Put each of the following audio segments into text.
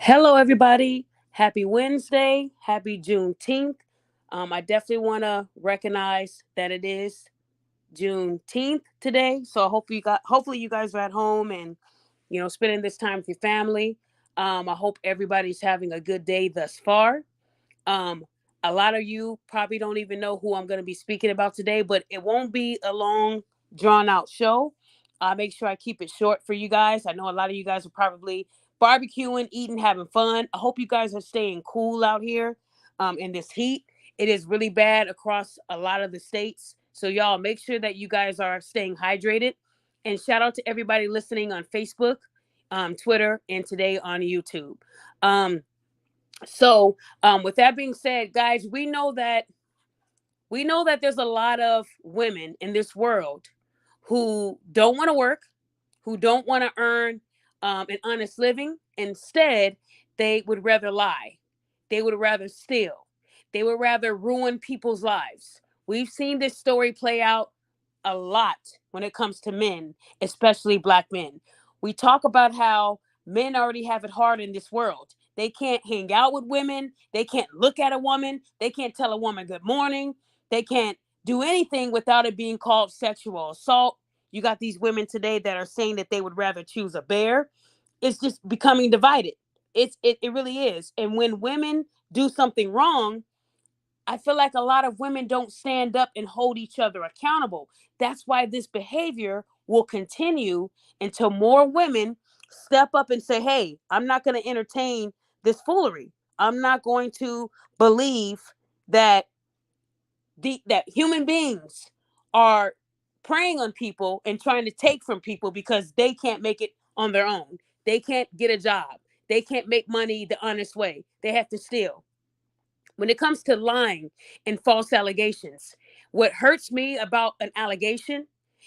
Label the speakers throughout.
Speaker 1: Hello, everybody. Happy Wednesday. Happy Juneteenth. I definitely want to recognize that it is Juneteenth today. So hopefully you guys are at home and spending this time with your family. I hope everybody's having a good day thus far. Um, a lot of you probably don't even know who I'm going to be speaking about today, but it won't be a long, drawn out show. I'll make sure I keep it short for you guys. I know a lot of you guys are probably barbecuing, eating, having fun. I hope you guys are staying cool out here in this heat. It is really bad across a lot of the states. So, y'all, make sure that you guys are staying hydrated. And shout out to everybody listening on Facebook, Twitter, and today on YouTube. Um, with that being said, guys, we know that there's a lot of women in this world who don't want to work, who don't want to earn an honest living. Instead, they would rather lie. They would rather steal. They would rather ruin people's lives. We've seen this story play out a lot when it comes to men, especially black men. We talk about how men already have it hard in this world. They can't hang out with women. They can't look at a woman. They can't tell a woman good morning. They can't do anything without it being called sexual assault. You got these women today that are saying that they would rather choose a bear. It's just becoming divided. It really is. And when women do something wrong, I feel like a lot of women don't stand up and hold each other accountable. That's why this behavior will continue until more women step up and say, hey, I'm not going to entertain this foolery. I'm not going to believe that that human beings are preying on people and trying to take from people because they can't make it on their own. They can't get a job. They can't make money the honest way. They have to steal. When it comes to lying and false allegations, what hurts me about an allegation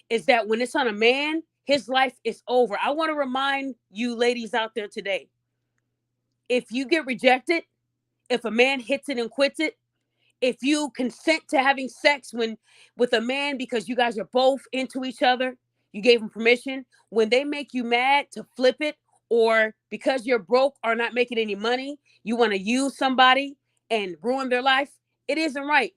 Speaker 1: is that when it's on a man, his life is over. I want to remind you ladies out there today, if you get rejected, if a man hits it and quits it, if you consent to having sex with a man because you guys are both into each other, you gave him permission, when they make you mad to flip it, or because you're broke or not making any money, you want to use somebody and ruin their life, it isn't right.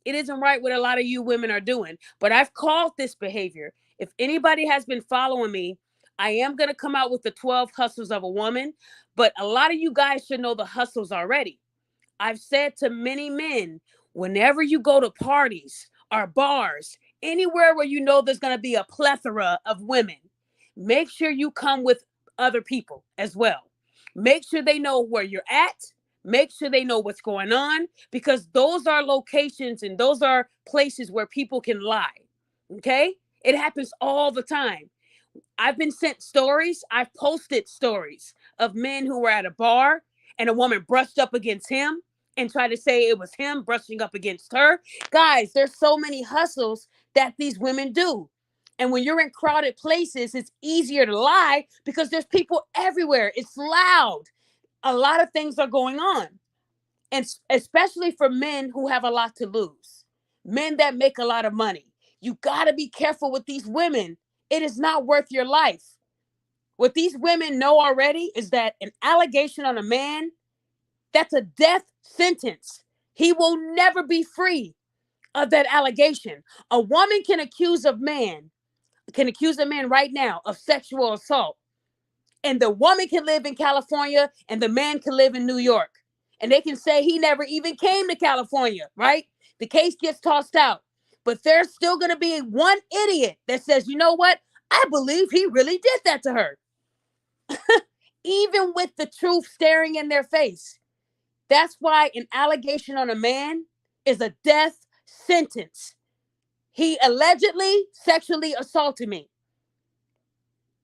Speaker 1: It isn't right what a lot of you women are doing. But I've called this behavior. If anybody has been following me, I am going to come out with the 12 hustles of a woman, but a lot of you guys should know the hustles already. I've said to many men, whenever you go to parties or bars, anywhere where you know there's going to be a plethora of women, make sure you come with other people as well. Make sure they know where you're at. Make sure they know what's going on, because those are locations and those are places where people can lie. Okay? It happens all the time. I've been sent stories. I've posted stories of men who were at a bar and a woman brushed up against him and tried to say it was him brushing up against her. Guys, there's so many hustles that these women do. And when you're in crowded places, it's easier to lie because there's people everywhere. It's loud. A lot of things are going on. And especially for men who have a lot to lose, men that make a lot of money. You got to be careful with these women. It is not worth your life. What these women know already is that an allegation on a man, that's a death sentence. He will never be free of that allegation. A woman can accuse a man right now of sexual assault. And the woman can live in California and the man can live in New York. And they can say he never even came to California, right? The case gets tossed out. But there's still going to be one idiot that says, you know what? I believe he really did that to her. Even with the truth staring in their face. That's why an allegation on a man is a death sentence. He allegedly sexually assaulted me.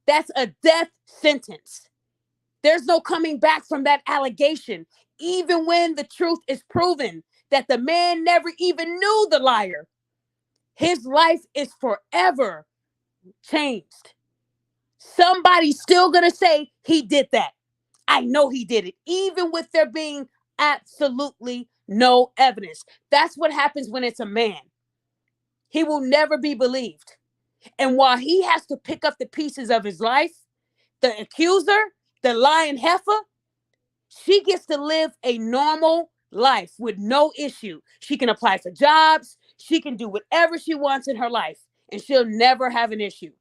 Speaker 1: That's a death sentence. There's no coming back from that allegation, even when the truth is proven that the man never even knew the liar. His life is forever changed. Somebody's still going to say he did that. I know he did it, even with there being absolutely no evidence. That's what happens when it's a man. He will never be believed. And while he has to pick up the pieces of his life, the accuser, the lying heifer, She gets to live a normal life with no issue. She can apply for jobs. She can do whatever she wants in her life, and she'll never have an issue.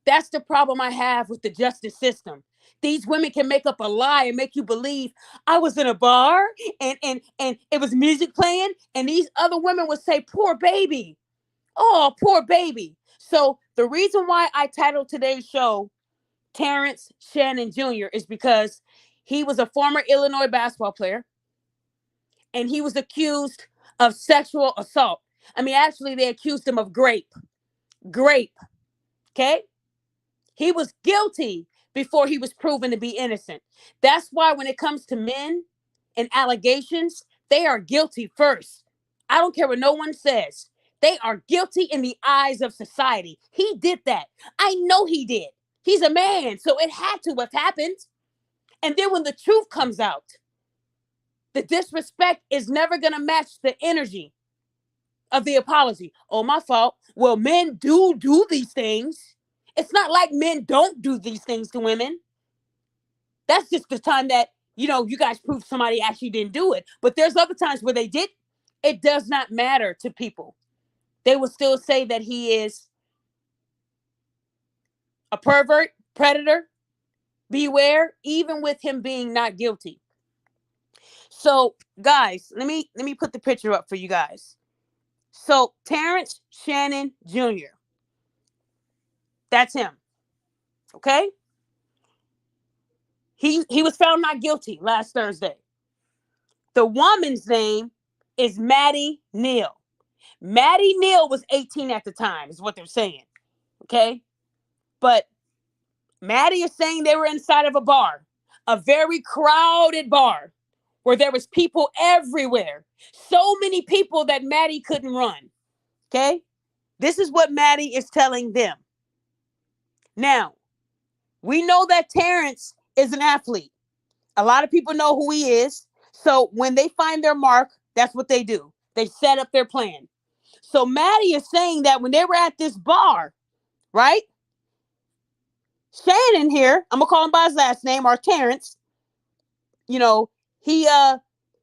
Speaker 1: That's the problem I have with the justice system. These women can make up a lie and make you believe I was in a bar and it was music playing, and these other women would say, poor baby. Oh, poor baby. So the reason why I titled today's show Terrence Shannon Jr. is because he was a former Illinois basketball player, and he was accused of sexual assault. I mean, actually, they accused him of grape. Grape. Okay? He was guilty before he was proven to be innocent. That's why when it comes to men and allegations, they are guilty first. I don't care what no one says. They are guilty in the eyes of society. He did that. I know he did. He's a man, so it had to have happened. And then when the truth comes out, the disrespect is never going to match the energy of the apology. Oh, my fault. Well, men do these things. It's not like men don't do these things to women. That's just the time that, you guys prove somebody actually didn't do it. But there's other times where they did. It does not matter to people. They will still say that he is a pervert, predator. Beware, even with him being not guilty. So, guys, let me put the picture up for you guys. So, Terrence Shannon Jr. That's him. Okay? He was found not guilty last Thursday. The woman's name is Maddie Neal. Maddie Neal was 18 at the time, is what they're saying. Okay? But Maddie is saying they were inside of a bar, a very crowded bar, where there was people everywhere. So many people that Maddie couldn't run. Okay? This is what Maddie is telling them. Now, we know that Terrence is an athlete. A lot of people know who he is. So when they find their mark, that's what they do. They set up their plan. So Maddie is saying that when they were at this bar, right? Shannon here, I'm going to call him by his last name, or Terrence, he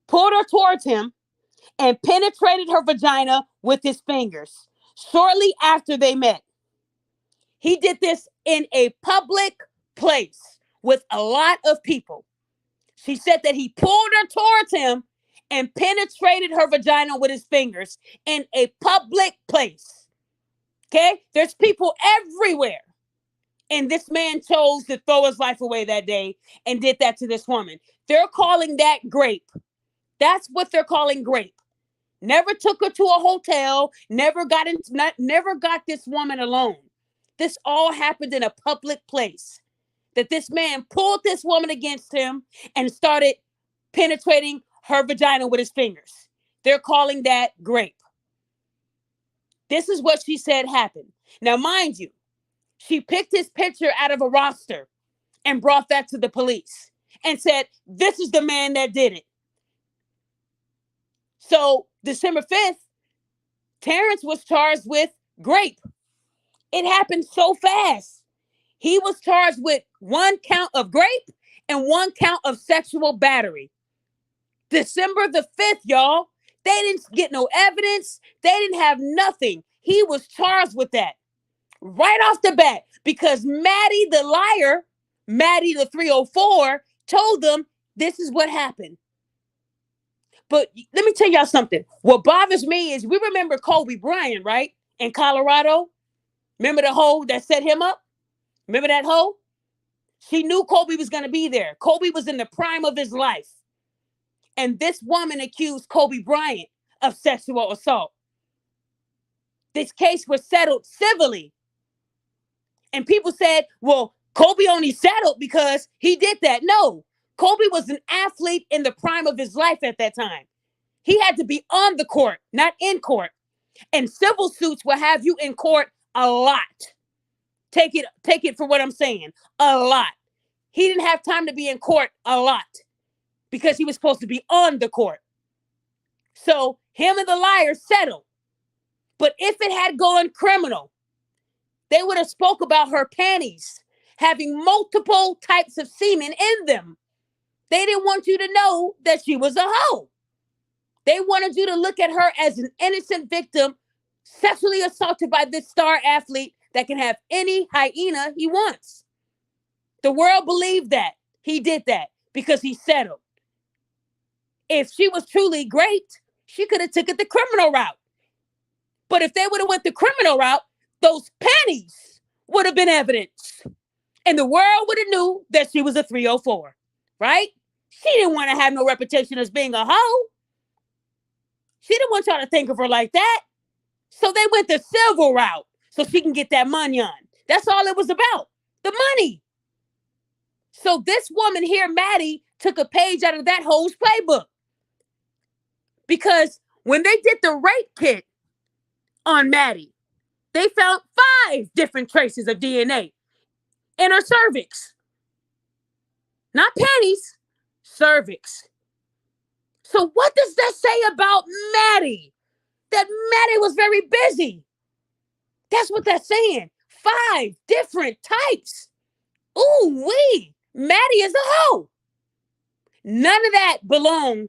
Speaker 1: pulled her towards him and penetrated her vagina with his fingers shortly after they met. He did this in a public place with a lot of people. She said that he pulled her towards him and penetrated her vagina with his fingers in a public place. Okay? There's people everywhere. And this man chose to throw his life away that day and did that to this woman. They're calling that grape. That's what they're calling grape. Never took her to a hotel, never got this woman alone. This all happened in a public place. That this man pulled this woman against him and started penetrating her vagina with his fingers. They're calling that grape. This is what she said happened. Now, mind you, she picked his picture out of a roster and brought that to the police and said, this is the man that did it. So December 5th, Terrence was charged with grape. It happened so fast. He was charged with 1 count of grape and 1 count of sexual battery. December the 5th, y'all. They didn't get no evidence. They didn't have nothing. He was charged with that right off the bat because Maddie the liar, Maddie the 304, told them this is what happened. But let me tell y'all something. What bothers me is we remember Kobe Bryant, right? In Colorado. Remember the hoe that set him up? Remember that hoe? She knew Kobe was going to be there. Kobe was in the prime of his life. And this woman accused Kobe Bryant of sexual assault. This case was settled civilly. And people said, well, Kobe only settled because he did that. No, Kobe was an athlete in the prime of his life at that time. He had to be on the court, not in court. And civil suits will have you in court a lot. Take it for what I'm saying. A lot. He didn't have time to be in court a lot because he was supposed to be on the court. So him and the liar settled. But if it had gone criminal, they would have spoke about her panties having multiple types of semen in them. They didn't want you to know that she was a hoe. They wanted you to look at her as an innocent victim, sexually assaulted by this star athlete that can have any hyena he wants. The world believed that he did that because he settled. If she was truly great, she could have taken the criminal route. But if they would have went the criminal route, those panties would have been evidence. And the world would have knew that she was a 304, right? She didn't want to have no reputation as being a hoe. She didn't want y'all to think of her like that. So they went the civil route so she can get that money on. That's all it was about, the money. So this woman here, Maddie, took a page out of that hoe's playbook. Because when they did the rape kit on Maddie, they found 5 different traces of DNA in her cervix. Not panties, cervix. So what does that say about Maddie? That Maddie was very busy. That's what that's saying. 5 different types. Ooh wee. Maddie is a hoe. None of that belonged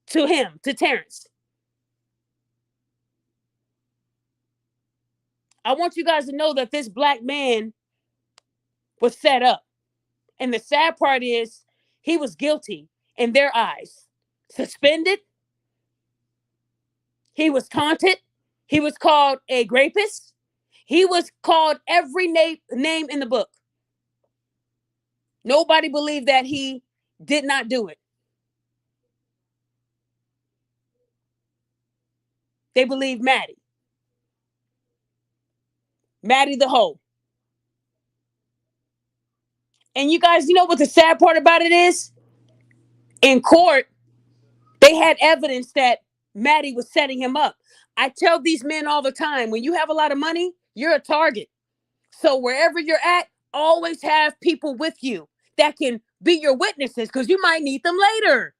Speaker 1: to him, to Terrence. I want you guys to know that this black man was set up. And the sad part is he was guilty in their eyes. Suspended. He was taunted. He was called a rapist. He was called every name in the book. Nobody believed that he did not do it. They believed Maddie. Maddie the hoe. And you guys, you know what the sad part about it is? In court, they had evidence that Maddie was setting him up. I tell these men all the time, when you have a lot of money, you're a target. So wherever you're at, always have people with you that can be your witnesses because you might need them later.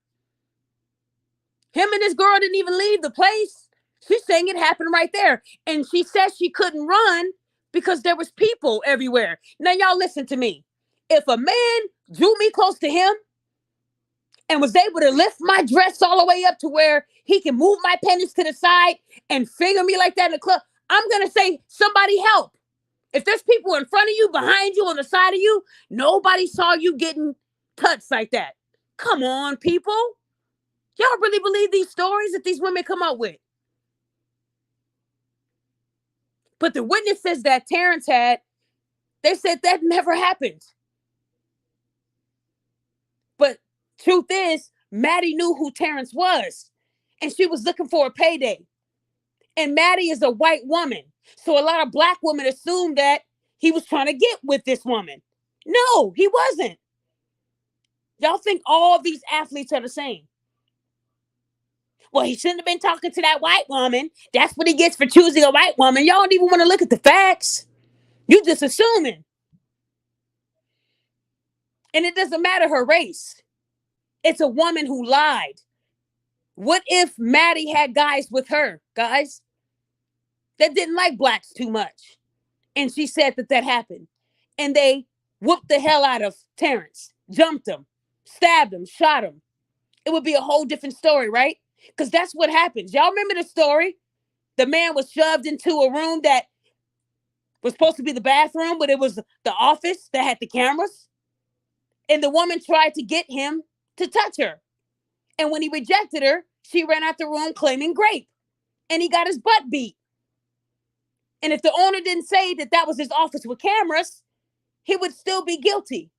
Speaker 1: Him and this girl didn't even leave the place. She's saying it happened right there. And she says she couldn't run because there was people everywhere. Now, y'all listen to me. If a man drew me close to him and was able to lift my dress all the way up to where he can move my pennies to the side and finger me like that in the club, I'm going to say, somebody help. If there's people in front of you, behind you, on the side of you, nobody saw you getting touched like that. Come on, people. Y'all really believe these stories that these women come up with? But the witnesses that Terrence had, they said that never happened. But truth is, Maddie knew who Terrence was, and she was looking for a payday. And Maddie is a white woman. So a lot of black women assumed that he was trying to get with this woman. No, he wasn't. Y'all think all these athletes are the same. Well, he shouldn't have been talking to that white woman. That's what he gets for choosing a white woman. Y'all don't even want to look at the facts. You just assuming. And it doesn't matter her race. It's a woman who lied. What if Maddie had guys with her, guys, that didn't like blacks too much? And she said that happened. And they whooped the hell out of Terrence, jumped him, stabbed him, shot him. It would be a whole different story, right? Because that's what happens. Y'all remember the story? The man was shoved into a room that was supposed to be the bathroom, but it was the office that had the cameras. And the woman tried to get him to touch her. And when he rejected her, she ran out the room claiming rape. And he got his butt beat. And if the owner didn't say that was his office with cameras, he would still be guilty.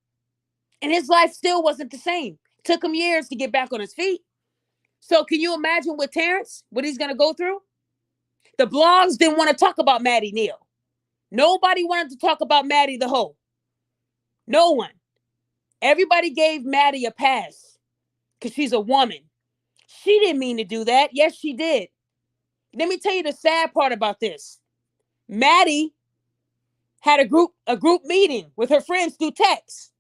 Speaker 1: And his life still wasn't the same. It took him years to get back on his feet. So can you imagine with Terrence, what he's going to go through? The blogs didn't want to talk about Maddie Neal. Nobody wanted to talk about Maddie the hoe. No one. Everybody gave Maddie a pass because she's a woman. She didn't mean to do that. Yes, she did. Let me tell you the sad part about this. Maddie had a group meeting with her friends through text.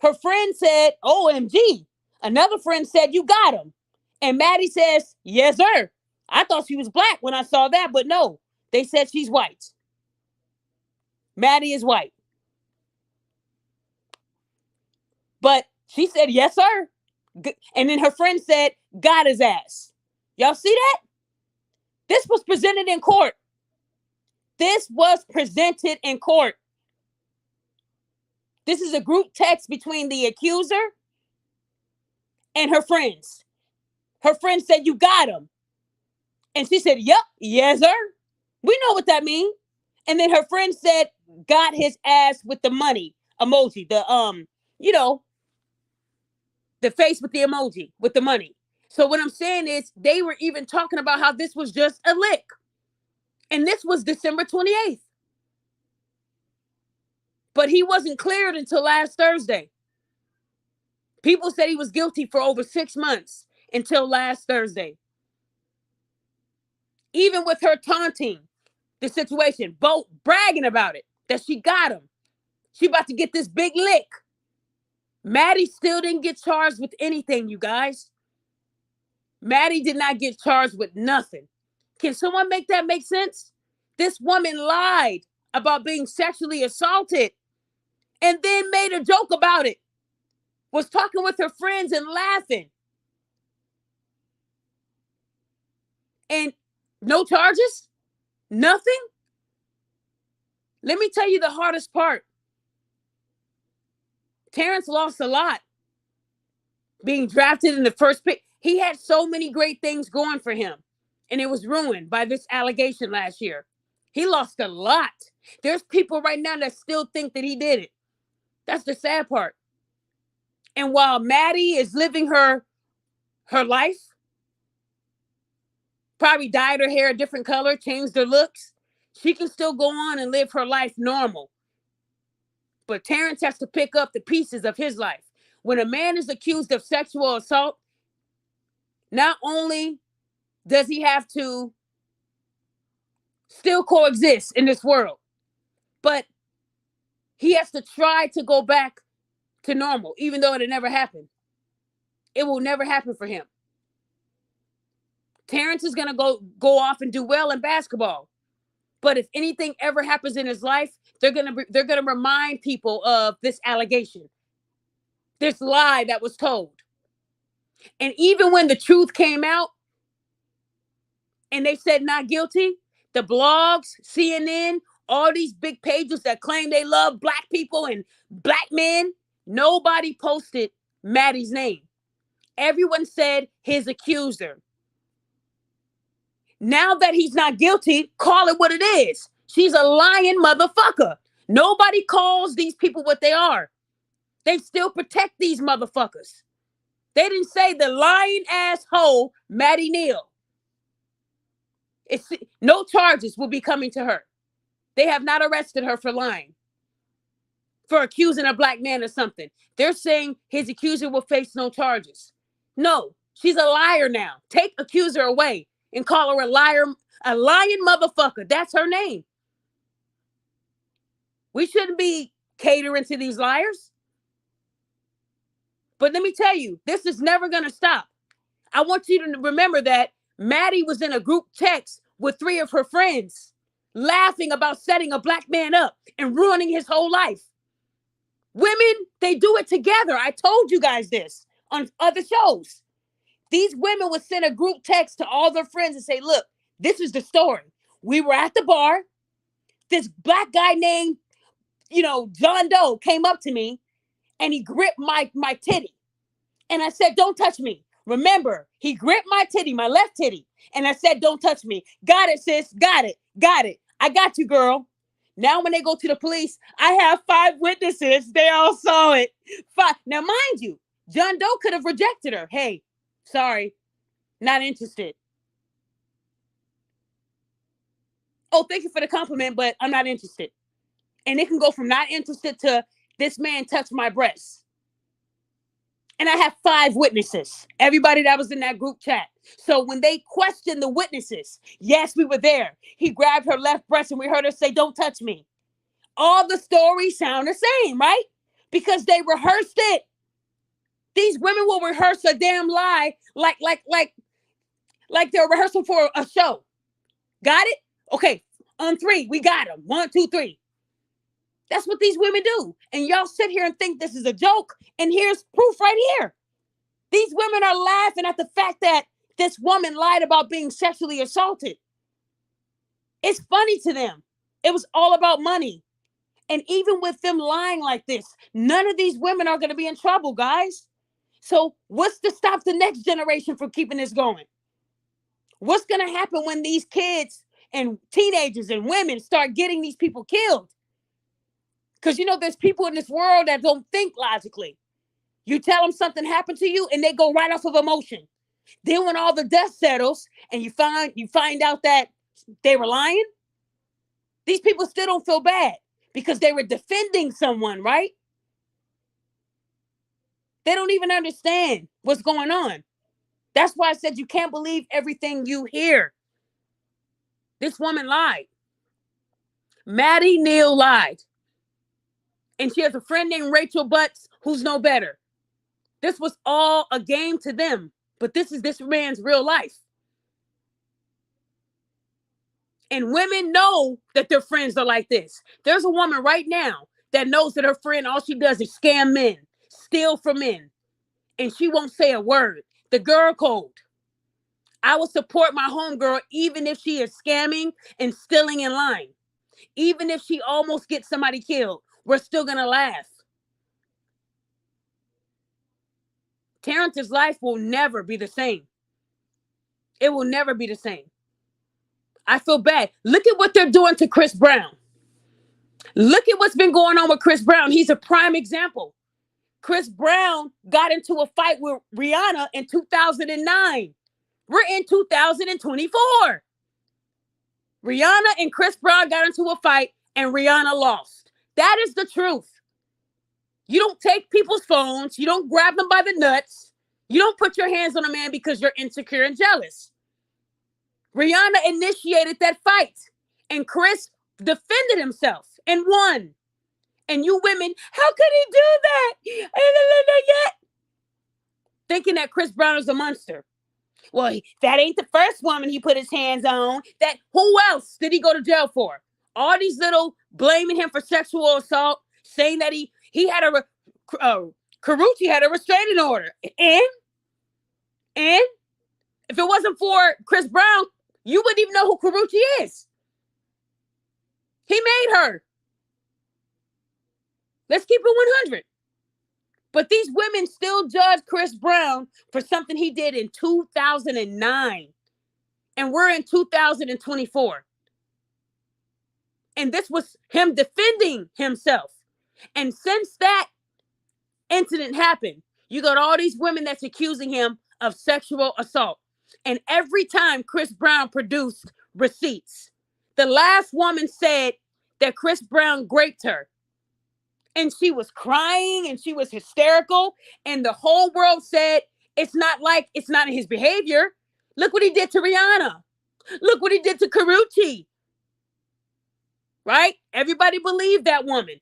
Speaker 1: Her friend said, OMG. Another friend said, you got him. And Maddie says, yes, sir. I thought she was black when I saw that, but no. They said she's white. Maddie is white. But She said, yes, sir. And then her friend said, got his ass. Y'all see that? This was presented in court. This was presented in court. This is a group text between the accuser and her friends. Her friend said, you got him. And she said, yep, yes, sir. We know what that means. And then her friend said, got his ass with the money emoji. The face with the emoji with the money. So what I'm saying is they were even talking about how this was just a lick. And this was December 28th. But he wasn't cleared until last Thursday. People said he was guilty for over 6 months until last Thursday. Even with her taunting the situation, both bragging about it, that she got him. She about to get this big lick. Maddie still didn't get charged with anything, you guys. Maddie did not get charged with nothing. Can someone make that make sense? This woman lied about being sexually assaulted and then made a joke about it. Was talking with her friends and laughing. And no charges? Nothing? Let me tell you the hardest part. Terrence lost a lot being drafted in the first pick. He had so many great things going for him, and it was ruined by this allegation last year. He lost a lot. There's people right now that still think that he did it. That's the sad part. And while Maddie is living her life, probably dyed her hair a different color, changed her looks, she can still go on and live her life normal. But Terrence has to pick up the pieces of his life. When a man is accused of sexual assault, not only does he have to still coexist in this world, but he has to try to go back to normal, even though it never happened. It will never happen for him. Terrence is going to go off and do well in basketball. But if anything ever happens in his life, they're going to remind people of this allegation, this lie that was told. And even when the truth came out and they said not guilty, the blogs, CNN, all these big pages that claim they love black people and black men, nobody posted Maddie's name. Everyone said his accuser. Now that he's not guilty, call it what it is. She's a lying motherfucker. Nobody calls these people what they are. They still protect these motherfuckers. They didn't say the lying asshole Maddie Neal. No charges will be coming to her. They have not arrested her for lying, for accusing a black man of something. They're saying his accuser will face no charges. No, she's a liar now. Take accuser away and call her a liar, a lying motherfucker. That's her name. We shouldn't be catering to these liars. But let me tell you, this is never going to stop. I want you to remember that Maddie was in a group text with 3 of her friends, laughing about setting a black man up and ruining his whole life. Women, they do it together. I told you guys this on other shows. These women would send a group text to all their friends and say, look, this is the story. We were at the bar. This black guy named, John Doe came up to me and he gripped my titty. And I said, don't touch me. Remember, he gripped my titty, my left titty. And I said, don't touch me. Got it, sis. Got it. Got it. I got you, girl. Now, when they go to the police, I have 5 witnesses. They all saw it. 5. Now, mind you, John Doe could have rejected her. Hey, sorry, not interested. Oh, thank you for the compliment, but I'm not interested. And it can go from not interested to this man touched my breasts. And I have 5 witnesses, everybody that was in that group chat. So when they questioned the witnesses, yes, we were there. He grabbed her left breast and we heard her say, don't touch me. All the stories sound the same, right? Because they rehearsed it. These women will rehearse a damn lie like they're rehearsing for a show. Got it? Okay, on 3, we got them. 1, 2, 3. That's what these women do. And y'all sit here and think this is a joke. And here's proof right here. These women are laughing at the fact that this woman lied about being sexually assaulted. It's funny to them. It was all about money. And even with them lying like this, none of these women are going to be in trouble, guys. So what's to stop the next generation from keeping this going? What's going to happen when these kids and teenagers and women start getting these people killed? Because, there's people in this world that don't think logically. You tell them something happened to you and they go right off of emotion. Then when all the dust settles and you find out that they were lying, these people still don't feel bad because they were defending someone, right? They don't even understand what's going on. That's why I said you can't believe everything you hear. This woman lied. Maddie Neal lied. And she has a friend named Rachel Butts who's no better. This was all a game to them, but this is this man's real life. And women know that their friends are like this. There's a woman right now that knows that her friend, all she does is scam men, steal from men, and she won't say a word. The girl code. I will support my homegirl even if she is scamming and stealing and lying. Even if she almost gets somebody killed, we're still going to laugh. Terrence's life will never be the same. It will never be the same. I feel bad. Look at what they're doing to Chris Brown. Look at what's been going on with Chris Brown. He's a prime example. Chris Brown got into a fight with Rihanna in 2009. We're in 2024. Rihanna and Chris Brown got into a fight and Rihanna lost. That is the truth. You don't take people's phones. You don't grab them by the nuts. You don't put your hands on a man because you're insecure and jealous. Rihanna initiated that fight and Chris defended himself and won. And you women, how could he do that? Thinking that Chris Brown is a monster. Well, that ain't the first woman he put his hands on. Who else did he go to jail for? All these little blaming him for sexual assault, saying that he had Carucci had a restraining order. And if it wasn't for Chris Brown, you wouldn't even know who Carucci is. He made her. Let's keep it 100. But these women still judge Chris Brown for something he did in 2009. And we're in 2024. And this was him defending himself. And since that incident happened, you got all these women that's accusing him of sexual assault. And every time Chris Brown produced receipts, the last woman said that Chris Brown raped her. And she was crying and she was hysterical. And the whole world said, it's not in his behavior. Look what he did to Rihanna. Look what he did to Carucci. Right? Everybody believed that woman.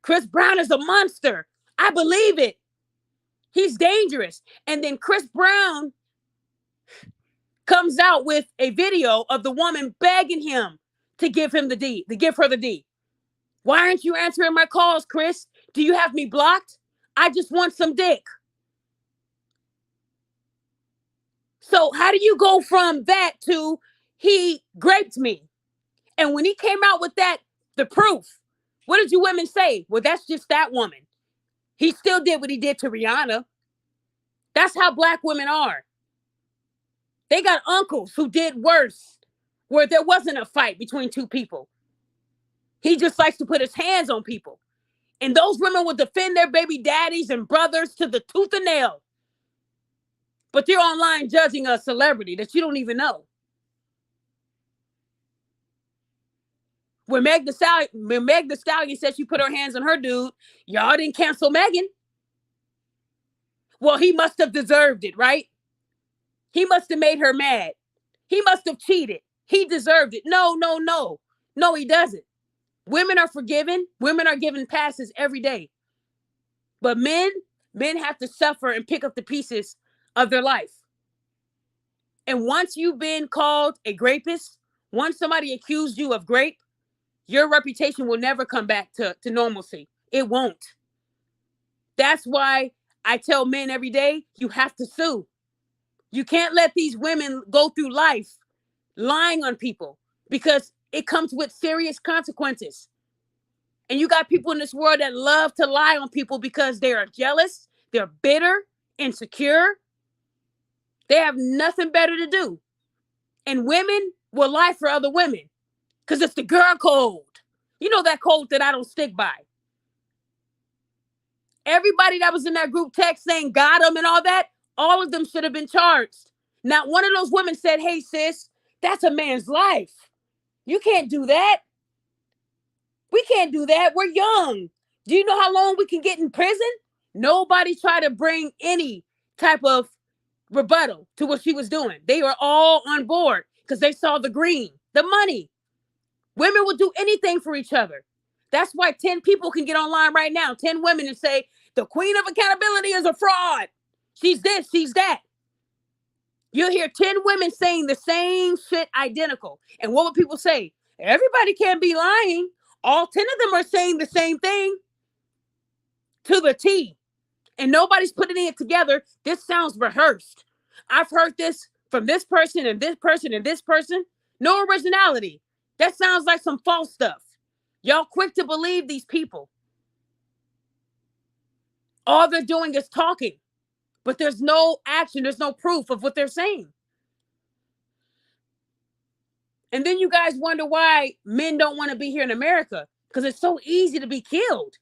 Speaker 1: Chris Brown is a monster. I believe it. He's dangerous. And then Chris Brown comes out with a video of the woman begging him to give him the D, to give her the D. Why aren't you answering my calls, Chris? Do you have me blocked? I just want some dick. So how do you go from that to he raped me? And when he came out with that, the proof, what did you women say? Well, that's just that woman. He still did what he did to Rihanna. That's how black women are. They got uncles who did worse, where there wasn't a fight between two people. He just likes to put his hands on people. And those women will defend their baby daddies and brothers to the tooth and nail. But you're online judging a celebrity that you don't even know. When Meg Thee Stallion said she put her hands on her dude, y'all didn't cancel Megan. Well, he must have deserved it, right? He must have made her mad. He must have cheated. He deserved it. No. No, he doesn't. Women are forgiven. Women are given passes every day. But men have to suffer and pick up the pieces of their life. And once you've been called a rapist, once somebody accused you of rape, your reputation will never come back to normalcy. It won't. That's why I tell men every day, you have to sue. You can't let these women go through life lying on people, because it comes with serious consequences. And you got people in this world that love to lie on people because they are jealous, they're bitter, insecure. They have nothing better to do. And women will lie for other women because it's the girl code. You know, that code that I don't stick by. Everybody that was in that group text saying got them and all that, all of them should have been charged. Not one of those women said, hey, sis, that's a man's life. You can't do that. We can't do that. We're young. Do you know how long we can get in prison? Nobody tried to bring any type of rebuttal to what she was doing. They were all on board because they saw the green, the money. Women will do anything for each other. That's why 10 people can get online right now, 10 women, and say, the queen of accountability is a fraud. She's this, she's that. You'll hear 10 women saying the same shit identical. And what would people say? Everybody can't be lying. All 10 of them are saying the same thing to the T. And nobody's putting it together. This sounds rehearsed. I've heard this from this person and this person and this person. No originality. That sounds like some false stuff. Y'all quick to believe these people. All they're doing is talking, but there's no action. There's no proof of what they're saying. And then you guys wonder why men don't want to be here in America, because it's so easy to be killed.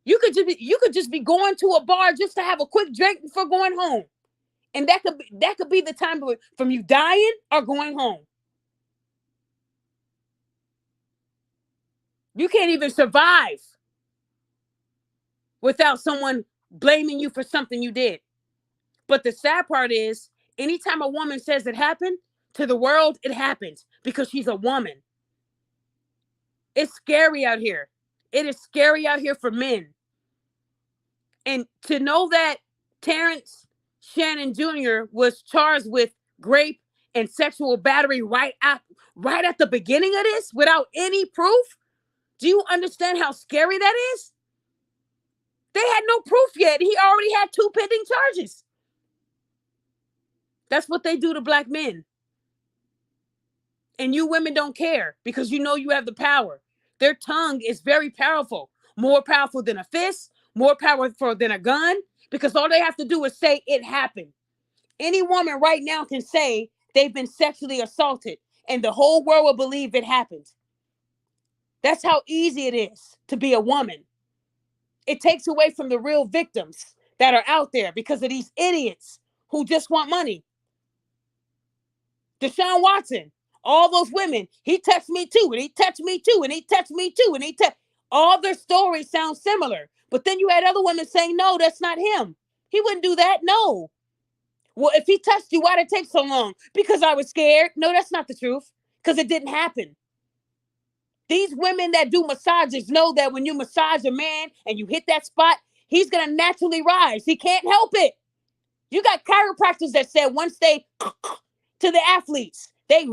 Speaker 1: You could just be going to a bar just to have a quick drink before going home. And that could be the time from you dying or going home. You can't even survive without someone blaming you for something you did. But the sad part is, anytime a woman says it happened, to the world, it happens because she's a woman. It's scary out here. It is scary out here for men. And to know that Terrence Shannon Jr. was charged with rape and sexual battery right at the beginning of this without any proof, do you understand how scary that is? They had no proof yet. He already had 2 pending charges. That's what they do to black men. And you women don't care because you know you have the power. Their tongue is very powerful, more powerful than a fist, more powerful than a gun, because all they have to do is say it happened. Any woman right now can say they've been sexually assaulted and the whole world will believe it happened. That's how easy it is to be a woman. It takes away from the real victims that are out there because of these idiots who just want money. Deshaun Watson, all those women, he touched me too, and he touched me too, and he touched me too, and he touched. All their stories sound similar. But then you had other women saying, no, that's not him. He wouldn't do that. No. Well, if he touched you, why did it take so long? Because I was scared. No, that's not the truth. Because it didn't happen. These women that do massages know that when you massage a man and you hit that spot, he's going to naturally rise. He can't help it. You got chiropractors that said once they to the athletes, they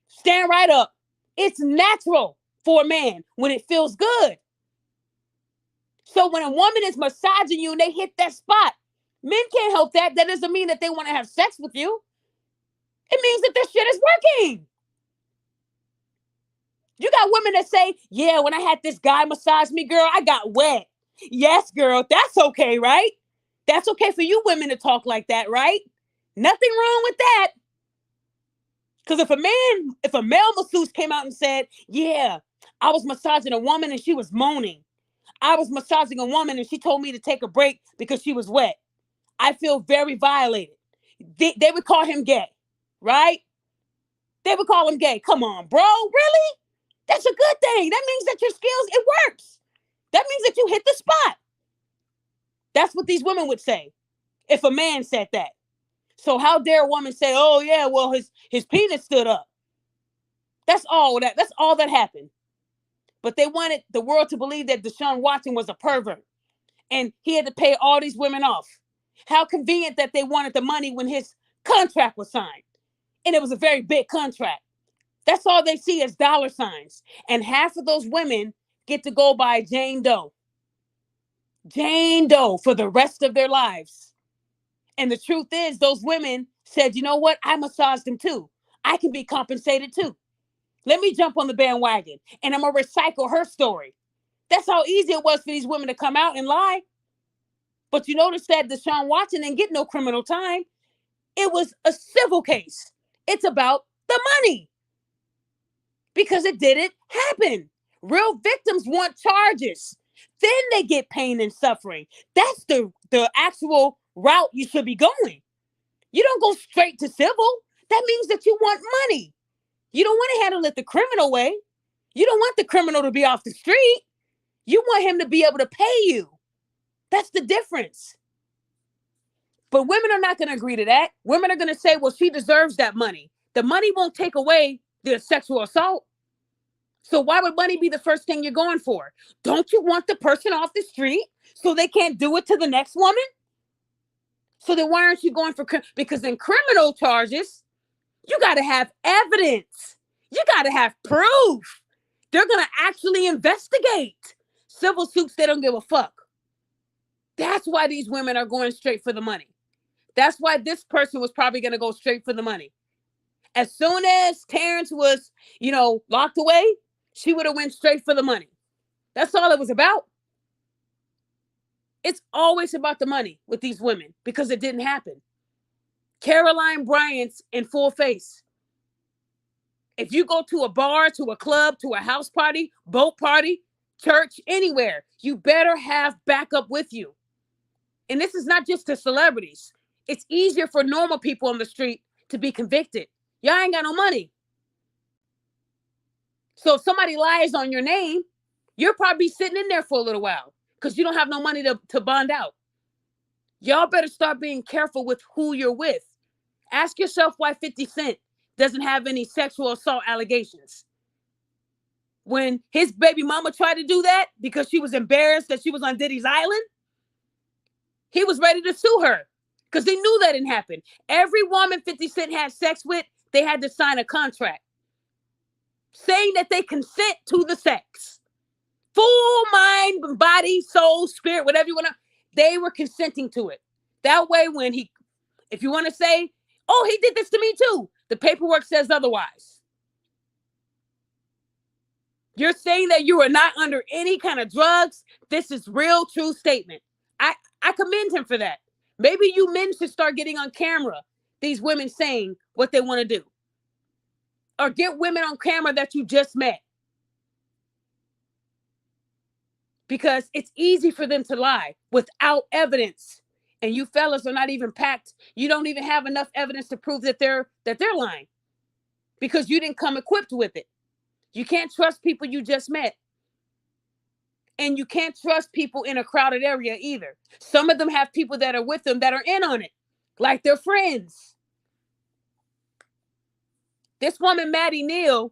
Speaker 1: stand right up. It's natural for a man when it feels good. So when a woman is massaging you and they hit that spot, men can't help that. That doesn't mean that they want to have sex with you. It means that this shit is working. You got women that say, yeah, when I had this guy massage me, girl, I got wet. Yes, girl, that's okay, right? That's okay for you women to talk like that, right? Nothing wrong with that. Because if a male masseuse came out and said, yeah, I was massaging a woman and she was moaning. I was massaging a woman and she told me to take a break because she was wet. I feel very violated. They would call him gay, right? They would call him gay. Come on, bro, really? That's a good thing. That means that your skills, it works. That means that you hit the spot. That's what these women would say if a man said that. So how dare a woman say, oh yeah, well, his penis stood up. That's all that happened. But they wanted the world to believe that Deshaun Watson was a pervert and he had to pay all these women off. How convenient that they wanted the money when his contract was signed. And it was a very big contract. That's all they see as dollar signs. And half of those women get to go by Jane Doe. Jane Doe for the rest of their lives. And the truth is, those women said, you know what? I massaged them too. I can be compensated too. Let me jump on the bandwagon and I'm going to recycle her story. That's how easy it was for these women to come out and lie. But you notice that Deshaun Watson didn't get no criminal time. It was a civil case. It's about the money. Because it didn't happen. Real victims want charges. Then they get pain and suffering. That's the actual route you should be going. You don't go straight to civil. That means that you want money. You don't want to handle it the criminal way. You don't want the criminal to be off the street. You want him to be able to pay you. That's the difference. But women are not going to agree to that. Women are going to say, well, she deserves that money. The money won't take away the sexual assault. So why would money be the first thing you're going for? Don't you want the person off the street so they can't do it to the next woman? So then why aren't you going for, because in criminal charges, you got to have evidence. You got to have proof. They're going to actually investigate. Civil suits, they don't give a fuck. That's why these women are going straight for the money. That's why this person was probably going to go straight for the money. As soon as Terrence was, locked away, she would have went straight for the money. That's all it was about. It's always about the money with these women because it didn't happen. Caroline Bryant's in full face. If you go to a bar, to a club, to a house party, boat party, church, anywhere, you better have backup with you. And this is not just to celebrities. It's easier for normal people on the street to be convicted. Y'all ain't got no money. So if somebody lies on your name, you'll probably be sitting in there for a little while because you don't have no money to bond out. Y'all better start being careful with who you're with. Ask yourself why 50 Cent doesn't have any sexual assault allegations. When his baby mama tried to do that because she was embarrassed that she was on Diddy's island, he was ready to sue her because he knew that didn't happen. Every woman 50 Cent had sex with, they had to sign a contract saying that they consent to the sex. Full mind, body, soul, spirit, whatever you want to, they were consenting to it. That way, if you want to say, oh, he did this to me too, the paperwork says otherwise. You're saying that you are not under any kind of drugs. This is real, true statement. I commend him for that. Maybe you men should start getting on camera, these women saying what they want to do. Or get women on camera that you just met. Because it's easy for them to lie without evidence. And you fellas are not even packed. You don't even have enough evidence to prove that they're lying. Because you didn't come equipped with it. You can't trust people you just met. And you can't trust people in a crowded area either. Some of them have people that are with them that are in on it. Like their friends. This woman, Maddie Neal,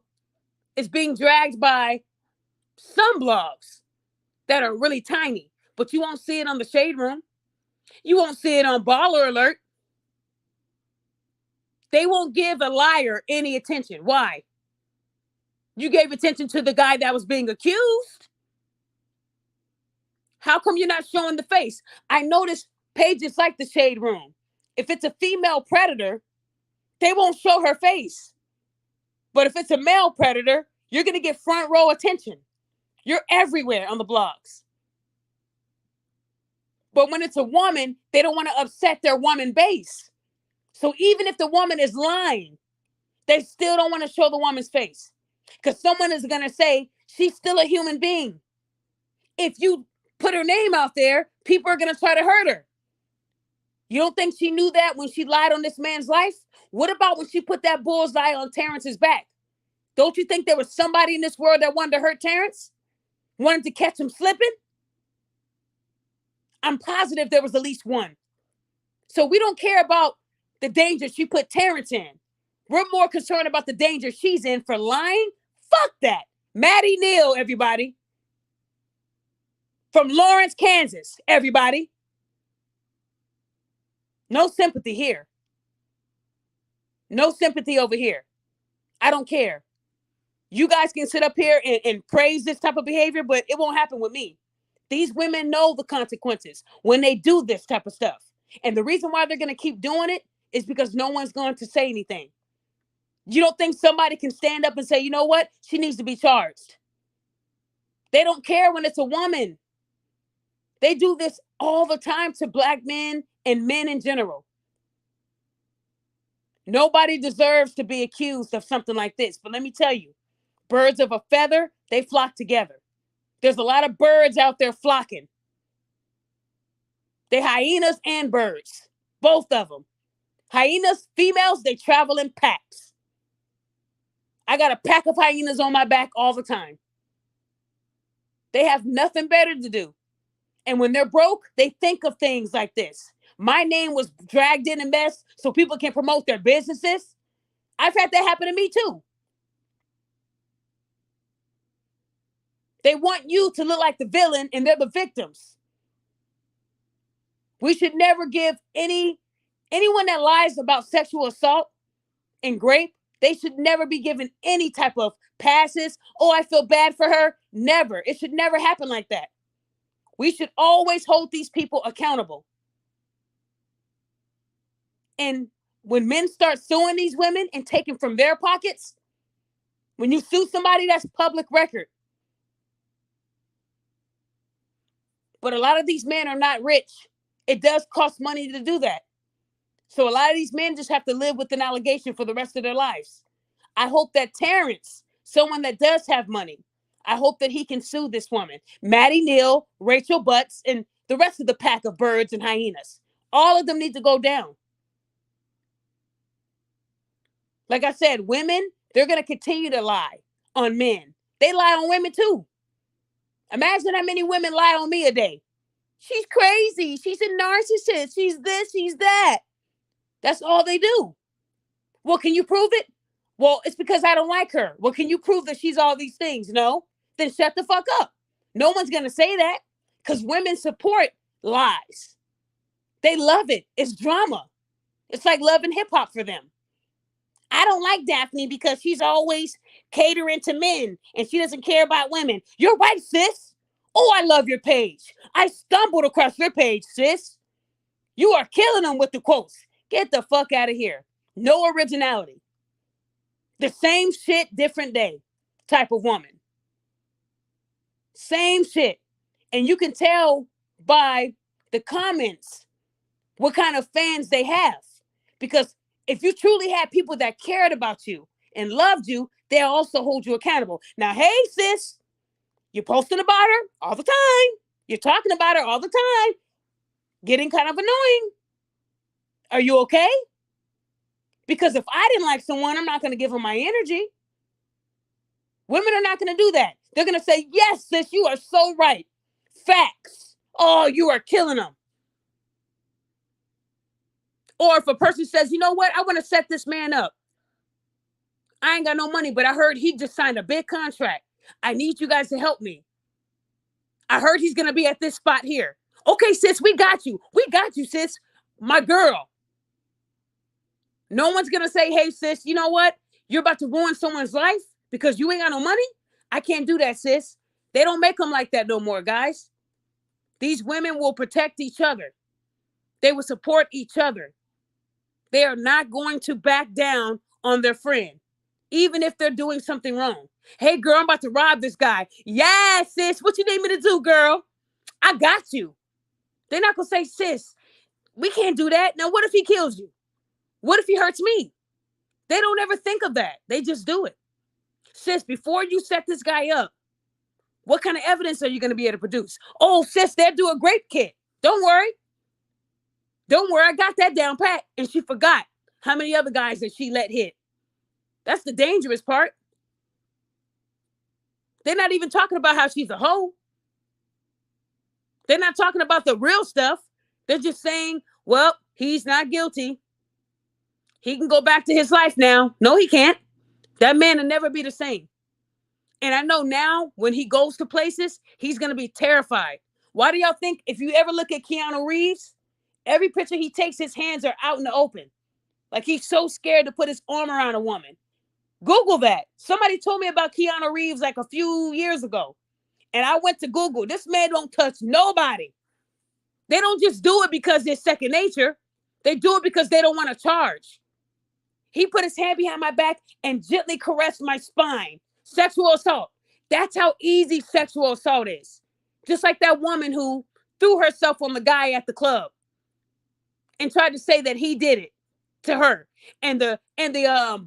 Speaker 1: is being dragged by some blogs that are really tiny. But you won't see it on the Shade Room. You won't see it on Baller Alert. They won't give a liar any attention. Why? You gave attention to the guy that was being accused. How come you're not showing the face? I noticed pages like the Shade Room. If it's a female predator, they won't show her face. But if it's a male predator, you're going to get front row attention. You're everywhere on the blogs. But when it's a woman, they don't want to upset their woman base. So even if the woman is lying, they still don't want to show the woman's face. Because someone is going to say, she's still a human being. If you put her name out there, people are going to try to hurt her. You don't think she knew that when she lied on this man's life? What about when she put that bullseye on Terrence's back? Don't you think there was somebody in this world that wanted to hurt Terrence? Wanted to catch him slipping? I'm positive there was at least one. So we don't care about the danger she put Terrence in. We're more concerned about the danger she's in for lying. Fuck that. Maddie Neal, everybody. From Lawrence, Kansas, everybody. No sympathy here. No sympathy over here. I don't care. You guys can sit up here and praise this type of behavior, but it won't happen with me. These women know the consequences when they do this type of stuff. And the reason why they're going to keep doing it is because no one's going to say anything. You don't think somebody can stand up and say, you know what? She needs to be charged. They don't care when it's a woman. They do this all the time to Black men and men in general. Nobody deserves to be accused of something like this. But let me tell you, birds of a feather, they flock together. There's a lot of birds out there flocking. They're hyenas and birds, both of them. Hyenas, females, they travel in packs. I got a pack of hyenas on my back all the time. They have nothing better to do. And when they're broke, they think of things like this. My name was dragged in a mess so people can promote their businesses. I've had that happen to me too. They want you to look like the villain and they're the victims. We should never give anyone that lies about sexual assault and rape, they should never be given any type of passes. Oh, I feel bad for her. Never. It should never happen like that. We should always hold these people accountable. And when men start suing these women and taking from their pockets, when you sue somebody, that's public record. But a lot of these men are not rich. It does cost money to do that. So a lot of these men just have to live with an allegation for the rest of their lives. I hope that Terrence, someone that does have money, I hope that he can sue this woman. Maddie Neal, Rachel Butts, and the rest of the pack of birds and hyenas. All of them need to go down. Like I said, women, they're going to continue to lie on men. They lie on women too. Imagine how many women lie on me a day. She's crazy. She's a narcissist. She's this, she's that. That's all they do. Well, can you prove it? Well, it's because I don't like her. Well, can you prove that she's all these things? No? Then shut the fuck up. No one's going to say that because women support lies. They love it. It's drama. It's like love and hip hop for them. I don't like Daphne because she's always catering to men and she doesn't care about women. You're right, sis. Oh, I love your page. I stumbled across your page, sis. You are killing them with the quotes. Get the fuck out of here. No originality. The same shit, different day type of woman. Same shit. And you can tell by the comments what kind of fans they have. Because if you truly had people that cared about you and loved you, they'll also hold you accountable. Now, hey, sis, you're posting about her all the time. You're talking about her all the time. Getting kind of annoying. Are you okay? Because if I didn't like someone, I'm not going to give them my energy. Women are not going to do that. They're going to say, yes, sis, you are so right. Facts. Oh, you are killing them. Or if a person says, you know what? I want to set this man up. I ain't got no money, but I heard he just signed a big contract. I need you guys to help me. I heard he's going to be at this spot here. Okay, sis, we got you. We got you, sis. My girl. No one's going to say, hey, sis, you know what? You're about to ruin someone's life because you ain't got no money? I can't do that, sis. They don't make them like that no more, guys. These women will protect each other. They will support each other. They are not going to back down on their friend, even if they're doing something wrong. Hey, girl, I'm about to rob this guy. Yeah, sis, what you need me to do, girl? I got you. They're not going to say, sis, we can't do that. Now, what if he kills you? What if he hurts me? They don't ever think of that. They just do it. Sis, before you set this guy up, what kind of evidence are you going to be able to produce? Oh, sis, they'll do a grape kit. Don't worry. Don't worry. I got that down pat. And she forgot how many other guys that she let hit. That's the dangerous part. They're not even talking about how she's a hoe. They're not talking about the real stuff. They're just saying, well, he's not guilty. He can go back to his life now. No, he can't. That man will never be the same. And I know now when he goes to places, he's going to be terrified. Why do y'all think if you ever look at Keanu Reeves, every picture he takes, his hands are out in the open. Like he's so scared to put his arm around a woman. Google that. Somebody told me about Keanu Reeves like a few years ago. And I went to Google. This man don't touch nobody. They don't just do it because it's second nature. They do it because they don't want to charge. He put his hand behind my back and gently caressed my spine. Sexual assault. That's how easy sexual assault is. Just like that woman who threw herself on the guy at the club and tried to say that he did it to her. And the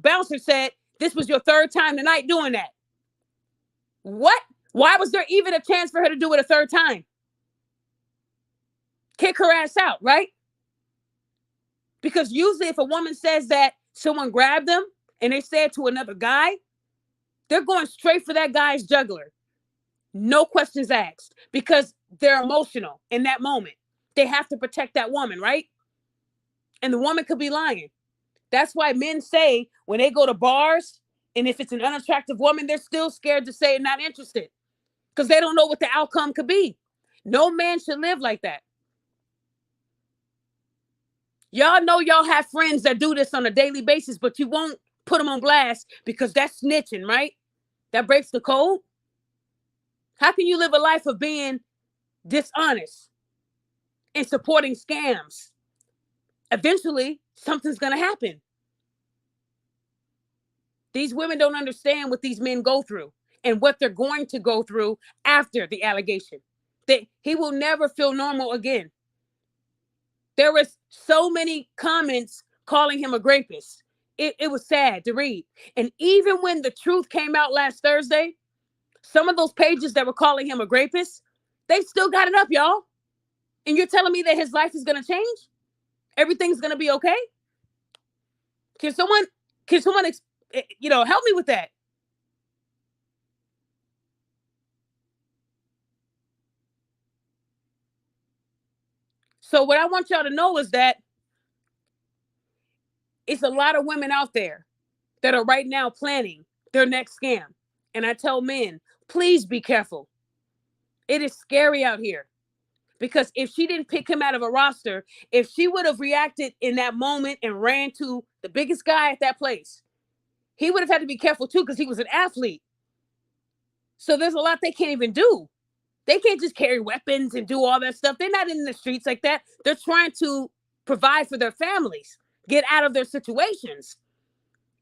Speaker 1: bouncer said, this was your third time tonight doing that. What? Why was there even a chance for her to do it a third time? Kick her ass out, right? Because usually if a woman says that someone grabbed them and they say it to another guy, they're going straight for that guy's jugular. No questions asked, because they're emotional in that moment. They have to protect that woman, right? And the woman could be lying. That's why men say when they go to bars, and if it's an unattractive woman, they're still scared to say not interested, because they don't know what the outcome could be. No man should live like that. Y'all know y'all have friends that do this on a daily basis, but you won't put them on blast because that's snitching, right? That breaks the code. How can you live a life of being dishonest and supporting scams? Eventually, something's going to happen. These women don't understand what these men go through and what they're going to go through after the allegation. He will never feel normal again. There was so many comments calling him a rapist. It was sad to read. And even when the truth came out last Thursday, some of those pages that were calling him a rapist, they still got it up, y'all. And you're telling me that his life is going to change? Everything's going to be okay? Can someone, help me with that? So what I want y'all to know is that it's a lot of women out there that are right now planning their next scam. And I tell men, please be careful. It is scary out here. Because if she didn't pick him out of a roster, if she would have reacted in that moment and ran to the biggest guy at that place, he would have had to be careful too, because he was an athlete. So there's a lot they can't even do. They can't just carry weapons and do all that stuff. They're not in the streets like that. They're trying to provide for their families, get out of their situations.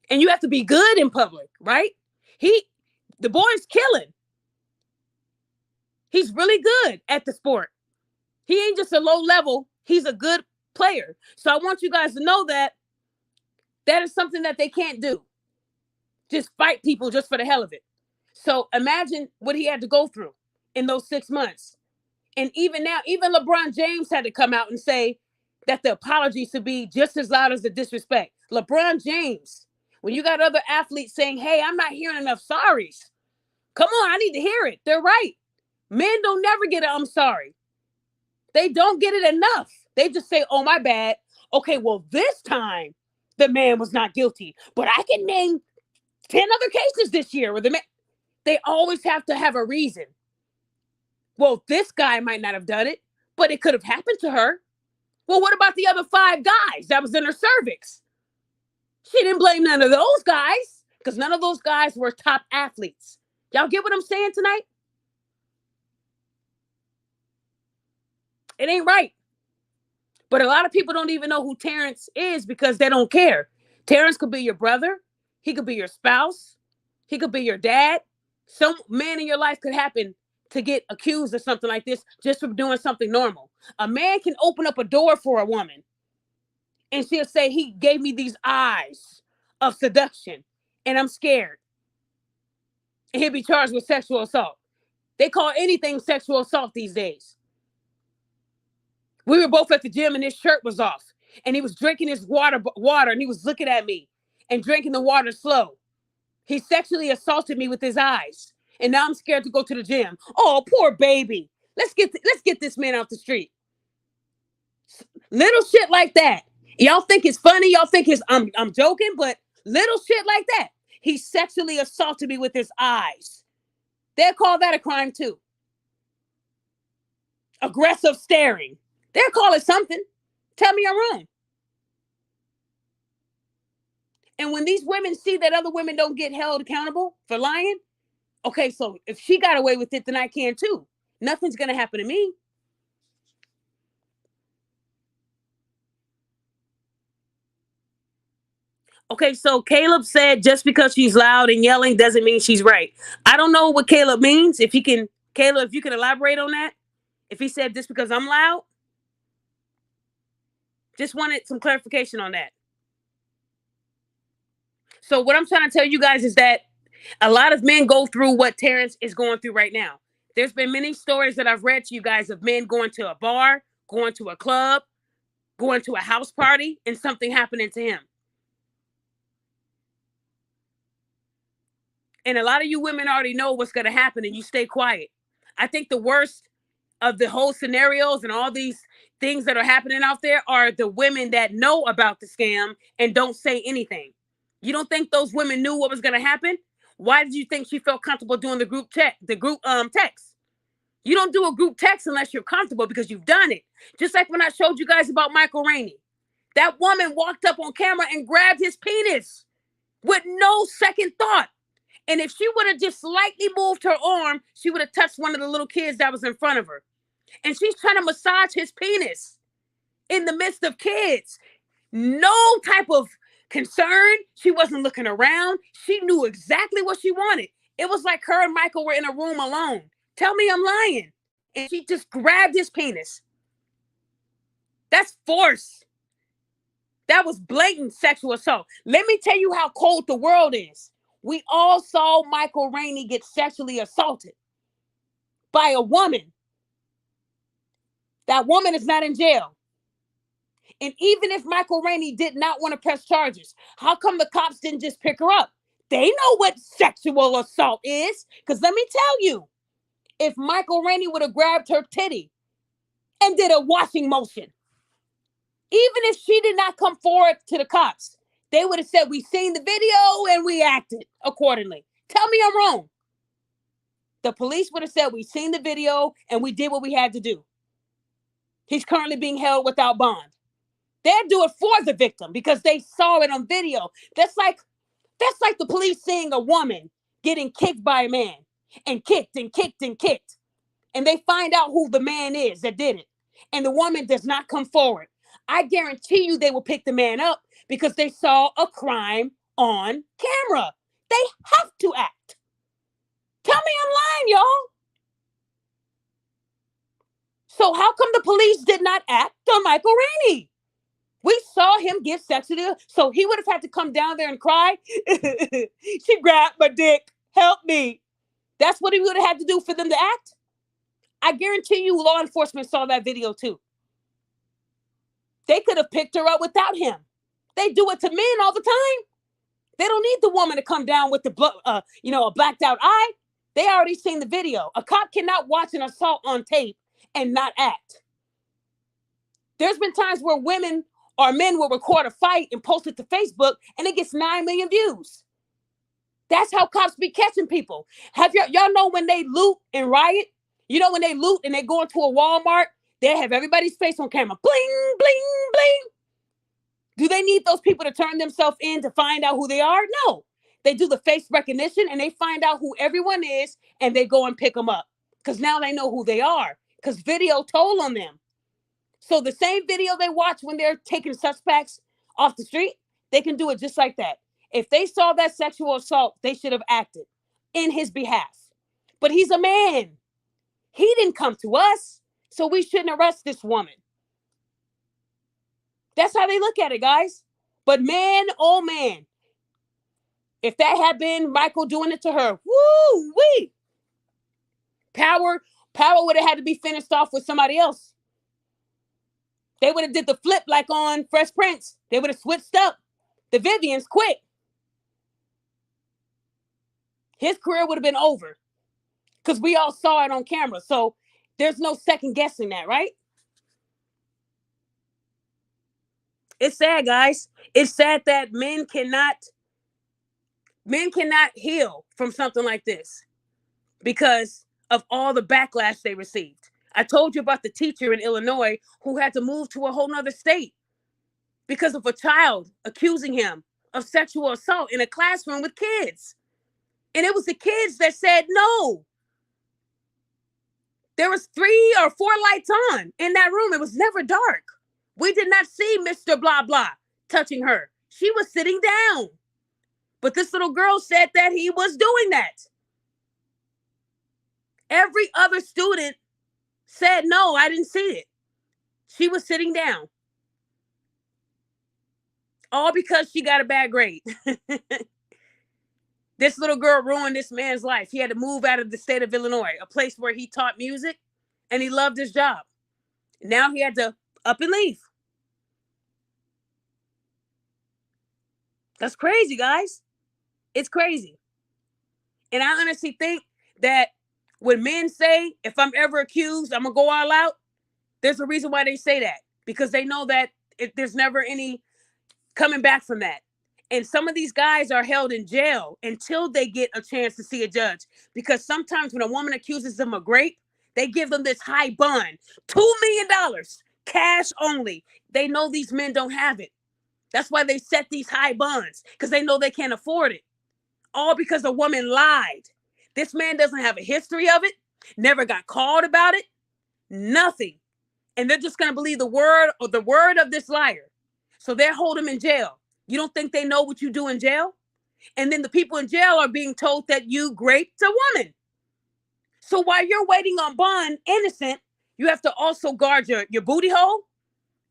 Speaker 1: And you have to be good in public, right? The boy's killing. He's really good at the sport. He ain't just a low level. He's a good player. So I want you guys to know that that is something that they can't do. Just fight people just for the hell of it. So imagine what he had to go through in those 6 months. And even now, even LeBron James had to come out and say that the apology should be just as loud as the disrespect. LeBron James, when you got other athletes saying, hey, I'm not hearing enough sorries. Come on, I need to hear it. They're right. Men don't never get an I'm sorry. They don't get it enough. They just say, oh, my bad. Okay, well, this time the man was not guilty, but I can name 10 other cases this year where they always have to have a reason. Well, this guy might not have done it, but it could have happened to her. Well, what about the other 5 guys that was in her cervix? She didn't blame none of those guys, because none of those guys were top athletes. Y'all get what I'm saying tonight? It ain't right. But a lot of people don't even know who Terrence is because they don't care. Terrence could be your brother. He could be your spouse. He could be your dad. Some man in your life could happen to get accused of something like this just for doing something normal. A man can open up a door for a woman and she'll say, he gave me these eyes of seduction and I'm scared. And he'll be charged with sexual assault. They call anything sexual assault these days. We were both at the gym and his shirt was off and he was drinking his water and he was looking at me and drinking the water slow. He sexually assaulted me with his eyes. And now I'm scared to go to the gym. Oh, poor baby. Let's get this man off the street. Little shit like that. Y'all think it's funny. Y'all think I'm joking, but little shit like that. He sexually assaulted me with his eyes. They'll call that a crime too. Aggressive staring. They'll call it something. Tell me I'm wrong. And when these women see that other women don't get held accountable for lying, okay, so if she got away with it, then I can too. Nothing's going to happen to me. Okay, so Caleb said just because she's loud and yelling doesn't mean she's right. I don't know what Caleb means. If you can, Caleb, if you can elaborate on that. If he said just because I'm loud, just wanted some clarification on that. So what I'm trying to tell you guys is that a lot of men go through what Terrence is going through right now. There's been many stories that I've read to you guys of men going to a bar, going to a club, going to a house party, and something happening to him. And a lot of you women already know what's going to happen and you stay quiet. I think the worst of the whole scenarios and all these things that are happening out there are the women that know about the scam and don't say anything. You don't think those women knew what was going to happen? Why did you think she felt comfortable doing the group text? You don't do a group text unless you're comfortable because you've done it. Just like when I showed you guys about Michael Rainey. That woman walked up on camera and grabbed his penis with no second thought. And if she would have just slightly moved her arm, she would have touched one of the little kids that was in front of her. And she's trying to massage his penis in the midst of kids. No type of concern. She wasn't looking around. She knew exactly what she wanted. It was like her and Michael were in a room alone. Tell me I'm lying. And she just grabbed his penis. That's force. That was blatant sexual assault. Let me tell you how cold the world is. We all saw Michael Rainey get sexually assaulted by a woman. That woman is not in jail. And even if Michael Rainey did not want to press charges, how come the cops didn't just pick her up? They know what sexual assault is. Because let me tell you, if Michael Rainey would have grabbed her titty and did a washing motion, even if she did not come forward to the cops, they would have said, we seen the video and we acted accordingly. Tell me I'm wrong. The police would have said, we seen the video and we did what we had to do. He's currently being held without bond. They'd do it for the victim because they saw it on video. That's like the police seeing a woman getting kicked by a man and kicked and kicked and kicked. And they find out who the man is that did it. And the woman does not come forward. I guarantee you they will pick the man up because they saw a crime on camera. They have to act. Tell me I'm lying, y'all. So how come the police did not act on Michael Rainey? We saw him get sexually, so he would have had to come down there and cry. She grabbed my dick. Help me. That's what he would have had to do for them to act. I guarantee you law enforcement saw that video too. They could have picked her up without him. They do it to men all the time. They don't need the woman to come down with the a blacked out eye. They already seen the video. A cop cannot watch an assault on tape and not act. There's been times where women or men will record a fight and post it to Facebook and it gets 9 million views. That's how cops be catching people. Have y'all know when they loot and riot? You know when they loot and they go into a Walmart, they have everybody's face on camera. Bling, bling, bling. Do they need those people to turn themselves in to find out who they are? No. They do the face recognition and they find out who everyone is and they go and pick them up. Because now they know who they are. Because video told on them. So the same video they watch when they're taking suspects off the street, they can do it just like that. If they saw that sexual assault, they should have acted in his behalf. But he's a man. He didn't come to us, so we shouldn't arrest this woman. That's how they look at it, guys. But man, oh man, if that had been Michael doing it to her, woo-wee. Power would have had to be finished off with somebody else. They would have did the flip like on Fresh Prince. They would have switched up. The Vivians quit. His career would have been over because we all saw it on camera. So there's no second guessing that, right? It's sad, guys. It's sad that men cannot heal from something like this because of all the backlash they received. I told you about the teacher in Illinois who had to move to a whole nother state because of a child accusing him of sexual assault in a classroom with kids. And it was the kids that said no. There was 3 or 4 lights on in that room. It was never dark. We did not see Mr. Blah Blah touching her. She was sitting down. But this little girl said that he was doing that. Every other student said, no, I didn't see it. She was sitting down. All because she got a bad grade. This little girl ruined this man's life. He had to move out of the state of Illinois, a place where he taught music, and he loved his job. Now he had to up and leave. That's crazy, guys. It's crazy. And I honestly think that when men say, if I'm ever accused, I'm going to go all out, there's a reason why they say that. Because they know that there's never any coming back from that. And some of these guys are held in jail until they get a chance to see a judge. Because sometimes when a woman accuses them of rape, they give them this high bond, $2 million, cash only. They know these men don't have it. That's why they set these high bonds, because they know they can't afford it. All because the woman lied. This man doesn't have a history of it, never got called about it, nothing. And they're just going to believe the word of this liar. So they hold him in jail. You don't think they know what you do in jail? And then the people in jail are being told that you raped a woman. So while you're waiting on bond, innocent, you have to also guard your booty hole,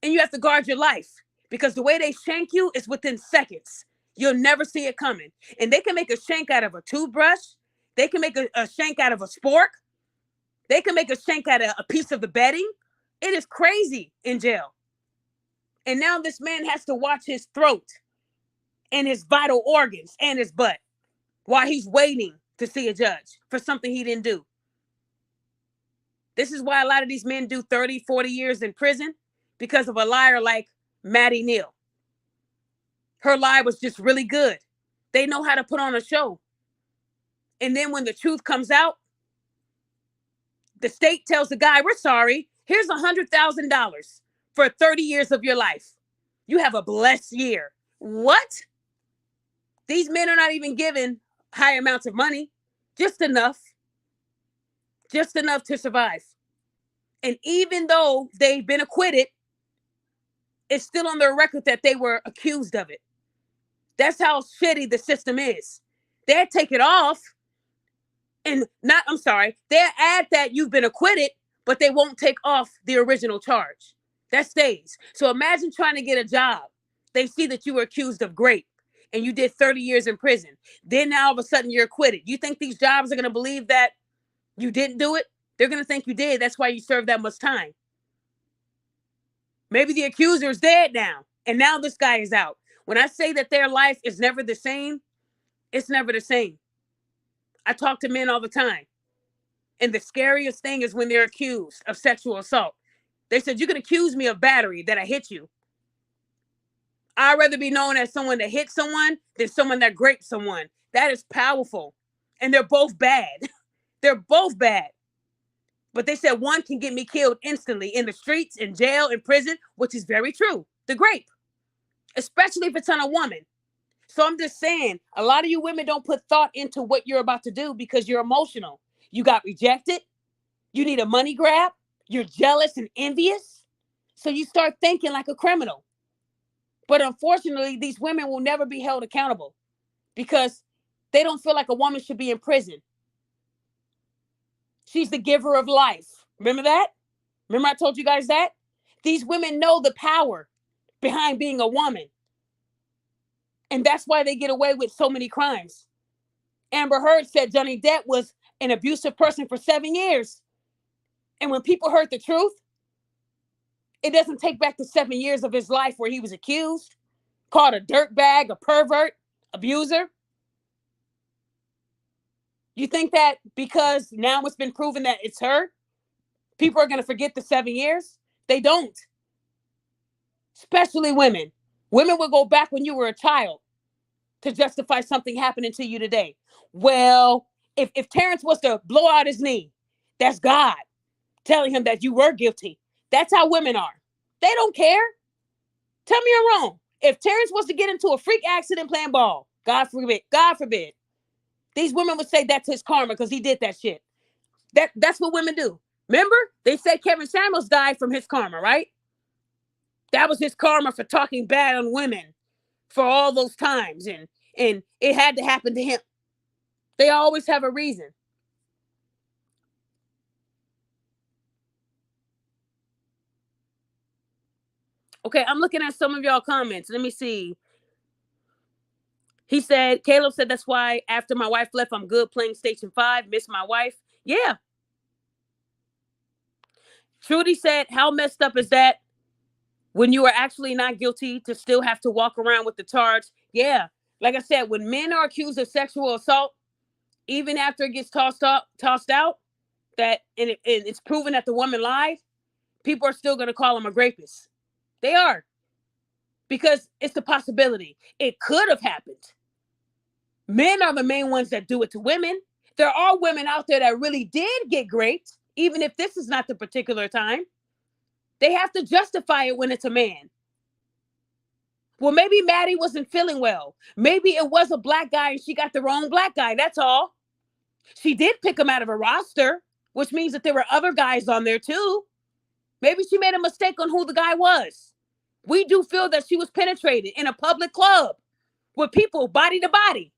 Speaker 1: and you have to guard your life, because the way they shank you is within seconds. You'll never see it coming. And they can make a shank out of a toothbrush. They can make a shank out of a spork. They can make a shank out of a piece of the bedding. It is crazy in jail. And now this man has to watch his throat and his vital organs and his butt while he's waiting to see a judge for something he didn't do. This is why a lot of these men do 30, 40 years in prison, because of a liar like Maddie Neal. Her lie was just really good. They know how to put on a show. And then when the truth comes out, the state tells the guy, we're sorry, here's $100,000 for 30 years of your life. You have a blessed year. What? These men are not even given high amounts of money, just enough to survive. And even though they've been acquitted, it's still on their record that they were accused of it. That's how shitty the system is. They'll take it off and they'll add that you've been acquitted, but they won't take off the original charge. That stays. So imagine trying to get a job. They see that you were accused of rape and you did 30 years in prison. Then now all of a sudden you're acquitted. You think these jobs are going to believe that you didn't do it? They're going to think you did. That's why you served that much time. Maybe the accuser is dead now, and now this guy is out. When I say that their life is never the same, it's never the same. I talk to men all the time. And the scariest thing is when they're accused of sexual assault. They said, you can accuse me of battery, that I hit you. I'd rather be known as someone that hit someone than someone that raped someone. That is powerful. And they're both bad. They're both bad. But they said one can get me killed instantly in the streets, in jail, in prison, which is very true. The rape, especially if it's on a woman. So I'm just saying, a lot of you women don't put thought into what you're about to do because you're emotional. You got rejected. You need a money grab. You're jealous and envious. So you start thinking like a criminal. But unfortunately, these women will never be held accountable because they don't feel like a woman should be in prison. She's the giver of life. Remember that? Remember I told you guys that? These women know the power behind being a woman. And that's why they get away with so many crimes. Amber Heard said Johnny Depp was an abusive person for 7 years. And when people heard the truth, it doesn't take back the 7 years of his life where he was accused, called a dirtbag, a pervert, abuser. You think that because now it's been proven that it's her, people are going to forget the 7 years? They don't. Especially women. Women will go back when you were a child to justify something happening to you today. Well, if Terrence was to blow out his knee, that's God telling him that you were guilty. That's how women are. They don't care. Tell me I'm wrong. If Terrence was to get into a freak accident playing ball, God forbid, these women would say that's his karma because he did that shit. That's what women do. Remember, they said Kevin Samuels died from his karma, right? That was his karma for talking bad on women for all those times, and it had to happen to him. They always have a reason. Okay, I'm looking at some of y'all comments. Let me see. He said, Caleb said, that's why after my wife left, I'm good playing Station 5. Miss my wife. Yeah. Trudy said, how messed up is that when you are actually not guilty to still have to walk around with the charge? Yeah. Like I said, when men are accused of sexual assault, even after it gets tossed out, that and it's proven that the woman lied, people are still going to call him a rapist. They are. Because it's the possibility. It could have happened. Men are the main ones that do it to women. There are women out there that really did get raped, even if this is not the particular time. They have to justify it when it's a man. Well, maybe Maddie wasn't feeling well. Maybe it was a black guy and she got the wrong black guy. That's all. She did pick him out of a roster, which means that there were other guys on there too. Maybe she made a mistake on who the guy was. We do feel that she was penetrated in a public club with people body to body.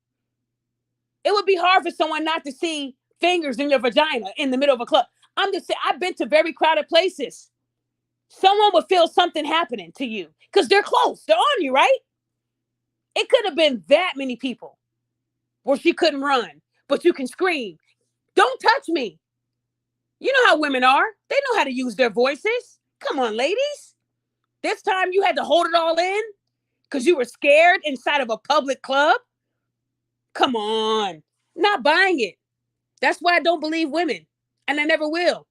Speaker 1: It would be hard for someone not to see fingers in your vagina in the middle of a club. I'm just saying, I've been to very crowded places. Someone would feel something happening to you because they're close. They're on you, right? It could have been that many people where she couldn't run, but you can scream, don't touch me. You know how women are. They know how to use their voices. Come on, ladies. This time you had to hold it all in because you were scared inside of a public club. Come on. Not buying it. That's why I don't believe women. And I never will.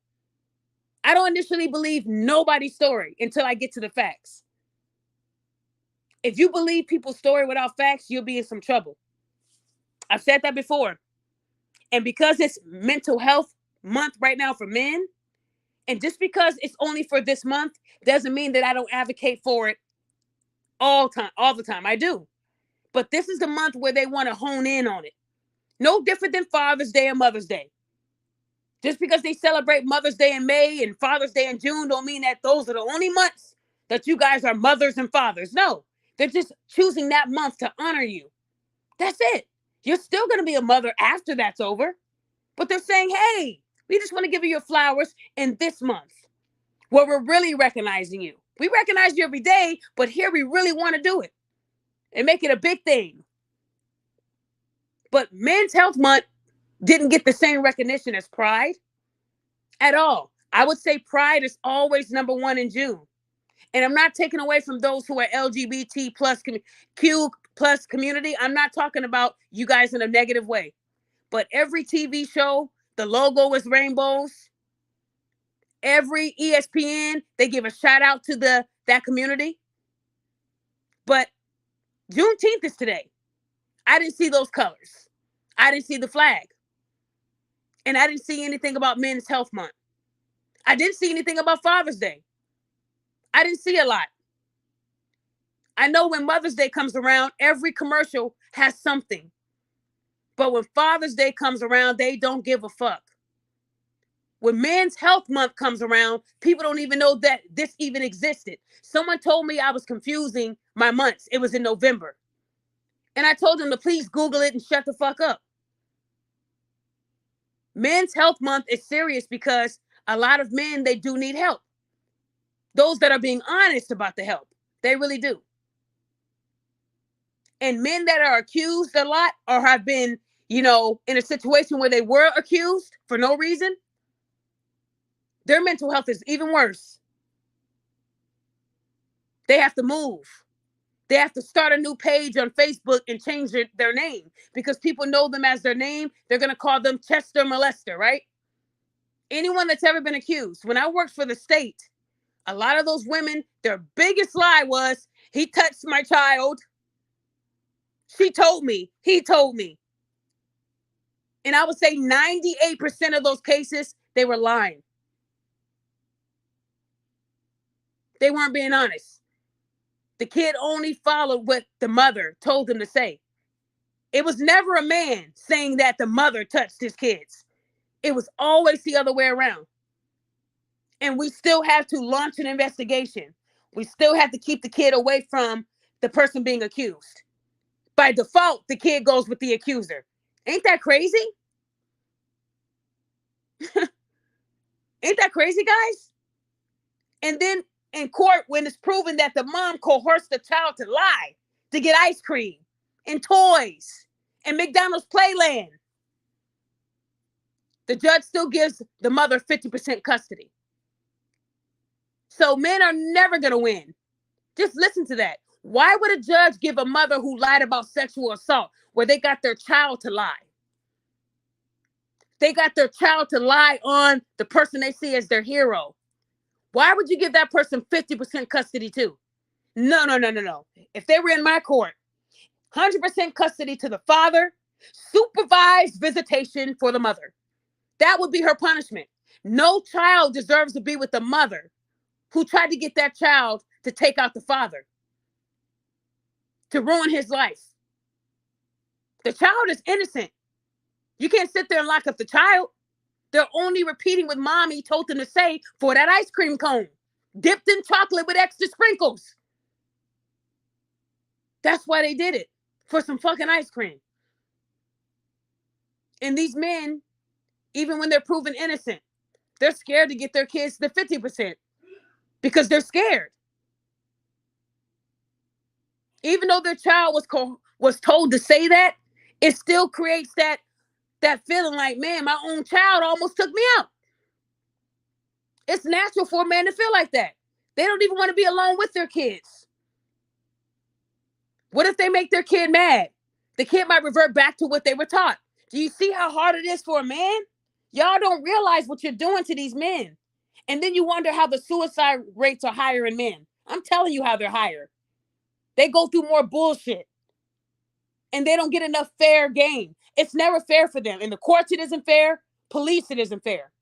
Speaker 1: I don't initially believe nobody's story until I get to the facts. If you believe people's story without facts, you'll be in some trouble. I've said that before. And because it's mental health month right now for men, and just because it's only for this month doesn't mean that I don't advocate for it all the time. I do. But this is the month where they want to hone in on it. No different than Father's Day and Mother's Day. Just because they celebrate Mother's Day in May and Father's Day in June don't mean that those are the only months that you guys are mothers and fathers. No, they're just choosing that month to honor you. That's it. You're still going to be a mother after that's over. But they're saying, hey, we just want to give you your flowers in this month where we're really recognizing you. We recognize you every day, but here we really want to do it and make it a big thing. But Men's Health Month didn't get the same recognition as Pride at all. I would say Pride is always number one in June. And I'm not taking away from those who are LGBT plus Q plus community. I'm not talking about you guys in a negative way. But every TV show, the logo is rainbows. Every ESPN, they give a shout out to that community. But Juneteenth is today. I didn't see those colors. I didn't see the flag. And I didn't see anything about Men's Health Month. I didn't see anything about Father's Day. I didn't see a lot. I know when Mother's Day comes around, every commercial has something. But when Father's Day comes around, they don't give a fuck. When Men's Health Month comes around, people don't even know that this even existed. Someone told me I was confusing my months. It was in November. And I told them to please Google it and shut the fuck up. Men's Health Month is serious because a lot of men, they do need help. Those that are being honest about the help, they really do. And men that are accused a lot or have been, in a situation where they were accused for no reason, their mental health is even worse. They have to move. They have to start a new page on Facebook and change their name because people know them as their name. They're going to call them Chester Molester, right? Anyone that's ever been accused. When I worked for the state, a lot of those women, their biggest lie was, he touched my child. She told me. He told me. And I would say 98% of those cases, they were lying. They weren't being honest. The kid only followed what the mother told him to say. It was never a man saying that the mother touched his kids. It was always the other way around. And we still have to launch an investigation. We still have to keep the kid away from the person being accused. By default, the kid goes with the accuser. Ain't that crazy? Ain't that crazy, guys? And then in court, when it's proven that the mom coerced the child to lie, to get ice cream and toys and McDonald's Playland, the judge still gives the mother 50% custody. So men are never going to win. Just listen to that. Why would a judge give a mother who lied about sexual assault, where they got their child to lie? They got their child to lie on the person they see as their hero. Why would you give that person 50% custody too? No. If they were in my court, 100% custody to the father, supervised visitation for the mother. That would be her punishment. No child deserves to be with the mother who tried to get that child to take out the father, to ruin his life. The child is innocent. You can't sit there and lock up the child. They're only repeating what mommy told them to say for that ice cream cone, dipped in chocolate with extra sprinkles. That's why they did it, for some fucking ice cream. And these men, even when they're proven innocent, they're scared to get their kids the 50% because they're scared. Even though their child was told to say that, it still creates that feeling like, man, my own child almost took me out. It's natural for a man to feel like that. They don't even want to be alone with their kids. What if they make their kid mad? The kid might revert back to what they were taught. Do you see how hard it is for a man? Y'all don't realize what you're doing to these men. And then you wonder how the suicide rates are higher in men. I'm telling you how they're higher. They go through more bullshit. And they don't get enough fair game. It's never fair for them. In the courts, it isn't fair. Police, it isn't fair.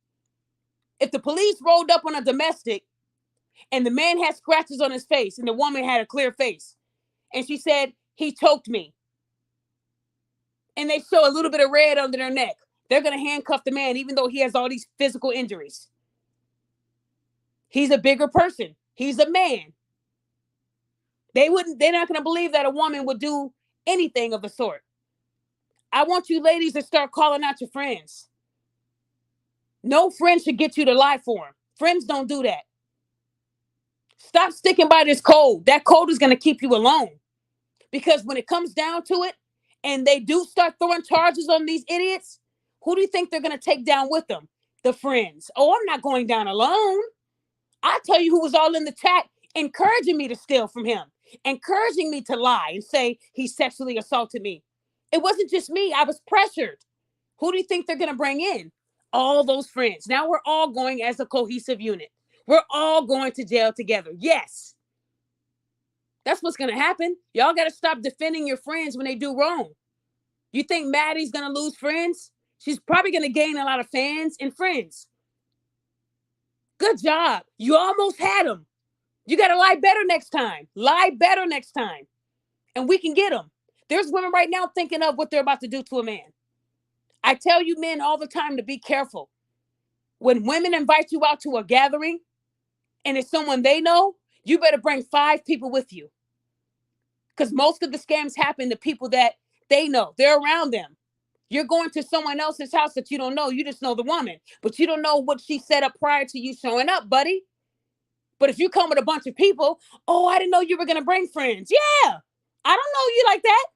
Speaker 1: If the police rolled up on a domestic and the man had scratches on his face and the woman had a clear face, and she said, he choked me, and they show a little bit of red under their neck, they're going to handcuff the man even though he has all these physical injuries. He's a bigger person. He's a man. They're not going to believe that a woman would do anything of the sort. I want you ladies to start calling out your friends. No friend should get you to lie for them. Friends don't do that. Stop sticking by this code. That code is going to keep you alone. Because when it comes down to it, and they do start throwing charges on these idiots, who do you think they're going to take down with them? The friends. Oh, I'm not going down alone. I tell you who was all in the chat encouraging me to steal from him, encouraging me to lie and say he sexually assaulted me. It wasn't just me. I was pressured. Who do you think they're going to bring in? All those friends. Now we're all going as a cohesive unit. We're all going to jail together. Yes. That's what's going to happen. Y'all got to stop defending your friends when they do wrong. You think Maddie's going to lose friends? She's probably going to gain a lot of fans and friends. Good job. You almost had them. You got to lie better next time. Lie better next time. And we can get them. There's women right now thinking of what they're about to do to a man. I tell you men all the time to be careful. When women invite you out to a gathering and it's someone they know, you better bring 5 people with you. Because most of the scams happen to people that they know. They're around them. You're going to someone else's house that you don't know. You just know the woman. But you don't know what she set up prior to you showing up, buddy. But if you come with a bunch of people, oh, I didn't know you were going to bring friends. Yeah, I don't know you like that.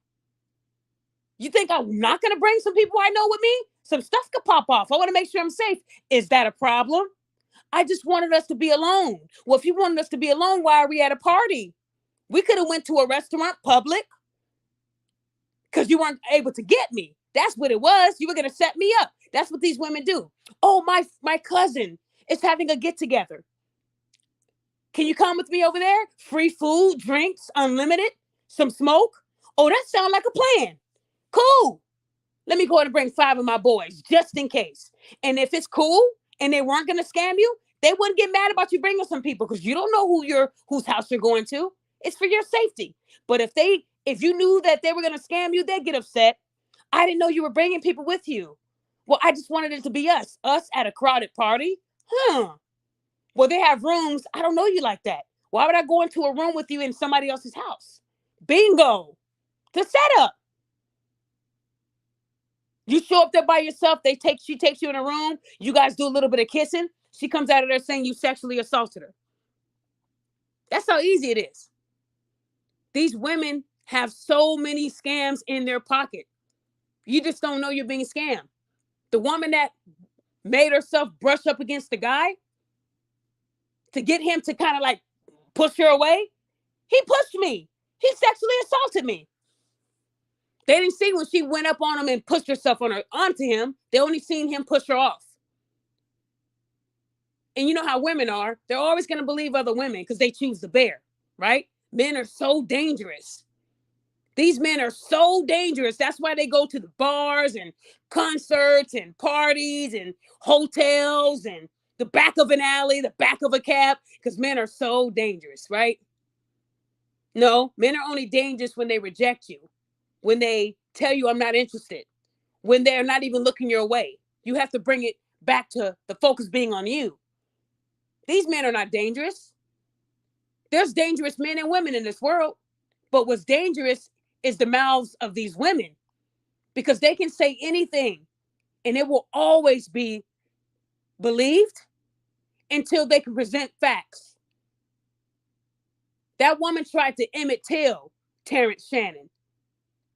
Speaker 1: You think I'm not going to bring some people I know with me? Some stuff could pop off. I want to make sure I'm safe. Is that a problem? I just wanted us to be alone. Well, if you wanted us to be alone, why are we at a party? We could have went to a restaurant, public, because you weren't able to get me. That's what it was. You were going to set me up. That's what these women do. Oh, my cousin is having a get together. Can you come with me over there? Free food, drinks, unlimited, some smoke. Oh, that sounds like a plan. Cool. Let me go ahead and bring 5 of my boys just in case. And if it's cool and they weren't going to scam you, they wouldn't get mad about you bringing some people because you don't know whose house you're going to. It's for your safety. But if you knew that they were going to scam you, they'd get upset. I didn't know you were bringing people with you. Well, I just wanted it to be us at a crowded party. Huh. Well, they have rooms. I don't know you like that. Why would I go into a room with you in somebody else's house? Bingo. The setup. You show up there by yourself. She takes you in a room. You guys do a little bit of kissing. She comes out of there saying you sexually assaulted her. That's how easy it is. These women have so many scams in their pocket. You just don't know you're being scammed. The woman that made herself brush up against the guy to get him to kind of like push her away, he pushed me. He sexually assaulted me. They didn't see when she went up on him and pushed herself onto him. They only seen him push her off. And you know how women are. They're always going to believe other women because they choose the bear, right? Men are so dangerous. These men are so dangerous. That's why they go to the bars and concerts and parties and hotels and the back of an alley, the back of a cab, because men are so dangerous, right? No, men are only dangerous when they reject you, when they tell you I'm not interested, when they're not even looking your way. You have to bring it back to the focus being on you. These men are not dangerous. There's dangerous men and women in this world, but what's dangerous is the mouths of these women, because they can say anything and it will always be believed until they can present facts. That woman tried to Emmett Till Terrence Shannon.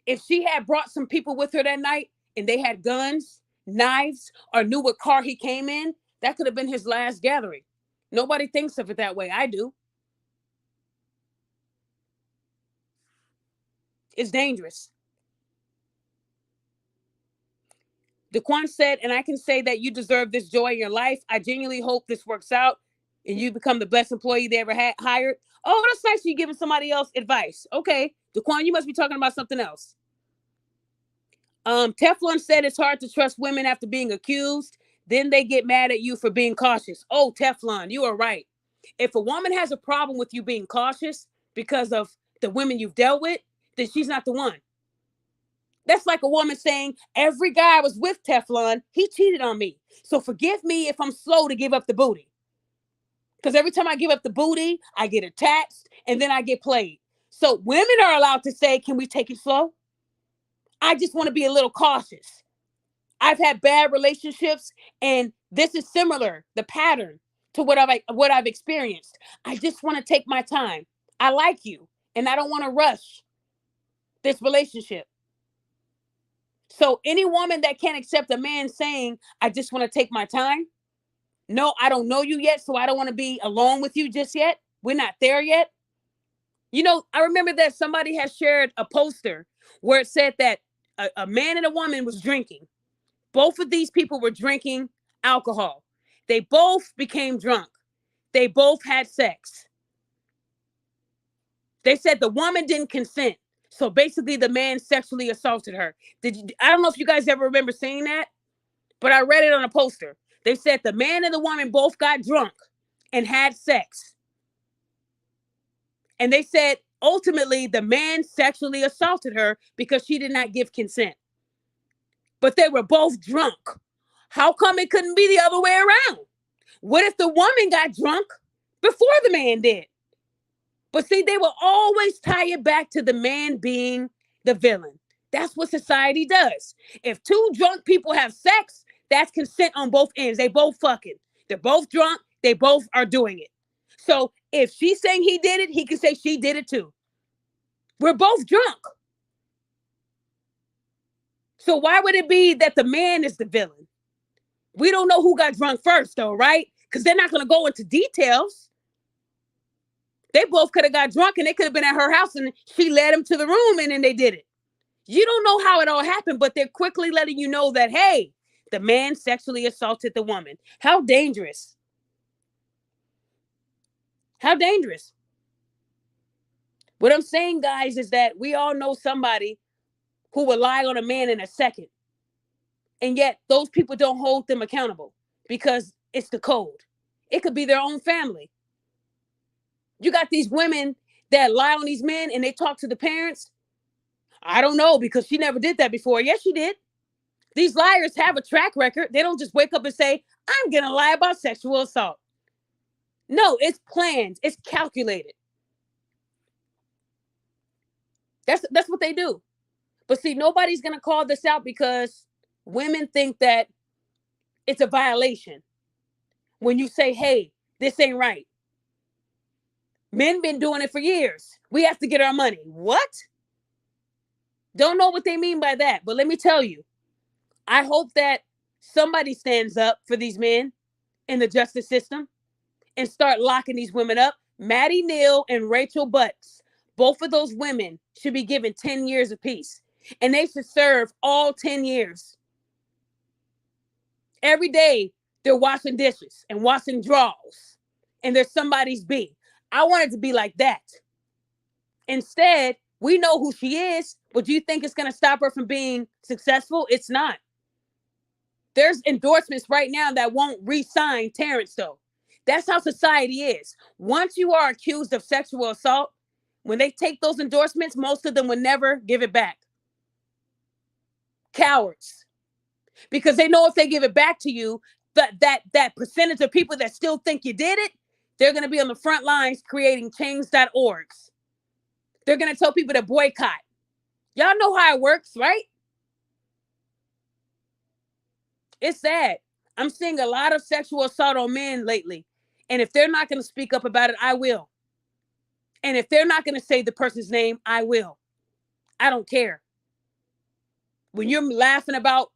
Speaker 1: If she had brought some people with her that night and they had guns, knives, or knew what car he came in, that could have been his last gathering. Nobody thinks of it that way. I do. It's dangerous. Daquan said, and I can say that you deserve this joy in your life. I genuinely hope this works out and you become the best employee they ever hired. Oh, that's nice. You giving somebody else advice. Okay. Daquan, you must be talking about something else. Teflon said it's hard to trust women after being accused. Then they get mad at you for being cautious. Oh, Teflon, you are right. If a woman has a problem with you being cautious because of the women you've dealt with, then she's not the one. That's like a woman saying, every guy I was with, Teflon, he cheated on me. So forgive me if I'm slow to give up the booty. Because every time I give up the booty, I get attached and then I get played. So women are allowed to say, can we take it slow? I just want to be a little cautious. I've had bad relationships, and this is similar, the pattern to what I've experienced. I just want to take my time. I like you, and I don't want to rush this relationship. So any woman that can't accept a man saying, I just want to take my time. No, I don't know you yet, so I don't want to be alone with you just yet. We're not there yet. You know, I remember that somebody has shared a poster where it said that a man and a woman was drinking. Both of these people were drinking alcohol. They both became drunk. They both had sex. They said the woman didn't consent. So basically the man sexually assaulted her. I don't know if you guys ever remember seeing that, but I read it on a poster. They said the man and the woman both got drunk and had sex. And they said ultimately the man sexually assaulted her because she did not give consent. But they were both drunk. How come it couldn't be the other way around? What if the woman got drunk before the man did? But see, they will always tie it back to the man being the villain. That's what society does. If two drunk people have sex, that's consent on both ends. They both fucking. They're both drunk. They both are doing it. So if she's saying he did it, he can say she did it too. We're both drunk. So why would it be that the man is the villain? We don't know who got drunk first, though, right? Because they're not going to go into details. They both could have got drunk and they could have been at her house and she led them to the room and then they did it. You don't know how it all happened, but they're quickly letting you know that, hey, the man sexually assaulted the woman. How dangerous. How dangerous. What I'm saying, guys, is that we all know somebody who will lie on a man in a second. And yet those people don't hold them accountable because it's the code. It could be their own family. You got these women that lie on these men and they talk to the parents? I don't know, because she never did that before. Yes, she did. These liars have a track record. They don't just wake up and say, I'm going to lie about sexual assault. No, it's planned. It's calculated. That's what they do. But see, nobody's going to call this out because women think that it's a violation when you say, hey, this ain't right. Men been doing it for years. We have to get our money. What? Don't know what they mean by that. But let me tell you, I hope that somebody stands up for these men in the justice system and start locking these women up. Maddie Neal and Rachel Butts, both of those women should be given 10 years apiece. And they should serve all 10 years. Every day, they're washing dishes and washing drawers. And they're somebody's B. I want it to be like that. Instead, we know who she is, but do you think it's going to stop her from being successful? It's not. There's endorsements right now that won't re-sign Terrence, though. That's how society is. Once you are accused of sexual assault, when they take those endorsements, most of them will never give it back. Cowards. Because they know if they give it back to you, that percentage of people that still think you did it, they're going to be on the front lines creating change.orgs. They're going to tell people to boycott. Y'all know how it works, right? It's sad. I'm seeing a lot of sexual assault on men lately. And if they're not going to speak up about it, I will. And if they're not going to say the person's name, I will. I don't care. When you're laughing about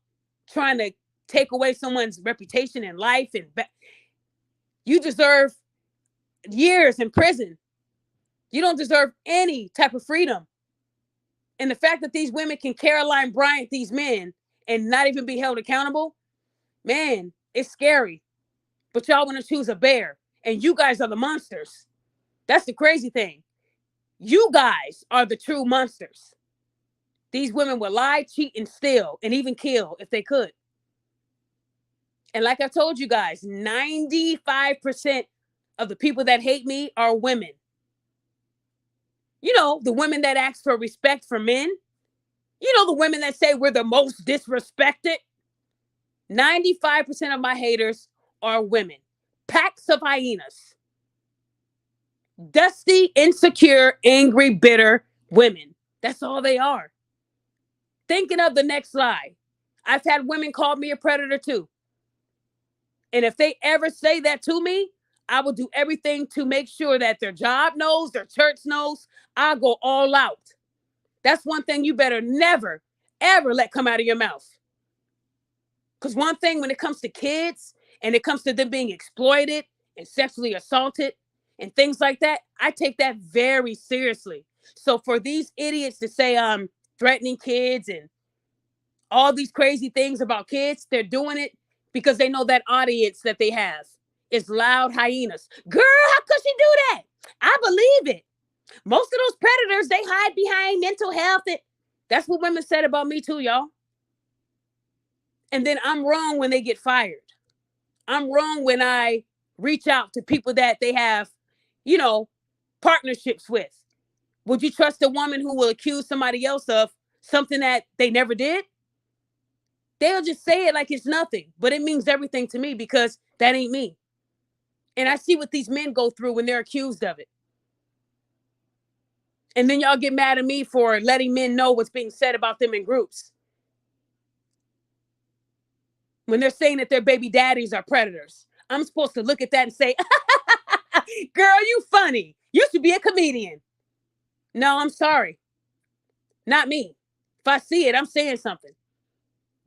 Speaker 1: trying to take away someone's reputation and life, and you deserve years in prison. You don't deserve any type of freedom. And the fact that these women can Caroline Bryant these men and not even be held accountable, man, it's scary. But y'all want to choose a bear, and you guys are the monsters. That's the crazy thing. You guys are the true monsters. These women will lie, cheat, and steal, and even kill if they could. And like I told you guys, 95% of the people that hate me are women. You know, the women that ask for respect from men. You know, the women that say we're the most disrespected. 95% of my haters are women. Packs of hyenas. Dusty, insecure, angry, bitter women. That's all they are. Thinking of the next lie. I've had women call me a predator too. And if they ever say that to me, I will do everything to make sure that their job knows, their church knows. I'll go all out. That's one thing you better never, ever let come out of your mouth. Because one thing when it comes to kids and it comes to them being exploited and sexually assaulted and things like that, I take that very seriously. So for these idiots to say I'm threatening kids and all these crazy things about kids, they're doing it because they know that audience that they have is loud hyenas. Girl, how could she do that? I believe it. Most of those predators, they hide behind mental health. That's what women said about me too, y'all. And then I'm wrong when they get fired. I'm wrong when I reach out to people that they have, you know, partnerships with. Would you trust a woman who will accuse somebody else of something that they never did? They'll just say it like it's nothing, but it means everything to me because that ain't me. And I see what these men go through when they're accused of it. And then y'all get mad at me for letting men know what's being said about them in groups. When they're saying that their baby daddies are predators. I'm supposed to look at that and say, girl, you funny. You should be a comedian. No, I'm sorry. Not me. If I see it, I'm saying something.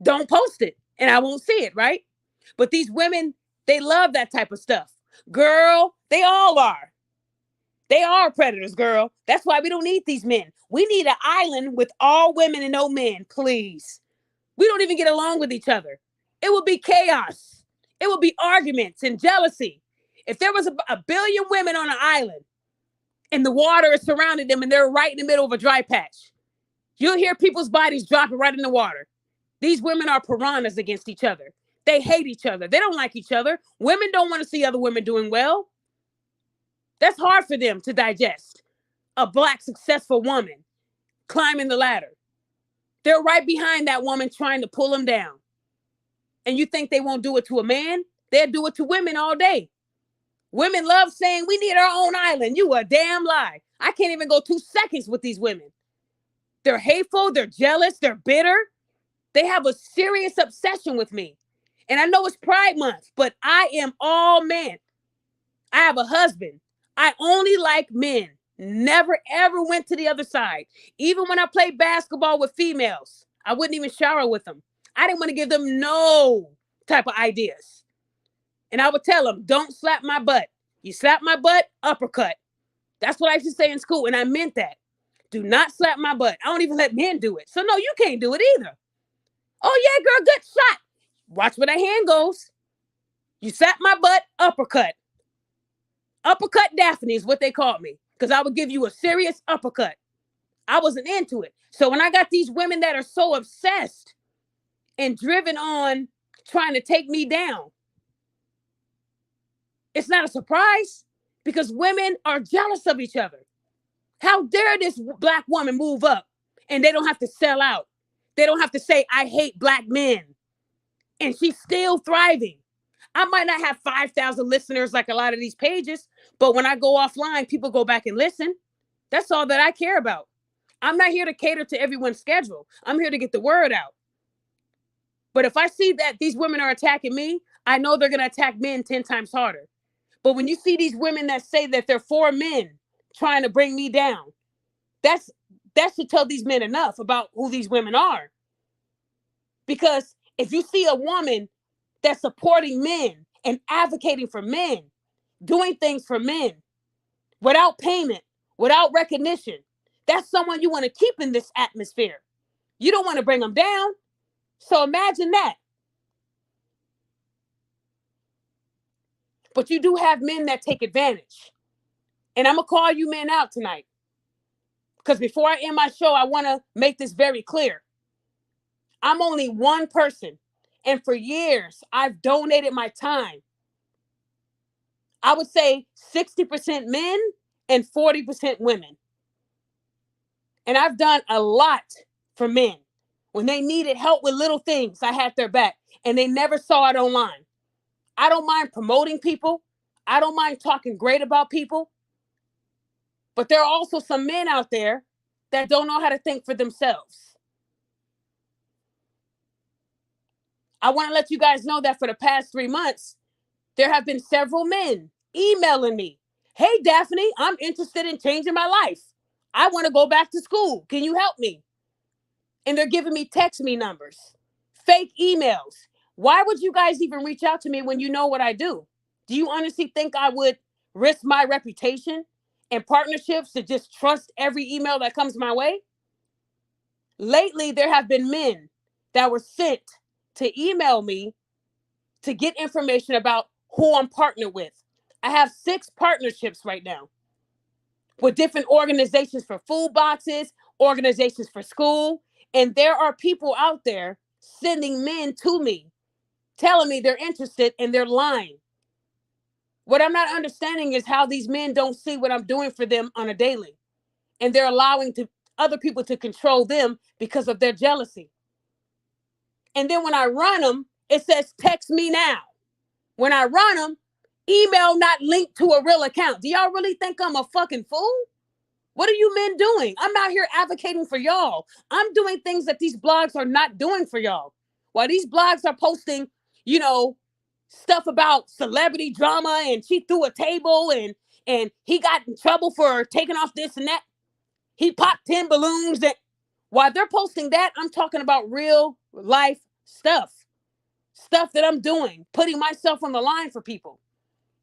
Speaker 1: Don't post it and I won't see it, right? But these women, they love that type of stuff. Girl, they all are. They are predators, girl. That's why we don't need these men. We need an island with all women and no men, please. We don't even get along with each other. It would be chaos. It would be arguments and jealousy. If there was a billion women on an island and the water is surrounding them and they're right in the middle of a dry patch, you'll hear people's bodies dropping right in the water. These women are piranhas against each other. They hate each other. They don't like each other. Women don't want to see other women doing well. That's hard for them to digest. a Black successful woman climbing the ladder. They're right behind that woman trying to pull them down. And you think they won't do it to a man? They'll do it to women all day. Women love saying we need our own island. You a damn lie. I can't even go 2 seconds with these women. They're hateful, they're jealous, they're bitter. They have a serious obsession with me. And I know it's Pride Month, but I am all men. I have a husband. I only like men. Never, ever went to the other side. Even when I played basketball with females, I wouldn't even shower with them. I didn't want to give them no type of ideas. And I would tell them, don't slap my butt. You slap my butt, uppercut. That's what I used to say in school. And I meant that. Do not slap my butt. I don't even let men do it. So no, you can't do it either. Oh yeah, girl, good shot. Watch where that hand goes. You slap my butt, uppercut. Uppercut Daphne is what they called me. Because I would give you a serious uppercut. I wasn't into it. So when I got these women that are so obsessed and driven on trying to take me down, it's not a surprise because women are jealous of each other. How dare this Black woman move up and they don't have to sell out. They don't have to say, I hate Black men. And she's still thriving. I might not have 5,000 listeners like a lot of these pages, but when I go offline, people go back and listen. That's all that I care about. I'm not here to cater to everyone's schedule. I'm here to get the word out. But if I see that these women are attacking me, I know they're going to attack men 10 times harder. But when you see these women that say that they're for men trying to bring me down, that should tell these men enough about who these women are. Because if you see a woman that's supporting men and advocating for men, doing things for men without payment, without recognition, that's someone you want to keep in this atmosphere. You don't want to bring them down. So imagine that. But you do have men that take advantage. And I'm going to call you men out tonight. Because before I end my show, I want to make this very clear. I'm only one person. And for years, I've donated my time. I would say 60% men and 40% women. And I've done a lot for men. When they needed help with little things, I had their back. And they never saw it online. I don't mind promoting people. I don't mind talking great about people. But there are also some men out there that don't know how to think for themselves. I want to let you guys know that for the past 3 months, there have been several men emailing me. Hey, Daphne, I'm interested in changing my life. I want to go back to school. Can you help me? And they're giving me text me numbers, fake emails. Why would you guys even reach out to me when you know what I do? Do you honestly think I would risk my reputation and partnerships to just trust every email that comes my way? Lately, there have been men that were sent to email me to get information about who I'm partnered with. I have 6 partnerships right now with different organizations for food boxes, organizations for school. And there are people out there sending men to me, telling me they're interested and they're lying. What I'm not understanding is how these men don't see what I'm doing for them on a daily. And they're allowing other people to control them because of their jealousy. And then when I run them, it says, text me now. When I run them, email not linked to a real account. Do y'all really think I'm a fucking fool? What are you men doing? I'm not here advocating for y'all. I'm doing things that these blogs are not doing for y'all. While these blogs are posting, stuff about celebrity drama and she threw a table and he got in trouble for taking off this and that. He popped 10 balloons. While they're posting that, I'm talking about real life stuff that I'm doing, putting myself on the line for people.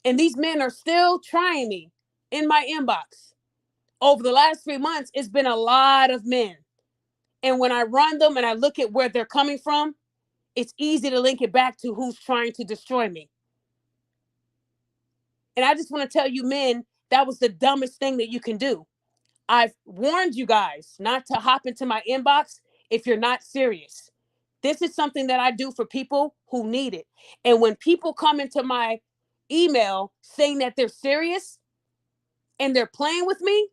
Speaker 1: And these men are still trying me in my inbox. Over the last 3 months, it's been a lot of men. And when I run them and I look at where they're coming from, it's easy to link it back to who's trying to destroy me. And I just want to tell you men, that was the dumbest thing that you can do. I've warned you guys not to hop into my inbox if you're not serious. This is something that I do for people who need it. And when people come into my email saying that they're serious and they're playing with me,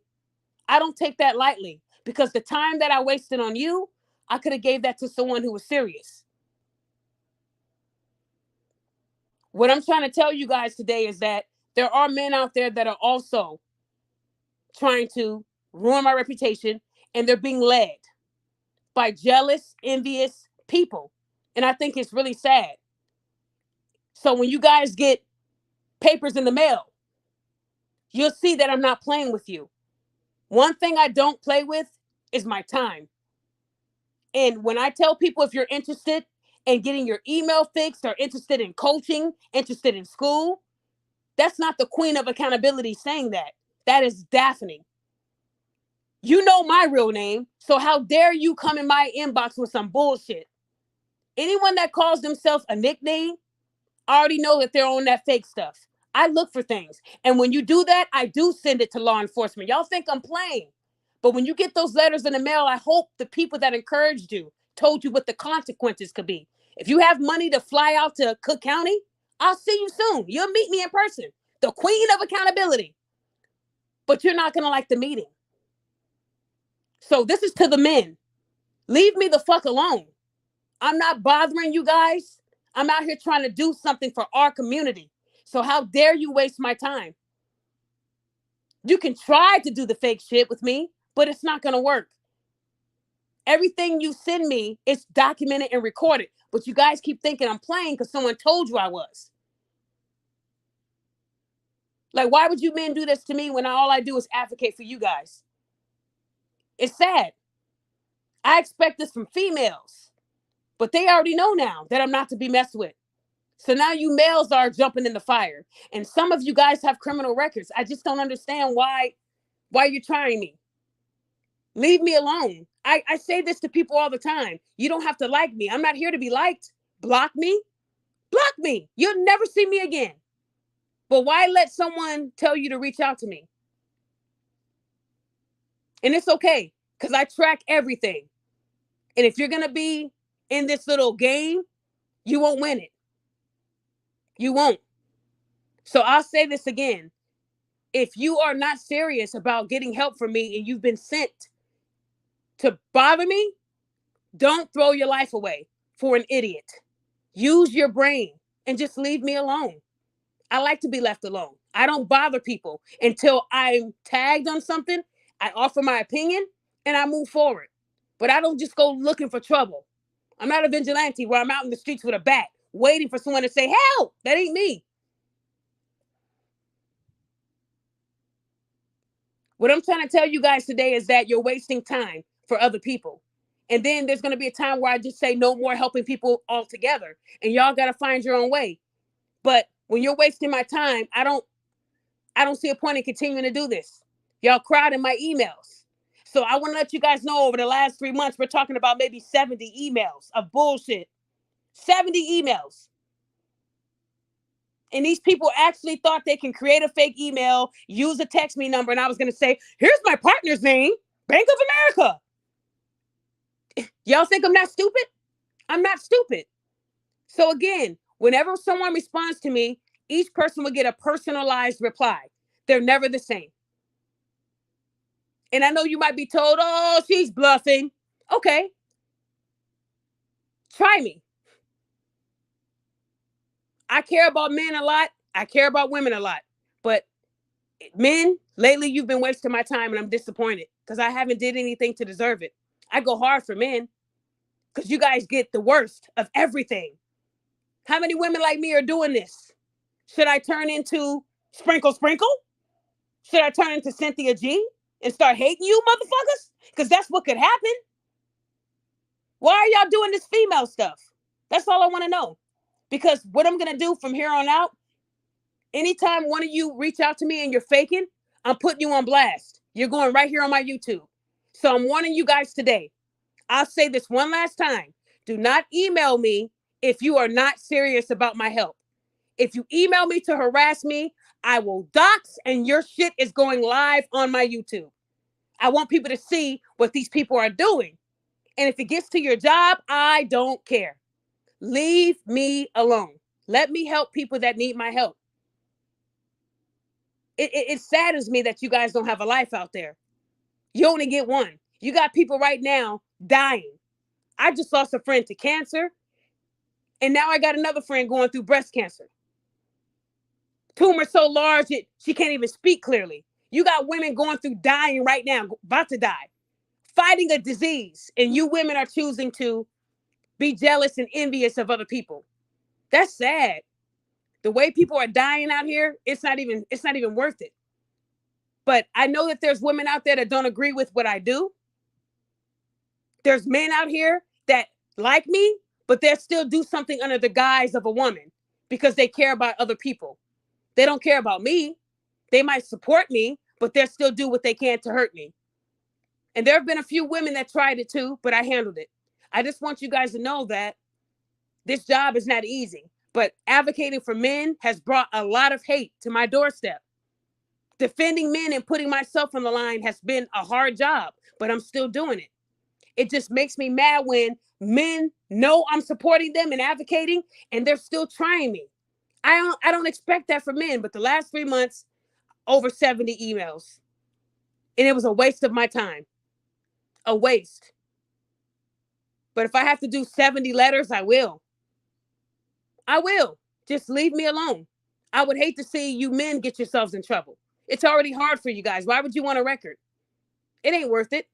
Speaker 1: I don't take that lightly, because the time that I wasted on you, I could have gave that to someone who was serious. What I'm trying to tell you guys today is that there are men out there that are also trying to ruin my reputation, and they're being led by jealous, envious people. And I think it's really sad. So when you guys get papers in the mail, you'll see that I'm not playing with you. One thing I don't play with is my time. And when I tell people, if you're interested in getting your email fixed, or interested in coaching, interested in school, that's not the queen of accountability saying that. That is Daphne. You know my real name, so how dare you come in my inbox with some bullshit? Anyone that calls themselves a nickname, I already know that they're on that fake stuff. I look for things. And when you do that, I do send it to law enforcement. Y'all think I'm playing. But when you get those letters in the mail, I hope the people that encouraged you told you what the consequences could be. If you have money to fly out to Cook County, I'll see you soon. You'll meet me in person. The queen of accountability. But you're not going to like the meeting. So this is to the men. Leave me the fuck alone. I'm not bothering you guys. I'm out here trying to do something for our community. So how dare you waste my time? You can try to do the fake shit with me, but it's not going to work. Everything you send me is documented and recorded. But you guys keep thinking I'm playing because someone told you I was. Like, why would you men do this to me when all I do is advocate for you guys? It's sad. I expect this from females, but they already know now that I'm not to be messed with. So now you males are jumping in the fire. And some of you guys have criminal records. I just don't understand why you're trying me. Leave me alone. I say this to people all the time. You don't have to like me. I'm not here to be liked. Block me. Block me. You'll never see me again. But why let someone tell you to reach out to me? And it's okay, because I track everything. And if you're going to be in this little game, you won't win it. You won't. So I'll say this again. If you are not serious about getting help from me and you've been sent to bother me, don't throw your life away for an idiot. Use your brain and just leave me alone. I like to be left alone. I don't bother people until I'm tagged on something. I offer my opinion and I move forward. But I don't just go looking for trouble. I'm not a vigilante where I'm out in the streets with a bat waiting for someone to say, help. That ain't me. What I'm trying to tell you guys today is that you're wasting time for other people. And then there's going to be a time where I just say no more helping people altogether. And y'all got to find your own way. But when you're wasting my time, I don't see a point in continuing to do this. Y'all cried in my emails. So I want to let you guys know, over the last 3 months, we're talking about maybe 70 emails of bullshit. 70 emails. And these people actually thought they can create a fake email, use a text me number, and I was going to say, here's my partner's name, Bank of America. Y'all think I'm not stupid? I'm not stupid. So again, whenever someone responds to me, each person will get a personalized reply. They're never the same. And I know you might be told, oh, she's bluffing. Okay. Try me. I care about men a lot. I care about women a lot. But men, lately you've been wasting my time, and I'm disappointed because I haven't did anything to deserve it. I go hard for men because you guys get the worst of everything. How many women like me are doing this? Should I turn into Sprinkle Sprinkle? Should I turn into Cynthia G and start hating you motherfuckers? Because that's what could happen. Why are y'all doing this female stuff? That's all I want to know. Because what I'm going to do from here on out, anytime one of you reach out to me and you're faking, I'm putting you on blast. You're going right here on my YouTube. So I'm warning you guys today. I'll say this one last time. Do not email me if you are not serious about my help. If you email me to harass me, I will dox, and your shit is going live on my YouTube. I want people to see what these people are doing. And if it gets to your job, I don't care. Leave me alone. Let me help people that need my help. It saddens me that you guys don't have a life out there. You only get one. You got people right now dying. I just lost a friend to cancer, and now I got another friend going through breast cancer. Tumor so large that she can't even speak clearly. You got women going through dying right now, about to die, fighting a disease, and you women are choosing to be jealous and envious of other people. That's sad. The way people are dying out here, it's not even worth it. But I know that there's women out there that don't agree with what I do. There's men out here that like me, but they still do something under the guise of a woman because they care about other people. They don't care about me. They might support me, but they'll still do what they can to hurt me. And there have been a few women that tried it too, but I handled it. I just want you guys to know that this job is not easy, but advocating for men has brought a lot of hate to my doorstep. Defending men and putting myself on the line has been a hard job, but I'm still doing it. It just makes me mad when men know I'm supporting them and advocating, and they're still trying me. I don't expect that for men, but the last 3 months, over 70 emails. And it was a waste of my time. A waste. But if I have to do 70 letters, I will. I will. Just leave me alone. I would hate to see you men get yourselves in trouble. It's already hard for you guys. Why would you want a record? It ain't worth it.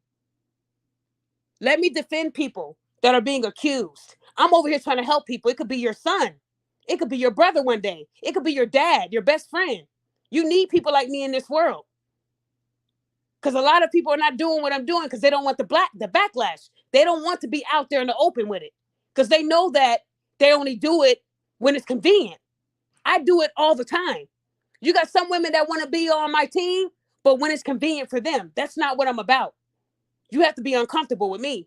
Speaker 1: Let me defend people that are being accused. I'm over here trying to help people. It could be your son. It could be your brother one day. It could be your dad, your best friend. You need people like me in this world. Because a lot of people are not doing what I'm doing because they don't want the backlash. They don't want to be out there in the open with it because they know that they only do it when it's convenient. I do it all the time. You got some women that want to be on my team, but when it's convenient for them, that's not what I'm about. You have to be uncomfortable with me.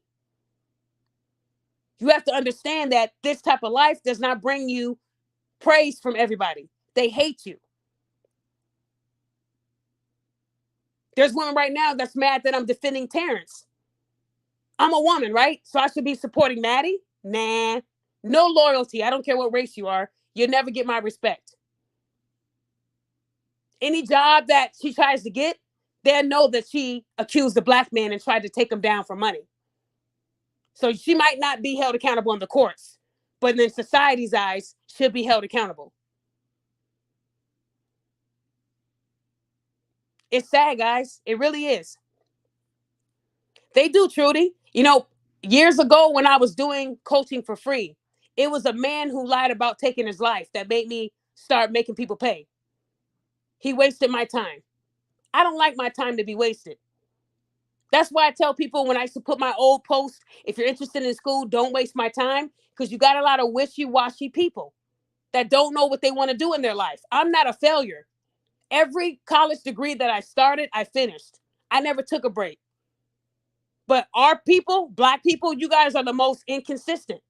Speaker 1: You have to understand that this type of life does not bring you praise from everybody. They hate you. There's one right now that's mad that I'm defending Terrence. I'm a woman, right? So I should be supporting Maddie? Nah. No loyalty. I don't care what race you are. You'll never get my respect. Any job that she tries to get, they'll know that she accused a black man and tried to take him down for money. So she might not be held accountable in the courts, but in society's eyes, she'll be held accountable. It's sad, guys. It really is. They do, Trudy. You know, years ago when I was doing coaching for free, it was a man who lied about taking his life that made me start making people pay. He wasted my time. I don't like my time to be wasted. That's why I tell people when I used to put my old post, if you're interested in school, don't waste my time, because you got a lot of wishy-washy people that don't know what they want to do in their life. I'm not a failure. Every college degree that I started, I finished. I never took a break. But our people, black people, you guys are the most inconsistent.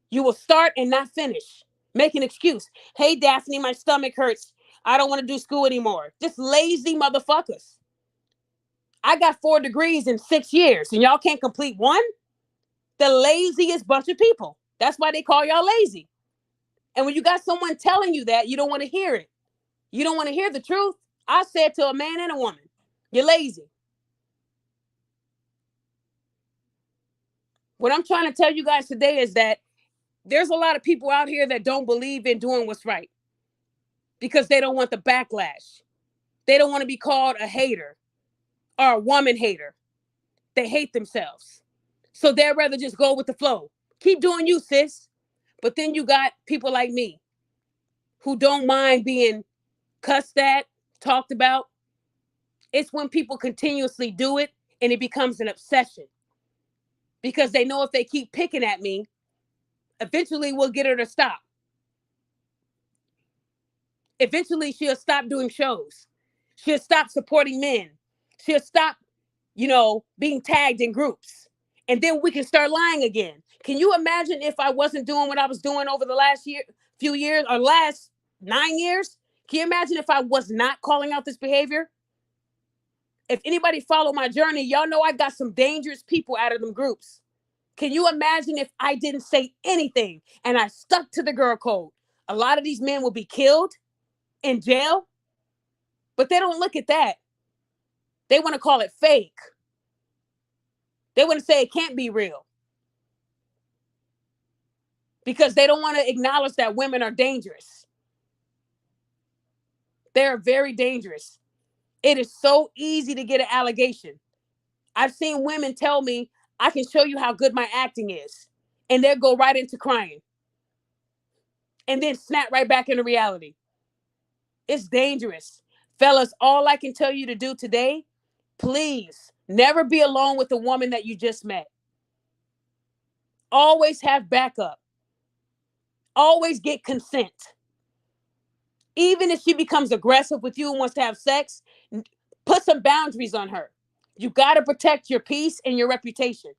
Speaker 1: You will start and not finish. Make an excuse. Hey, Daphne, my stomach hurts. I don't want to do school anymore. Just lazy motherfuckers. I got 4 degrees in 6 years and y'all can't complete one? The laziest bunch of people. That's why they call y'all lazy. And when you got someone telling you that, you don't want to hear it. You don't want to hear the truth. I said to a man and a woman, you're lazy. What I'm trying to tell you guys today is that there's a lot of people out here that don't believe in doing what's right because they don't want the backlash. They don't want to be called a hater or a woman hater. They hate themselves. So they'd rather just go with the flow. Keep doing you, sis. But then you got people like me who don't mind being cussed at, talked about. It's when people continuously do it and it becomes an obsession because they know if they keep picking at me, eventually we'll get her to stop. Eventually she'll stop doing shows. She'll stop supporting men. She'll stop, being tagged in groups. And then we can start lying again. Can you imagine if I wasn't doing what I was doing over the last few years or last 9 years? Can you imagine if I was not calling out this behavior? If anybody followed my journey, y'all know I got some dangerous people out of them groups. Can you imagine if I didn't say anything and I stuck to the girl code? A lot of these men will be killed in jail, but they don't look at that. They want to call it fake. They want to say it can't be real because they don't want to acknowledge that women are dangerous. They're very dangerous. It is so easy to get an allegation. I've seen women tell me, I can show you how good my acting is. And they'll go right into crying. And then snap right back into reality. It's dangerous. Fellas, all I can tell you to do today, please never be alone with the woman that you just met. Always have backup. Always get consent. Even if she becomes aggressive with you and wants to have sex, put some boundaries on her. You got to protect your peace and your reputation.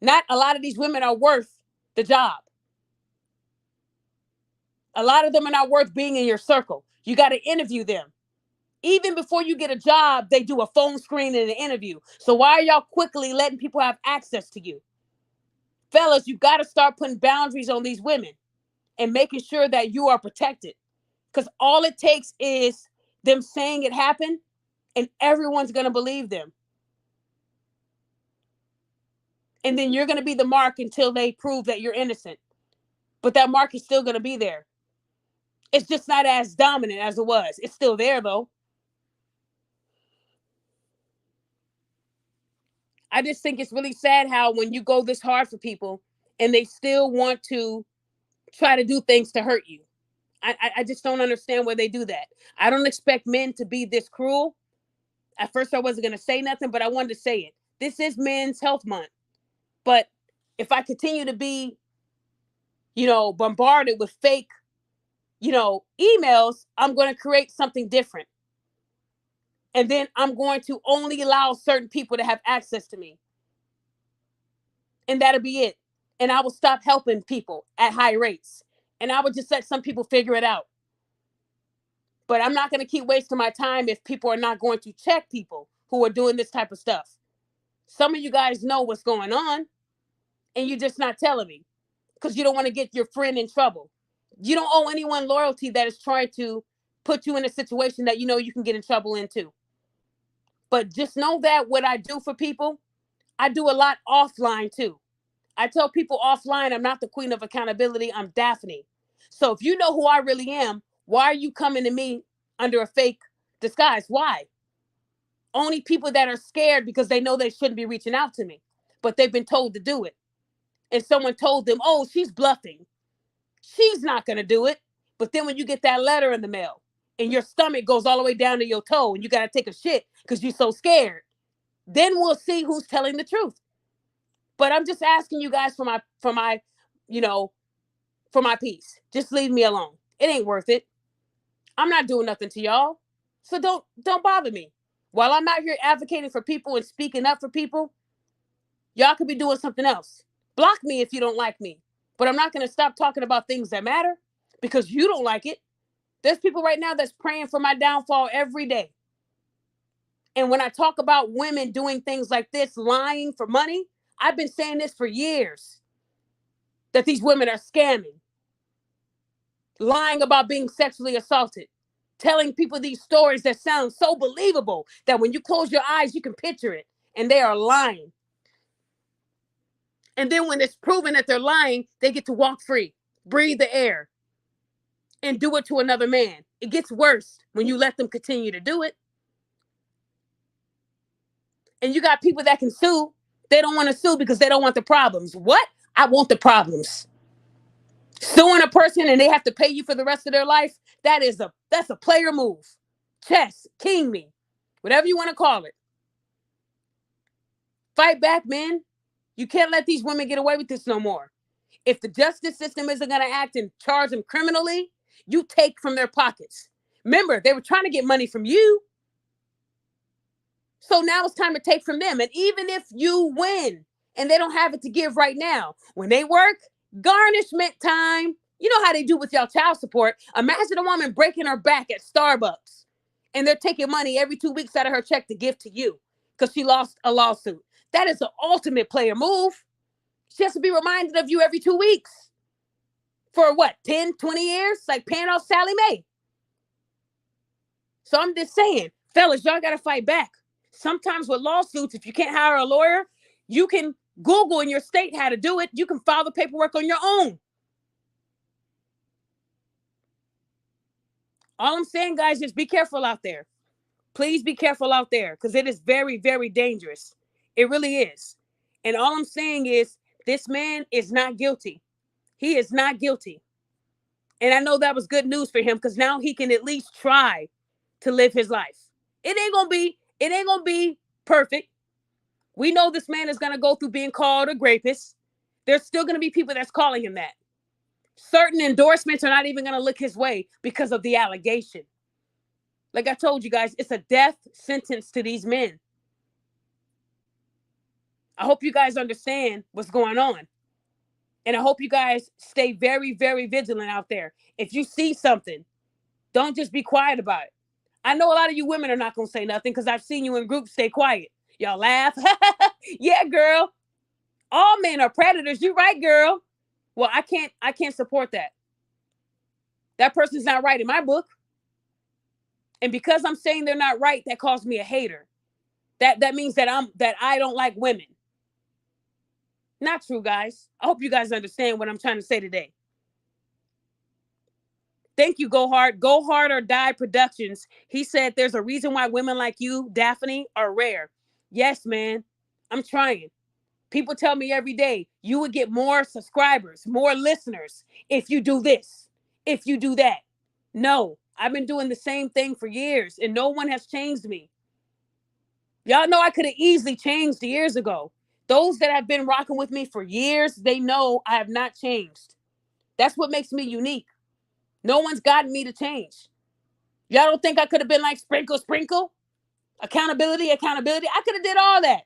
Speaker 1: Not a lot of these women are worth the job. A lot of them are not worth being in your circle. You got to interview them. Even before you get a job, they do a phone screen and an interview. So why are y'all quickly letting people have access to you? Fellas, you got to start putting boundaries on these women and making sure that you are protected. Because all it takes is them saying it happened and everyone's going to believe them. And then you're going to be the mark until they prove that you're innocent. But that mark is still going to be there. It's just not as dominant as it was. It's still there, though. I just think it's really sad how when you go this hard for people and they still want to try to do things to hurt you. I just don't understand why they do that. I don't expect men to be this cruel. At first, I wasn't going to say nothing, but I wanted to say it. This is Men's Health Month. But if I continue to be, bombarded with fake, emails, I'm going to create something different. And then I'm going to only allow certain people to have access to me. And that'll be it. And I will stop helping people at high rates. And I would just let some people figure it out. But I'm not going to keep wasting my time if people are not going to check people who are doing this type of stuff. Some of you guys know what's going on, and you're just not telling me because you don't want to get your friend in trouble. You don't owe anyone loyalty that is trying to put you in a situation that you can get in trouble into. But just know that what I do for people, I do a lot offline too. I tell people offline, I'm not the queen of accountability. I'm Daphne. So if you know who I really am, why are you coming to me under a fake disguise? Why? Only people that are scared because they know they shouldn't be reaching out to me, but they've been told to do it. And someone told them, oh, she's bluffing. She's not going to do it. But then when you get that letter in the mail and your stomach goes all the way down to your toe and you got to take a shit because you're so scared, then we'll see who's telling the truth. But I'm just asking you guys for my peace. Just leave me alone. It ain't worth it. I'm not doing nothing to y'all. So don't bother me. While I'm out here advocating for people and speaking up for people, y'all could be doing something else. Block me if you don't like me. But I'm not going to stop talking about things that matter because you don't like it. There's people right now that's praying for my downfall every day. And when I talk about women doing things like this, lying for money, I've been saying this for years, that these women are scamming, lying about being sexually assaulted, telling people these stories that sound so believable that when you close your eyes, you can picture it, and they are lying. And then when it's proven that they're lying, they get to walk free, breathe the air, and do it to another man. It gets worse when you let them continue to do it. And you got people that can sue. They don't want to sue because they don't want the problems. What? I want the problems. Suing a person and they have to pay you for the rest of their life, that's a player move. Chess, king me, whatever you want to call it. Fight back, man. You can't let these women get away with this no more. If the justice system isn't going to act and charge them criminally, you take from their pockets. Remember, they were trying to get money from you. So now it's time to take from them. And even if you win and they don't have it to give right now, when they work, garnishment time. You know how they do with y'all child support. Imagine a woman breaking her back at Starbucks and they're taking money every 2 weeks out of her check to give to you because she lost a lawsuit. That is the ultimate player move. She has to be reminded of you every 2 weeks. For what, 10, 20 years? Like paying off Sally Mae. So I'm just saying, fellas, y'all got to fight back. Sometimes with lawsuits, if you can't hire a lawyer, You can Google in your state how to do it. You can file the paperwork on your own. All I'm saying, guys, is be careful out there. Please be careful out there, because it is very, very dangerous. It really is. And all I'm saying is this man is not guilty. He is not guilty. And I know that was good news for him, because now he can at least try to live his life. It ain't gonna be perfect. We know this man is gonna go through being called a rapist. There's still gonna be people that's calling him that. Certain endorsements are not even gonna look his way because of the allegation. Like I told you guys, it's a death sentence to these men. I hope you guys understand what's going on. And I hope you guys stay very, very vigilant out there. If you see something, don't just be quiet about it. I know a lot of you women are not going to say nothing, because I've seen you in groups stay quiet. Y'all laugh. Yeah, girl. All men are predators. You right, girl. Well, I can't support that. That person's not right in my book. And because I'm saying they're not right, that calls me a hater. That means that I don't like women. Not true, guys. I hope you guys understand what I'm trying to say today. Thank you, Go Hard. Go Hard or Die Productions. He said there's a reason why women like you, Daphne, are rare. Yes, man. I'm trying. People tell me every day, you would get more subscribers, more listeners if you do this, if you do that. No, I've been doing the same thing for years, and no one has changed me. Y'all know I could have easily changed years ago. Those that have been rocking with me for years, they know I have not changed. That's what makes me unique. No one's gotten me to change. Y'all don't think I could have been like sprinkle, sprinkle? Accountability. I could have did all that.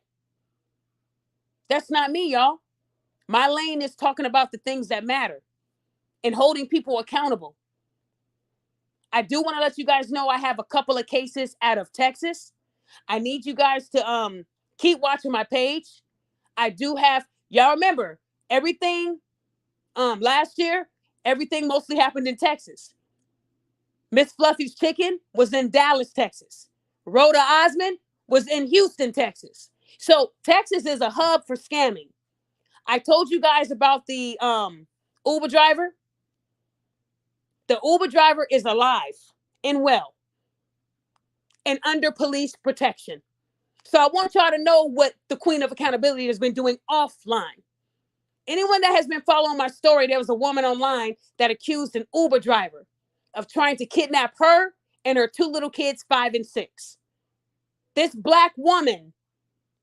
Speaker 1: That's not me, y'all. My lane is talking about the things that matter and holding people accountable. I do want to let you guys know I have a couple of cases out of Texas. I need you guys to keep watching my page. I do have, y'all remember, everything last year, everything mostly happened in Texas. Miss Fluffy's Chicken was in Dallas, Texas. Rhoda Osmond was in Houston, Texas. So Texas is a hub for scamming. I told you guys about the Uber driver. The Uber driver is alive and well and under police protection. So I want y'all to know what the Queen of Accountability has been doing offline. Anyone that has been following my story, there was a woman online that accused an Uber driver of trying to kidnap her and her two little kids, 5 and 6. This Black woman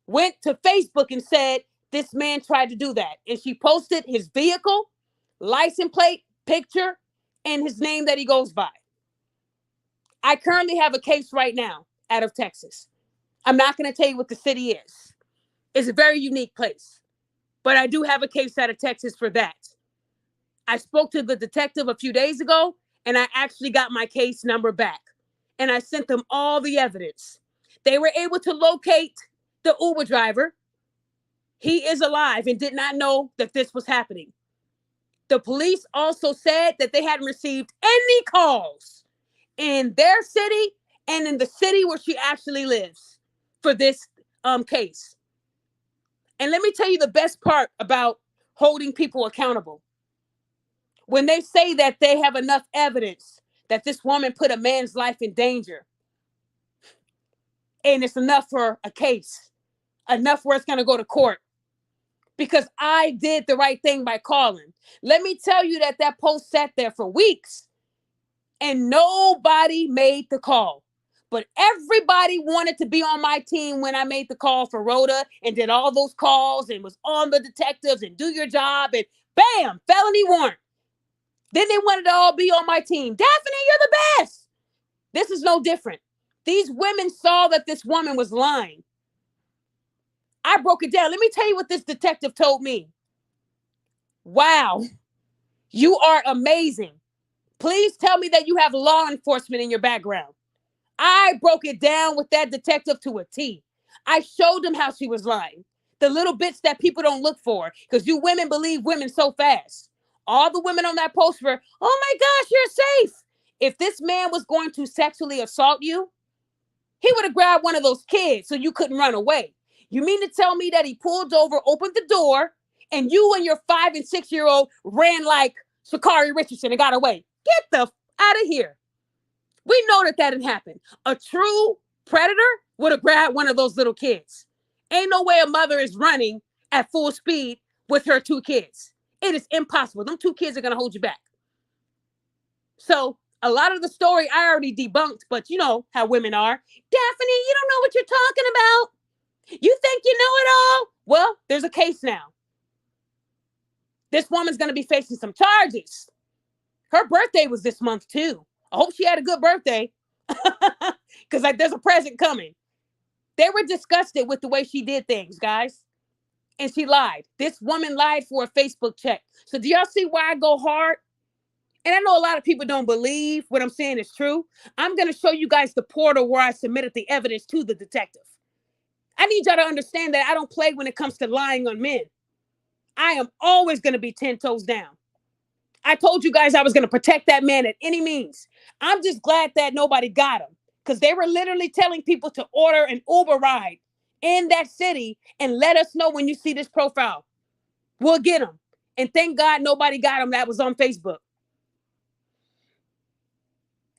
Speaker 1: went to Facebook and said this man tried to do that. And she posted his vehicle, license plate, picture, and his name that he goes by. I currently have a case right now out of Texas. I'm not going to tell you what the city is. It's a very unique place. But I do have a case out of Texas for that. I spoke to the detective a few days ago, and I actually got my case number back. And I sent them all the evidence. They were able to locate the Uber driver. He is alive and did not know that this was happening. The police also said that they hadn't received any calls in their city and in the city where she actually lives for this case. And let me tell you the best part about holding people accountable. When they say that they have enough evidence that this woman put a man's life in danger, and it's enough for a case, enough where it's going to go to court, because I did the right thing by calling. Let me tell you that post sat there for weeks and nobody made the call. But everybody wanted to be on my team when I made the call for Rhoda and did all those calls and was on the detectives and do your job and bam, felony warrant. Then they wanted to all be on my team. Daphne, you're the best. This is no different. These women saw that this woman was lying. I broke it down. Let me tell you what this detective told me. Wow, you are amazing. Please tell me that you have law enforcement in your background. I broke it down with that detective to a T. I showed him how she was lying. The little bits that people don't look for, because you women believe women so fast. All the women on that post were, oh my gosh, you're safe. If this man was going to sexually assault you, he would have grabbed one of those kids so you couldn't run away. You mean to tell me that he pulled over, opened the door, and you and your 5 and 6-year-old ran like Sha'Carri Richardson and got away? Get the out of here. We know that didn't happen. A true predator would have grabbed one of those little kids. Ain't no way a mother is running at full speed with her 2 kids. It is impossible. Them 2 kids are going to hold you back. So a lot of the story I already debunked, but you know how women are. Daphne, you don't know what you're talking about. You think you know it all? Well, there's a case now. This woman's going to be facing some charges. Her birthday was this month too. I hope she had a good birthday because like there's a present coming. They were disgusted with the way she did things, guys. And she lied. This woman lied for a Facebook check. So do y'all see why I go hard? And I know a lot of people don't believe what I'm saying is true. I'm going to show you guys the portal where I submitted the evidence to the detective. I need y'all to understand that I don't play when it comes to lying on men. I am always going to be 10 toes down. I told you guys I was going to protect that man at any means. I'm just glad that nobody got him because they were literally telling people to order an Uber ride in that city and let us know when you see this profile. We'll get him. And thank God nobody got him that was on Facebook.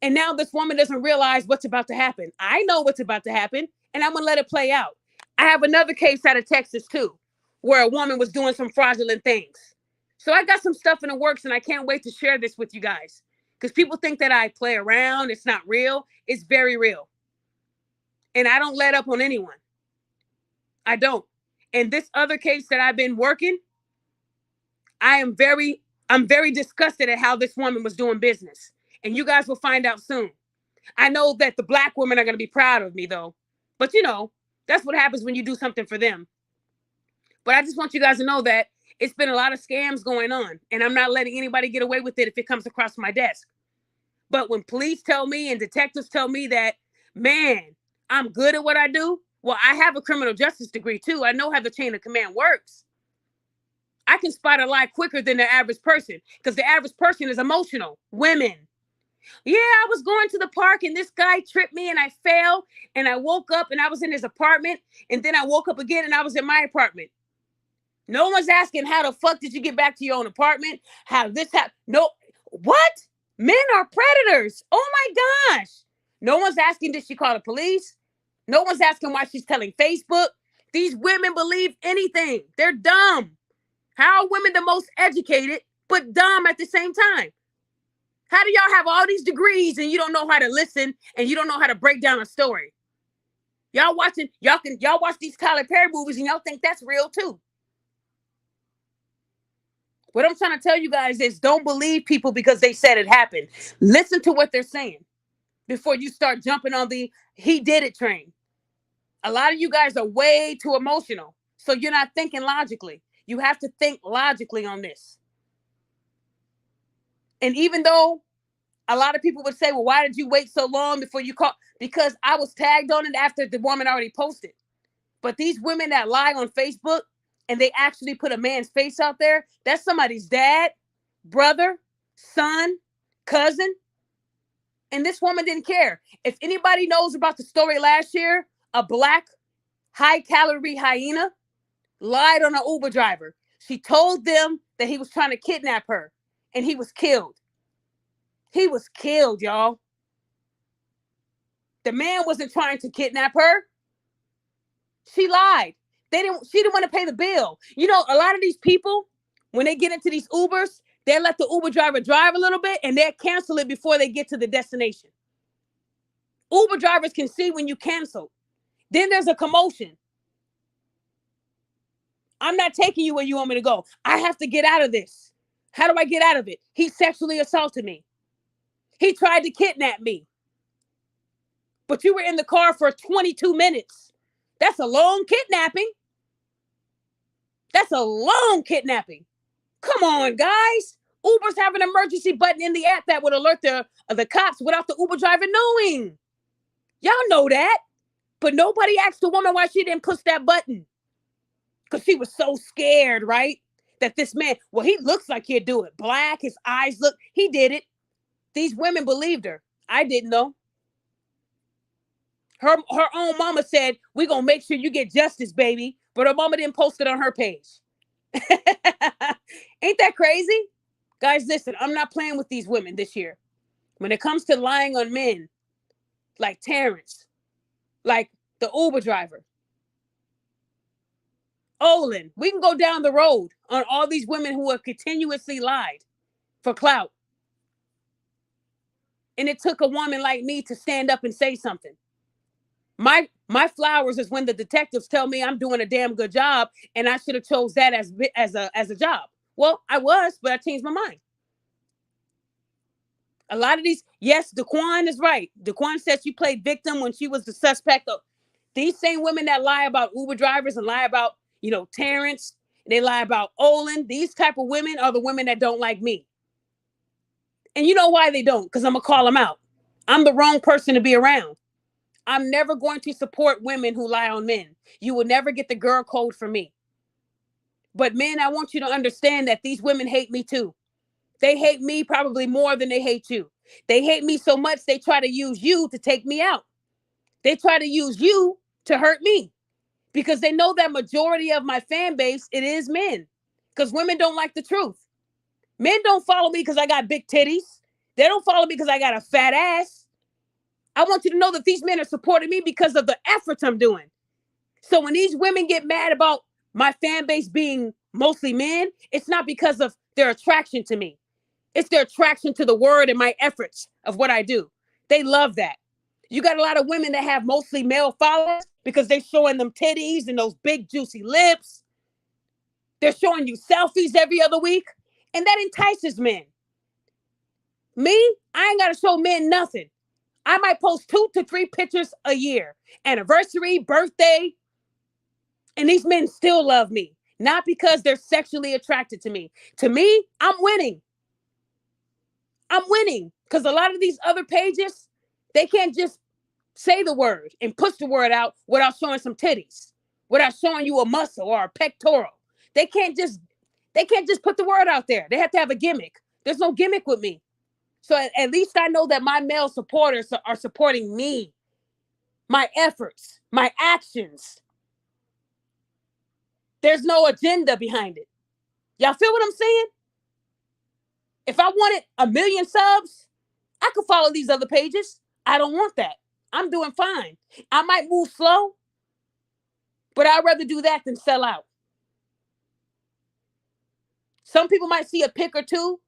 Speaker 1: And now this woman doesn't realize what's about to happen. I know what's about to happen, and I'm going to let it play out. I have another case out of Texas, too, where a woman was doing some fraudulent things. So I got some stuff in the works, and I can't wait to share this with you guys. Because people think that I play around. It's not real. It's very real. And I don't let up on anyone. I don't. And this other case that I've been working, I'm very disgusted at how this woman was doing business. And you guys will find out soon. I know that the Black women are going to be proud of me, though. But, you know, that's what happens when you do something for them. But I just want you guys to know that it's been a lot of scams going on. And I'm not letting anybody get away with it if it comes across my desk. But when police tell me and detectives tell me that, man, I'm good at what I do. Well, I have a criminal justice degree, too. I know how the chain of command works. I can spot a lie quicker than the average person because the average person is emotional. Women. Yeah, I was going to the park and this guy tripped me and I fell and I woke up and I was in his apartment and then I woke up again and I was in my apartment. No one's asking how the fuck did you get back to your own apartment? How did this happen? No, what? Men are predators. Oh my gosh. No one's asking did she call the police? No one's asking why she's telling Facebook. These women believe anything. They're dumb. How are women the most educated but dumb at the same time? How do y'all have all these degrees and you don't know how to listen and you don't know how to break down a story? Y'all watch these Tyler Perry movies and y'all think that's real too. What I'm trying to tell you guys is don't believe people because they said it happened. Listen to what they're saying before you start jumping on the he did it train. A lot of you guys are way too emotional. So you're not thinking logically. You have to think logically on this. And even though a lot of people would say, well, why did you wait so long before you called? Because I was tagged on it after the woman already posted. But these women that lie on Facebook and they actually put a man's face out there, that's somebody's dad, brother, son, cousin. And this woman didn't care. If anybody knows about the story last year, a Black high-calorie hyena lied on an Uber driver. She told them that he was trying to kidnap her, and he was killed. He was killed, y'all. The man wasn't trying to kidnap her. She lied. She didn't want to pay the bill. You know, a lot of these people, when they get into these Ubers, they let the Uber driver drive a little bit and they'll cancel it before they get to the destination. Uber drivers can see when you cancel. Then there's a commotion. I'm not taking you where you want me to go. I have to get out of this. How do I get out of it? He sexually assaulted me. He tried to kidnap me. But you were in the car for 22 minutes. That's a long kidnapping. That's a long kidnapping. Come on, guys. Ubers have an emergency button in the app that would alert the cops without the Uber driver knowing. Y'all know that. But nobody asked the woman why she didn't push that button. Because she was so scared, right? That this man, well, he looks like he'd do it. Black, his eyes look, he did it. These women believed her. I didn't know. Her own mama said, "We're gonna make sure you get justice, baby." But her mama didn't post it on her page. Ain't that crazy? Guys, listen, I'm not playing with these women this year. When it comes to lying on men, like Terrence, like the Uber driver, Olin, we can go down the road on all these women who have continuously lied for clout. And it took a woman like me to stand up and say something. My flowers is when the detectives tell me I'm doing a damn good job and I should have chose that as a job. Well, I was, but I changed my mind. A lot of these, yes, Daquan is right. Daquan said she played victim when she was the suspect. Of these same women that lie about Uber drivers and lie about, Terrence, and they lie about Olin. These type of women are the women that don't like me. And you know why they don't? Because I'm going to call them out. I'm the wrong person to be around. I'm never going to support women who lie on men. You will never get the girl code from me. But men, I want you to understand that these women hate me too. They hate me probably more than they hate you. They hate me so much they try to use you to take me out. They try to use you to hurt me because they know that majority of my fan base, it is men. Because women don't like the truth. Men don't follow me because I got big titties. They don't follow me because I got a fat ass. I want you to know that these men are supporting me because of the efforts I'm doing. So when these women get mad about my fan base being mostly men, it's not because of their attraction to me. It's their attraction to the word and my efforts of what I do. They love that. You got a lot of women that have mostly male followers because they're showing them titties and those big juicy lips. They're showing you selfies every other week. And that entices men. Me, I ain't got to show men nothing. I might post 2 to 3 pictures a year. Anniversary, birthday. And these men still love me. Not because they're sexually attracted to me. To me, I'm winning. I'm winning. Because a lot of these other pages, they can't just say the word and push the word out without showing some titties, without showing you a muscle or a pectoral. They can't just put the word out there. They have to have a gimmick. There's no gimmick with me. So at least I know that my male supporters are supporting me, my efforts, my actions. There's no agenda behind it. Y'all feel what I'm saying? If I wanted 1 million subs, I could follow these other pages. I don't want that. I'm doing fine. I might move slow, but I'd rather do that than sell out. Some people might see a pic or two.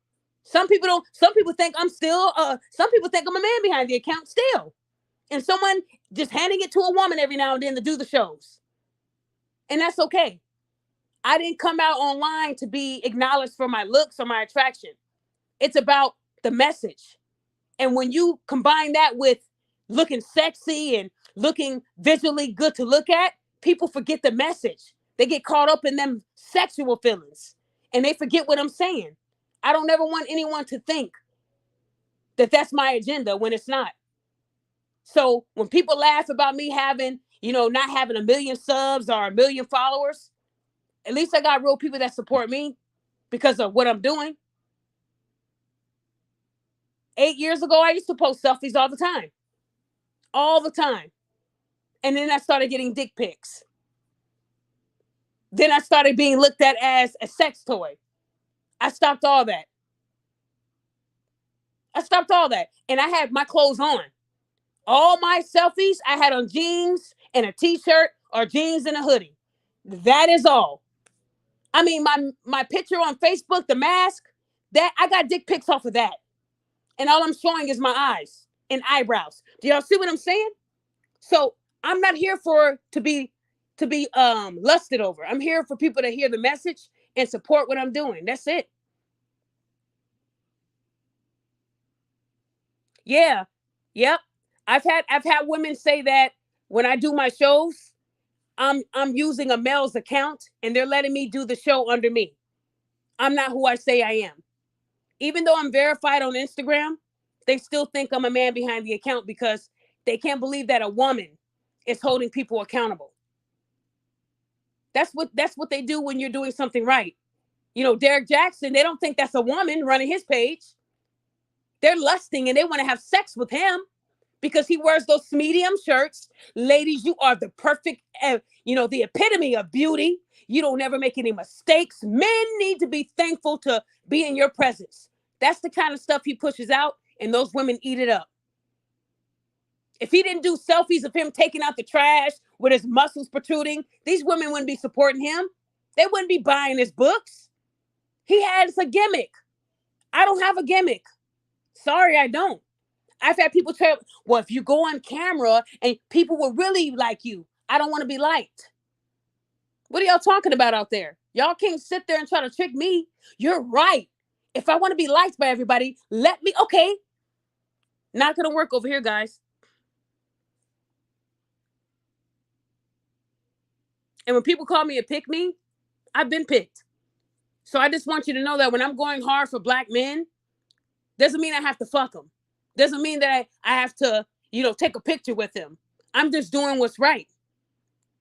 Speaker 1: Some people don't. Some people think I'm still, some people think I'm a man behind the account still. And someone just handing it to a woman every now and then to do the shows. And that's okay. I didn't come out online to be acknowledged for my looks or my attraction. It's about the message. And when you combine that with looking sexy and looking visually good to look at, people forget the message. They get caught up in them sexual feelings and they forget what I'm saying. I don't ever want anyone to think that that's my agenda when it's not. So when people laugh about me having, not having 1 million subs or 1 million followers, at least I got real people that support me because of what I'm doing. 8 years ago, I used to post selfies all the time. All the time. And then I started getting dick pics. Then I started being looked at as a sex toy. I stopped all that. And I had my clothes on. All my selfies, I had on jeans and a t-shirt or jeans and a hoodie. That is all. I mean, my picture on Facebook, the mask, that I got dick pics off of that. And all I'm showing is my eyes and eyebrows. Do y'all see what I'm saying? So I'm not here to be lusted over. I'm here for people to hear the message and support what I'm doing. That's it. Yeah. Yep. I've had women say that when I do my shows, I'm using a male's account and they're letting me do the show under me. I'm not who I say I am. Even though I'm verified on Instagram, they still think I'm a man behind the account because they can't believe that a woman is holding people accountable. That's what they do when you're doing something right. Derek Jackson, they don't think that's a woman running his page. They're lusting and they want to have sex with him. because he wears those medium shirts. Ladies, you are the perfect, the epitome of beauty. You don't ever make any mistakes. Men need to be thankful to be in your presence. That's the kind of stuff he pushes out, and those women eat it up. If he didn't do selfies of him taking out the trash with his muscles protruding, these women wouldn't be supporting him. They wouldn't be buying his books. He has a gimmick. I don't have a gimmick. Sorry, I don't. I've had people tell, well, if you go on camera and people will really like you, I don't want to be liked. What are y'all talking about out there? Y'all can't sit there and try to trick me. You're right. If I want to be liked by everybody, let me, okay. Not going to work over here, guys. And when people call me a pick me, I've been picked. So I just want you to know that when I'm going hard for black men, doesn't mean I have to fuck them. Doesn't mean that I have to, take a picture with them. I'm just doing what's right.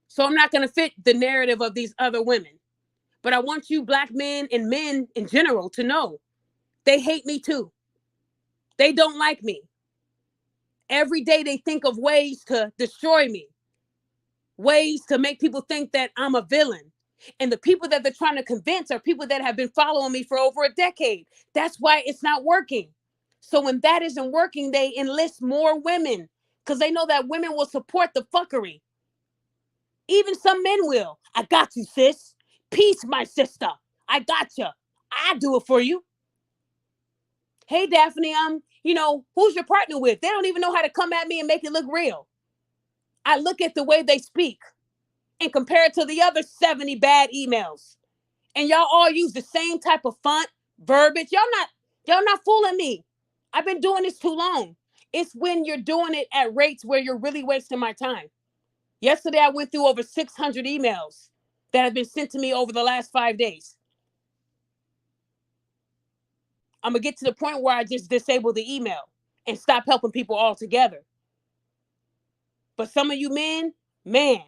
Speaker 1: So I'm not going to fit the narrative of these other women. But I want you black men and men in general to know they hate me too. They don't like me. Every day they think of ways to destroy me, ways to make people think that I'm a villain. And the people that they're trying to convince are people that have been following me for over a decade. That's why it's not working. So when that isn't working, they enlist more women because they know that women will support the fuckery. Even some men will. I got you, sis. Peace, my sister. I got you. I do it for you. Hey, Daphne, who's your partner with? They don't even know how to come at me and make it look real. I look at the way they speak and compare it to the other 70 bad emails. And y'all all use the same type of font, verbiage. Y'all not fooling me. I've been doing this too long. It's when you're doing it at rates where you're really wasting my time. Yesterday, I went through over 600 emails that have been sent to me over the last 5 days. I'm going to get to the point where I just disable the email and stop helping people altogether. But some of you men, man,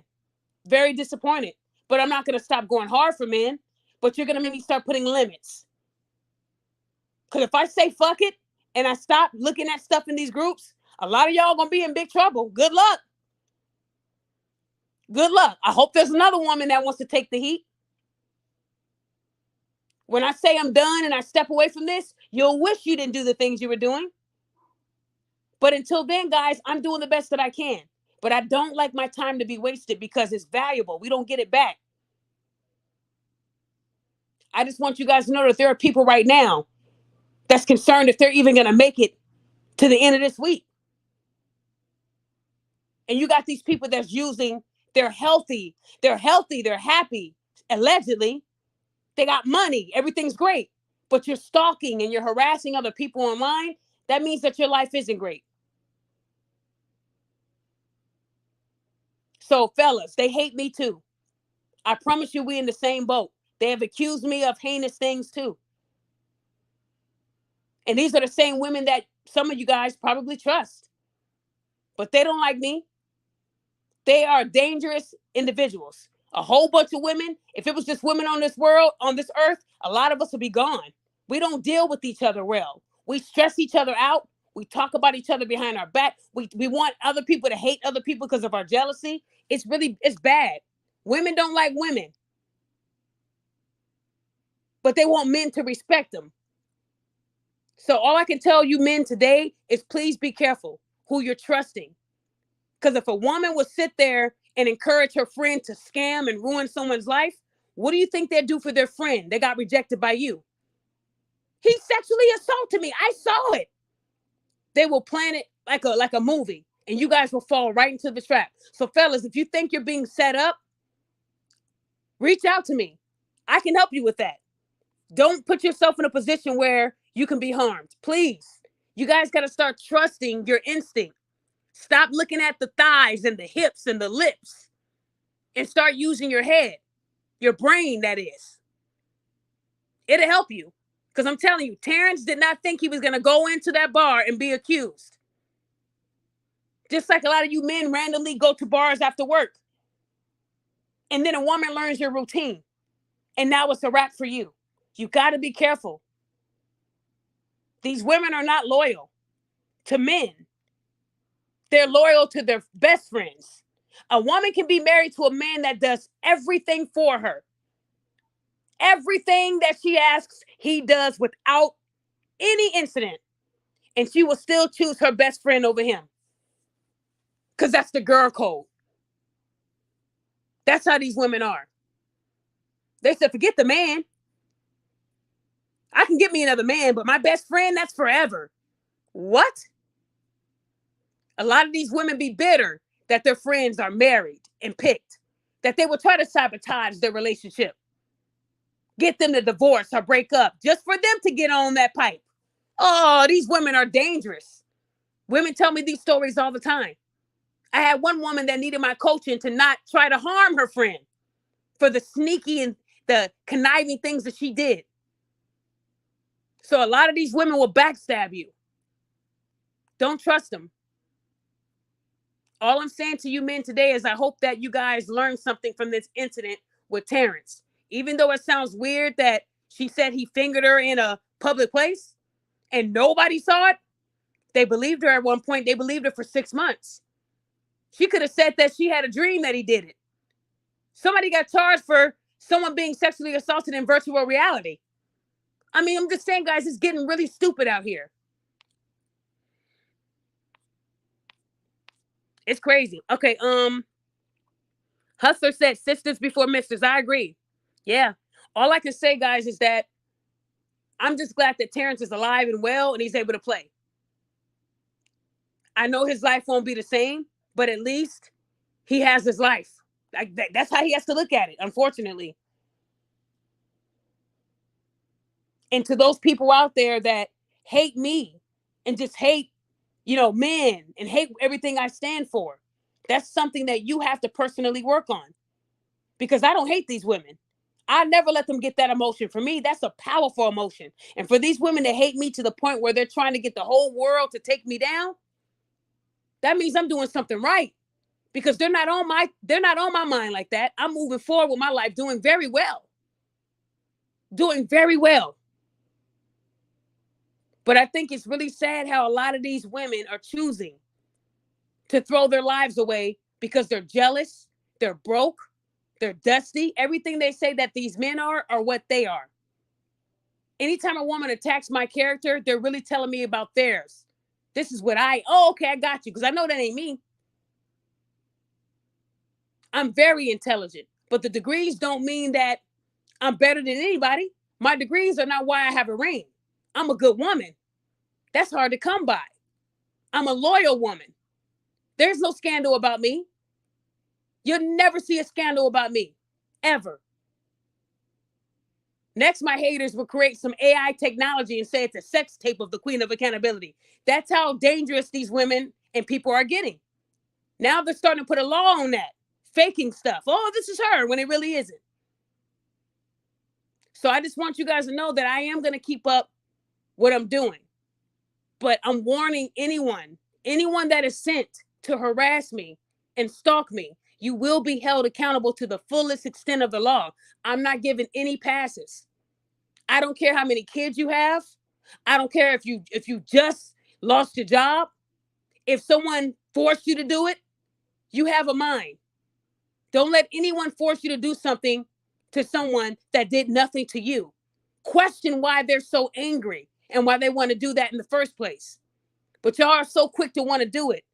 Speaker 1: very disappointed. But I'm not going to stop going hard for men. But you're going to make me start putting limits. Because if I say fuck it and I stop looking at stuff in these groups, a lot of y'all going to be in big trouble. Good luck. Good luck. I hope there's another woman that wants to take the heat. When I say I'm done and I step away from this, you'll wish you didn't do the things you were doing. But until then, guys, I'm doing the best that I can. But I don't like my time to be wasted because it's valuable. We don't get it back. I just want you guys to know that there are people right now that's concerned if they're even going to make it to the end of this week. And you got these people that's using, they're healthy, they're happy, allegedly. They got money, everything's great. But you're stalking and you're harassing other people online. That means that your life isn't great. So, fellas, they hate me too. I promise you we're in the same boat. They have accused me of heinous things too. And these are the same women that some of you guys probably trust. But they don't like me. They are dangerous individuals. A whole bunch of women. If it was just women on this world, on this earth, a lot of us would be gone. We don't deal with each other well. We stress each other out. We talk about each other behind our back. We want other people to hate other people because of our jealousy. It's bad. Women don't like women. But they want men to respect them. So all I can tell you men today is please be careful who you're trusting. Because if a woman would sit there and encourage her friend to scam and ruin someone's life, what do you think they'd do for their friend? They got rejected by you. He sexually assaulted me. I saw it. They will plan it like a movie, and you guys will fall right into the trap. So fellas, if you think you're being set up, reach out to me. I can help you with that. Don't put yourself in a position where you can be harmed. Please. You guys got to start trusting your instinct. Stop looking at the thighs and the hips and the lips and start using your head, your brain, that is. It'll help you. Because I'm telling you, Terrence did not think he was going to go into that bar and be accused. Just like a lot of you men randomly go to bars after work. And then a woman learns your routine. And now it's a wrap for you. You got to be careful. These women are not loyal to men. They're loyal to their best friends. A woman can be married to a man that does everything for her. Everything that she asks, he does without any incident. And she will still choose her best friend over him. Because that's the girl code. That's how these women are. They said, forget the man. I can get me another man, but my best friend, that's forever. What? A lot of these women be bitter that their friends are married and picked, that they will try to sabotage their relationship, get them to divorce or break up just for them to get on that pipe. Oh, these women are dangerous. Women tell me these stories all the time. I had one woman that needed my coaching to not try to harm her friend for the sneaky and the conniving things that she did. So a lot of these women will backstab you. Don't trust them. All I'm saying to you men today is I hope that you guys learned something from this incident with Terrence. Even though it sounds weird that she said he fingered her in a public place and nobody saw it, they believed her at one point. They believed her for 6 months. She could have said that she had a dream that he did it. Somebody got charged for someone being sexually assaulted in virtual reality. I mean, I'm just saying, guys, it's getting really stupid out here. It's crazy. Okay, Hustler said sisters before misters. I agree. Yeah. All I can say, guys, is that I'm just glad that Terrence is alive and well and he's able to play. I know his life won't be the same, but at least he has his life. That's how he has to look at it, unfortunately. And to those people out there that hate me and just hate, men and hate everything I stand for, that's something that you have to personally work on. Because I don't hate these women. I never let them get that emotion. For me, that's a powerful emotion. And for these women that hate me to the point where they're trying to get the whole world to take me down, that means I'm doing something right. Because they're not on my mind like that. I'm moving forward with my life, doing very well. Doing very well. But I think it's really sad how a lot of these women are choosing to throw their lives away because they're jealous, they're broke, they're dusty. Everything they say that these men are what they are. Anytime a woman attacks my character, they're really telling me about theirs. This is what okay, I got you, because I know that ain't me. I'm very intelligent, but the degrees don't mean that I'm better than anybody. My degrees are not why I have a ring. I'm a good woman. That's hard to come by. I'm a loyal woman. There's no scandal about me. You'll never see a scandal about me, ever. Next, my haters will create some AI technology and say it's a sex tape of the Queen of Accountability. That's how dangerous these women and people are getting. Now they're starting to put a law on that, faking stuff. Oh, this is her, when it really isn't. So I just want you guys to know that I am going to keep up what I'm doing. But I'm warning anyone that is sent to harass me and stalk me, you will be held accountable to the fullest extent of the law. I'm not giving any passes. I don't care how many kids you have. I don't care if you just lost your job. If someone forced you to do it, you have a mind. Don't let anyone force you to do something to someone that did nothing to you. Question why they're so angry and why they want to do that in the first place. But y'all are so quick to want to do it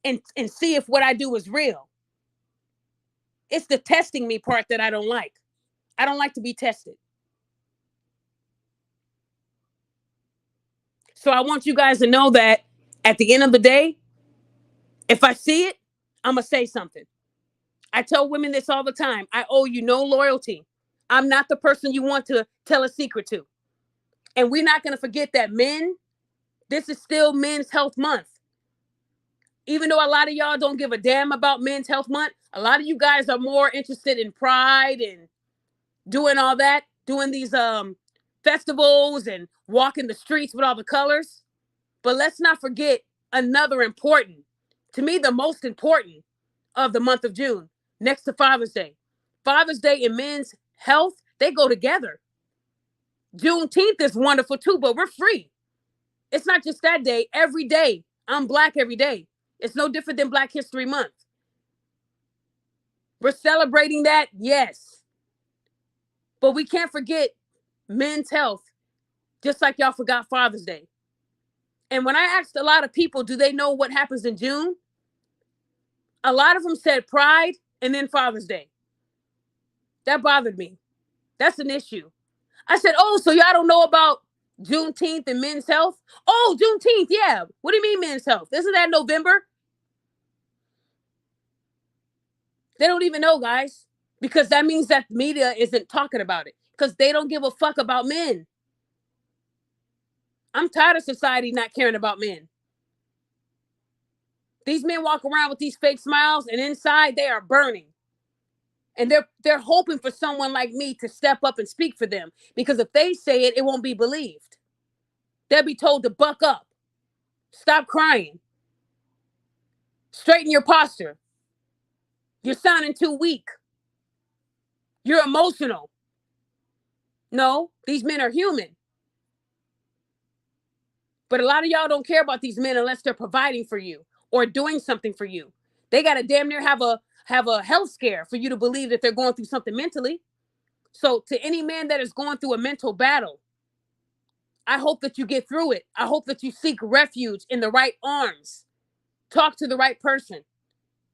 Speaker 1: and see if what I do is real. It's the testing me part that I don't like. I don't like to be tested. So I want you guys to know that at the end of the day, if I see it, I'm going to say something. I tell women this all the time. I owe you no loyalty. I'm not the person you want to tell a secret to. And we're not going to forget that men, this is still Men's Health Month. Even though a lot of y'all don't give a damn about Men's Health Month, a lot of you guys are more interested in pride and doing all that, doing these festivals and walking the streets with all the colors. But let's not forget another important, to me, the most important of the month of June, next to Father's Day. Father's Day and men's health, they go together. Juneteenth is wonderful too, but we're free. It's not just that day. Every day, I'm Black every day. It's no different than Black History Month. We're celebrating that, yes. But we can't forget men's health, just like y'all forgot Father's Day. And when I asked a lot of people, do they know what happens in June? A lot of them said Pride and then Father's Day. That bothered me. That's an issue. I said, oh, so y'all don't know about Juneteenth and men's health? Oh, Juneteenth, yeah. What do you mean men's health? Isn't that November? They don't even know, guys, because that means that the media isn't talking about it because they don't give a fuck about men. I'm tired of society not caring about men. These men walk around with these fake smiles and inside they are burning. And they're hoping for someone like me to step up and speak for them, because if they say it, it won't be believed. They'll be told to buck up, stop crying, straighten your posture. You're sounding too weak. You're emotional. No, these men are human. But a lot of y'all don't care about these men unless they're providing for you or doing something for you. They got to damn near have a health scare for you to believe that they're going through something mentally. So to any man that is going through a mental battle, I hope that you get through it. I hope that you seek refuge in the right arms. Talk to the right person.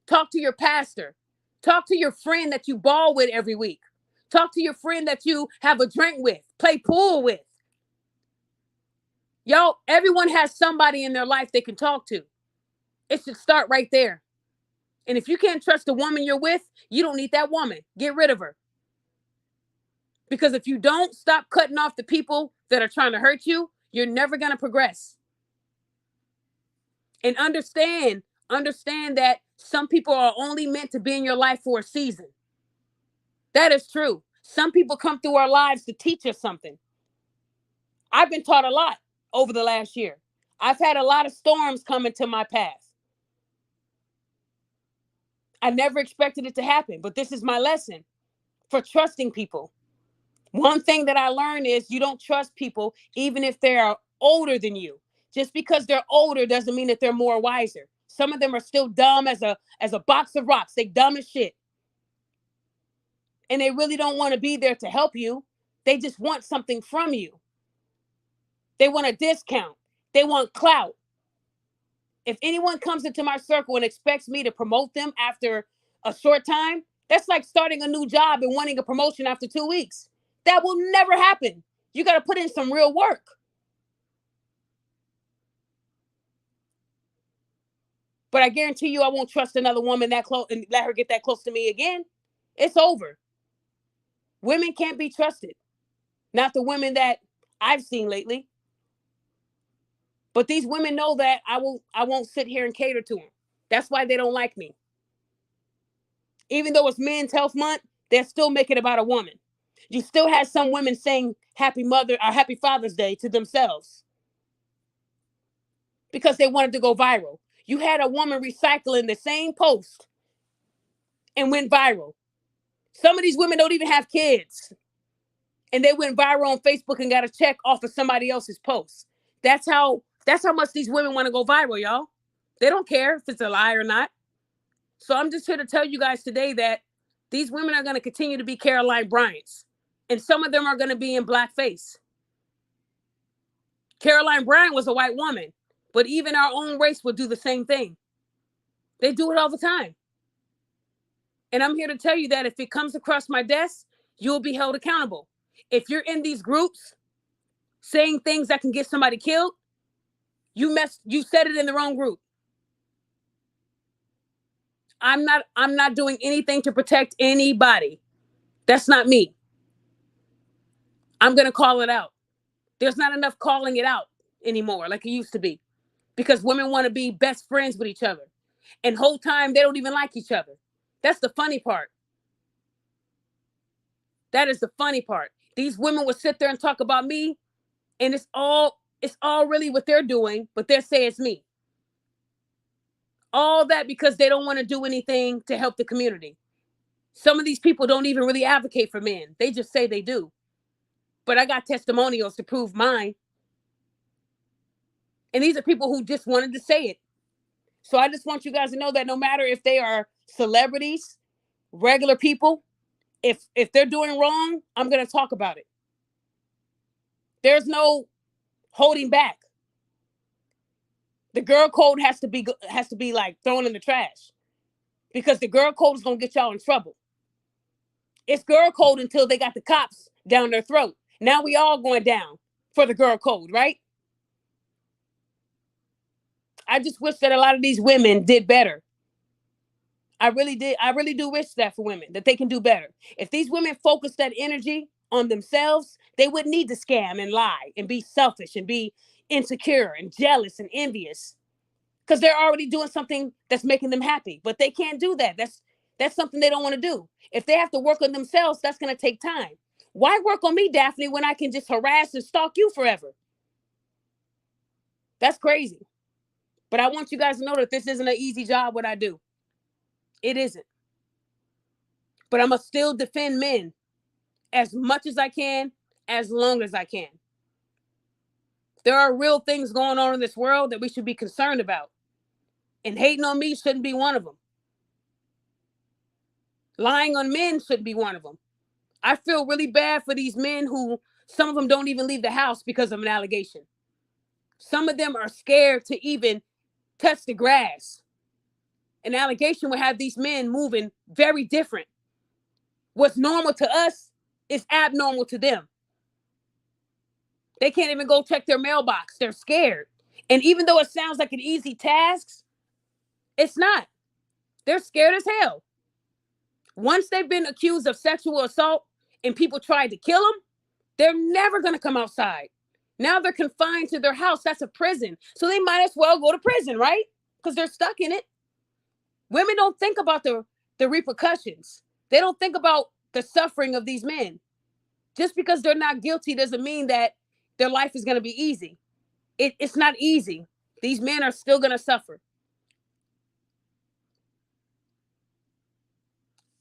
Speaker 1: Talk to your pastor. Talk to your friend that you ball with every week. Talk to your friend that you have a drink with, play pool with. Y'all, everyone has somebody in their life they can talk to. It should start right there. And if you can't trust the woman you're with, you don't need that woman. Get rid of her. Because if you don't stop cutting off the people that are trying to hurt you, you're never going to progress. And understand that some people are only meant to be in your life for a season. That is true. Some people come through our lives to teach us something. I've been taught a lot over the last year. I've had a lot of storms come into my path. I never expected it to happen, but this is my lesson for trusting people. One thing that I learned is you don't trust people even if they are older than you. Just because they're older doesn't mean that they're more wiser. Some of them are still dumb as a box of rocks. They dumb as shit. And they really don't want to be there to help you. They just want something from you. They want a discount. They want clout. If anyone comes into my circle and expects me to promote them after a short time, that's like starting a new job and wanting a promotion after 2 weeks. That will never happen. You got to put in some real work. But I guarantee you I won't trust another woman that close and let her get that close to me again. It's over. Women can't be trusted. Not the women that I've seen lately. But these women know that I won't sit here and cater to them. That's why they don't like me. Even though it's Men's Health Month, they'll still make it about a woman. You still have some women saying Happy Father's Day to themselves because they wanted to go viral. You had a woman recycling the same post and went viral. Some of these women don't even have kids. And they went viral on Facebook and got a check off of somebody else's post. That's how much these women want to go viral, y'all. They don't care if it's a lie or not. So I'm just here to tell you guys today that these women are going to continue to be Caroline Bryant's. And some of them are going to be in blackface. Caroline Bryant was a white woman, but even our own race will do the same thing. They do it all the time. And I'm here to tell you that if it comes across my desk, you'll be held accountable. If you're in these groups saying things that can get somebody killed, you said it in the wrong group. I'm not doing anything to protect anybody. That's not me. I'm going to call it out. There's not enough calling it out anymore like it used to be, because women want to be best friends with each other. And whole time they don't even like each other. That's the funny part. That is the funny part. These women will sit there and talk about me, and it's all really what they're doing, but they're saying it's me. All that because they don't want to do anything to help the community. Some of these people don't even really advocate for men. They just say they do. But I got testimonials to prove mine. And these are people who just wanted to say it. So I just want you guys to know that no matter if they are celebrities, regular people, if they're doing wrong, I'm going to talk about it. There's no holding back. The girl code has to be like thrown in the trash, because the girl code is going to get y'all in trouble. It's girl code until they got the cops down their throat. Now we all going down for the girl code, right? I just wish that a lot of these women did better. I really did. I really do wish that for women, that they can do better. If these women focus that energy on themselves, they wouldn't need to scam and lie and be selfish and be insecure and jealous and envious, because they're already doing something that's making them happy. But they can't do that. That's something they don't want to do. If they have to work on themselves, that's going to take time. Why work on me, Daphne, when I can just harass and stalk you forever? That's crazy. But I want you guys to know that this isn't an easy job, what I do. It isn't. But I'm going to still defend men as much as I can, as long as I can. There are real things going on in this world that we should be concerned about. And hating on me shouldn't be one of them. Lying on men shouldn't be one of them. I feel really bad for these men who, some of them don't even leave the house because of an allegation. Some of them are scared to even touch the grass. An allegation will have these men moving very different. What's normal to us is abnormal to them. They can't even go check their mailbox. They're scared. And even though it sounds like an easy task, it's not. They're scared as hell. Once they've been accused of sexual assault and people tried to kill them, they're never going to come outside. Now they're confined to their house. That's a prison. So they might as well go to prison, right? Because they're stuck in it. Women don't think about the repercussions. They don't think about the suffering of these men. Just because they're not guilty doesn't mean that their life is going to be easy. It's not easy. These men are still going to suffer.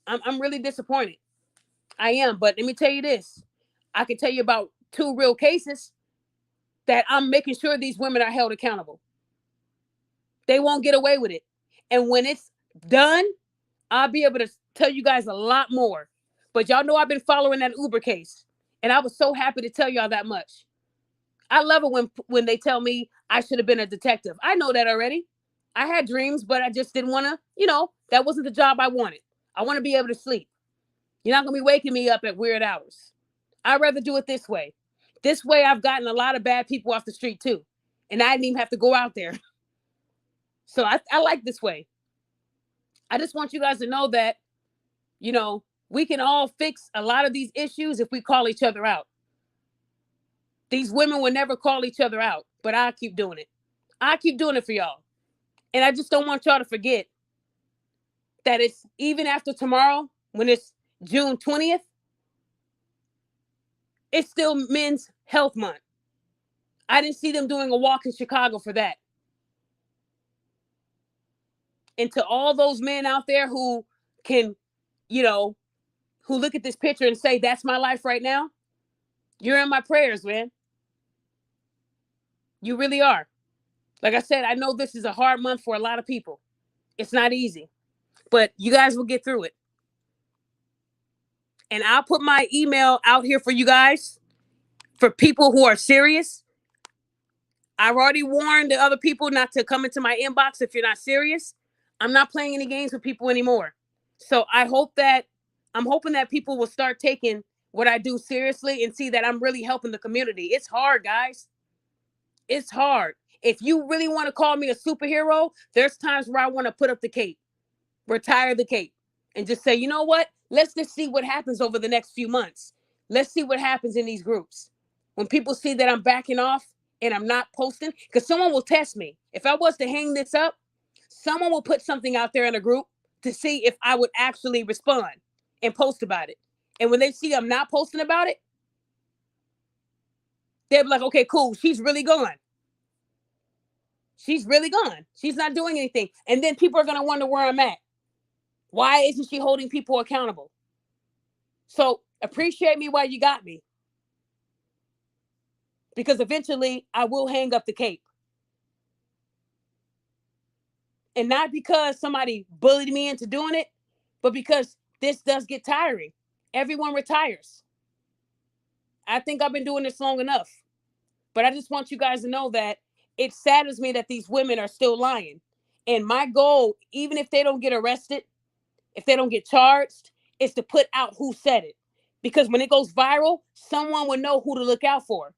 Speaker 1: I'm really disappointed. I am. But let me tell you this. I can tell you about 2 real cases that I'm making sure these women are held accountable. They won't get away with it. And when it's done, I'll be able to tell you guys a lot more. But y'all know I've been following that Uber case. And I was so happy to tell y'all that much. I love it when they tell me I should have been a detective. I know that already. I had dreams, but I just didn't want to, that wasn't the job I wanted. I want to be able to sleep. You're not going to be waking me up at weird hours. I'd rather do it this way. This way, I've gotten a lot of bad people off the street too. And I didn't even have to go out there. So I like this way. I just want you guys to know that, we can all fix a lot of these issues if we call each other out. These women will never call each other out, but I keep doing it. I keep doing it for y'all. And I just don't want y'all to forget that it's even after tomorrow, when it's June 20th, it's still Men's Health Month. I didn't see them doing a walk in Chicago for that. And to all those men out there who can, who look at this picture and say, that's my life right now, you're in my prayers, man. You really are. Like I said, I know this is a hard month for a lot of people. It's not easy, but you guys will get through it. And I'll put my email out here for you guys, for people who are serious. I've already warned the other people not to come into my inbox if you're not serious. I'm not playing any games with people anymore. So I'm hoping that people will start taking what I do seriously and see that I'm really helping the community. It's hard, guys. It's hard. If you really want to call me a superhero, there's times where I want to put up the cape, retire the cape, and just say, you know what? Let's just see what happens over the next few months. Let's see what happens in these groups. When people see that I'm backing off and I'm not posting, because someone will test me. If I was to hang this up, someone will put something out there in a group to see if I would actually respond and post about it. And when they see I'm not posting about it, they'll be like, okay, cool. She's really gone. She's really gone. She's not doing anything. And then people are going to wonder where I'm at. Why isn't she holding people accountable? So appreciate me while you got me. Because eventually I will hang up the cape. And not because somebody bullied me into doing it, but because this does get tiring. Everyone retires. I think I've been doing this long enough. But I just want you guys to know that it saddens me that these women are still lying. And my goal, even if they don't get arrested, if they don't get charged, is to put out who said it. Because when it goes viral, someone will know who to look out for.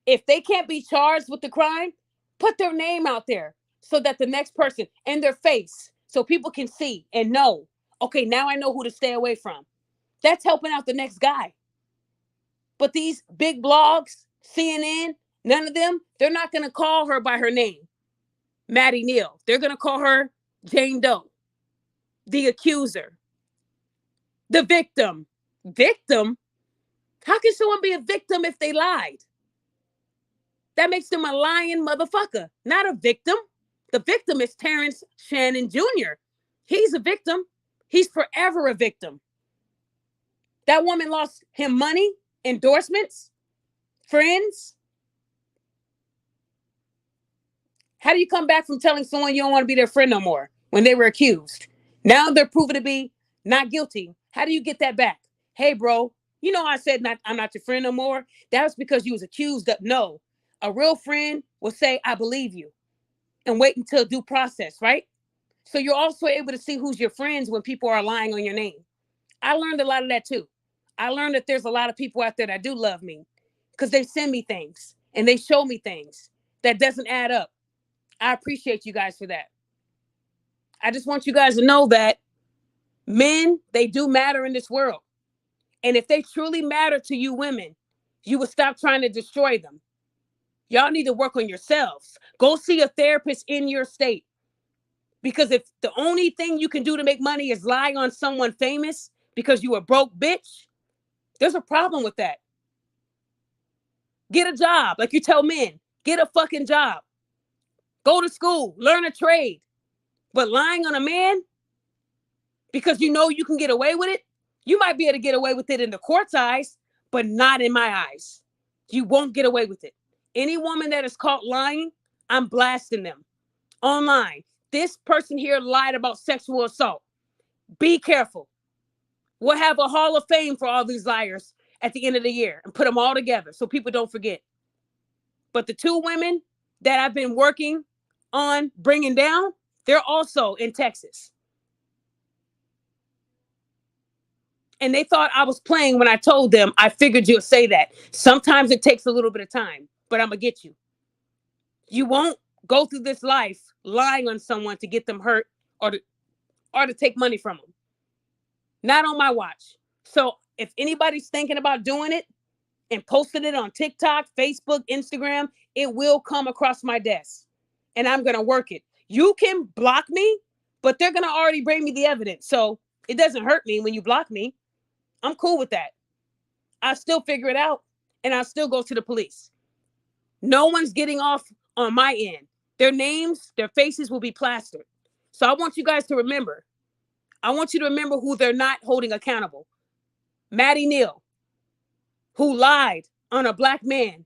Speaker 1: If they can't be charged with the crime, put their name out there so that the next person and their face, so people can see and know, okay, now I know who to stay away from. That's helping out the next guy. But these big blogs, CNN, none of them, they're not going to call her by her name, Maddie Neal. They're going to call her Jane Doe, the accuser, the victim. Victim? How can someone be a victim if they lied? That makes them a lying motherfucker, not a victim. The victim is Terrence Shannon Jr. He's a victim. He's forever a victim. That woman lost him money, endorsements, friends. How do you come back from telling someone you don't want to be their friend no more when they were accused? Now they're proven to be not guilty. How do you get that back? Hey, bro, you know I said I'm not your friend no more. That was because you was accused of. No, a real friend will say, I believe you, and wait until due process, right? So you're also able to see who's your friends when people are lying on your name. I learned a lot of that too. I learned that there's a lot of people out there that do love me because they send me things and they show me things that doesn't add up. I appreciate you guys for that. I just want you guys to know that men, they do matter in this world. And if they truly matter to you women, you would stop trying to destroy them. Y'all need to work on yourselves. Go see a therapist in your state. Because if the only thing you can do to make money is lie on someone famous because you a broke bitch, there's a problem with that. Get a job. Like you tell men, get a fucking job. Go to school, learn a trade. But lying on a man because you know you can get away with it, you might be able to get away with it in the court's eyes, but not in my eyes. You won't get away with it. Any woman that is caught lying, I'm blasting them online. This person here lied about sexual assault. Be careful. We'll have a hall of fame for all these liars at the end of the year and put them all together so people don't forget. But the two women that I've been working on bringing down, they're also in Texas. And they thought I was playing when I told them, I figured you'll say that. Sometimes it takes a little bit of time, but I'm going to get you. You won't go through this life lying on someone to get them hurt or to take money from them. Not on my watch. So if anybody's thinking about doing it and posting it on TikTok, Facebook, Instagram, it will come across my desk and I'm going to work it. You can block me, but they're going to already bring me the evidence. So it doesn't hurt me when you block me. I'm cool with that. I still figure it out and I'll still go to the police. No one's getting off on my end. Their names, their faces will be plastered. So I want you guys to remember. I want you to remember who they're not holding accountable. Maddie Neal, who lied on a black man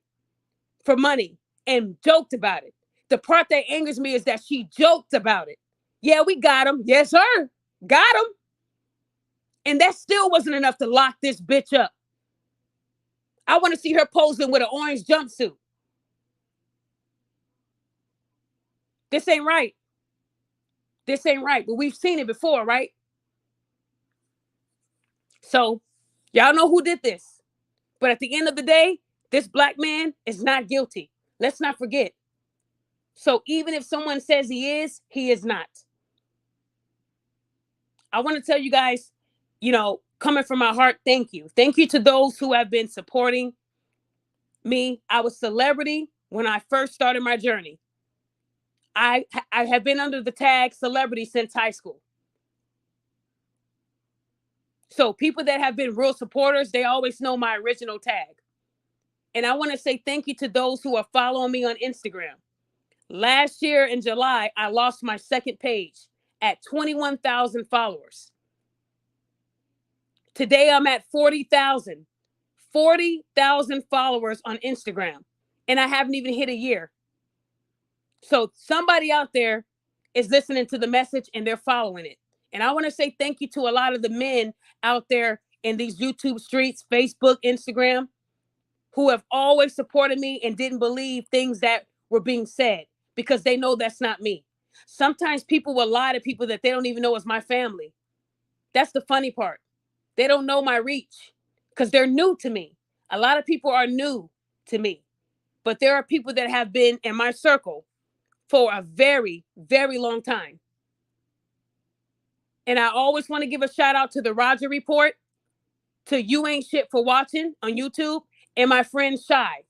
Speaker 1: for money and joked about it. The part that angers me is that she joked about it. Yeah, we got him. Yes, sir. Got him. And that still wasn't enough to lock this bitch up. I want to see her posing with an orange jumpsuit. This ain't right. This ain't right. But we've seen it before, right? So y'all know who did this. But at the end of the day, this black man is not guilty. Let's not forget. So even if someone says he is not. I want to tell you guys, coming from my heart, thank you. Thank you to those who have been supporting me. I was celebrity when I first started my journey. I have been under the tag celebrity since high school. So people that have been real supporters, they always know my original tag. And I want to say thank you to those who are following me on Instagram. Last year in July, I lost my second page at 21,000 followers. Today, I'm at 40,000. 40,000 followers on Instagram. And I haven't even hit a year. So somebody out there is listening to the message and they're following it. And I want to say thank you to a lot of the men out there in these YouTube streets, Facebook, Instagram, who have always supported me and didn't believe things that were being said because they know that's not me. Sometimes people will lie to people that they don't even know is my family. That's the funny part. They don't know my reach because they're new to me. A lot of people are new to me, but there are people that have been in my circle for a very, very long time. And I always want to give a shout out to the Roger Report, to You Ain't Shit for Watching on YouTube, and my friend Shy.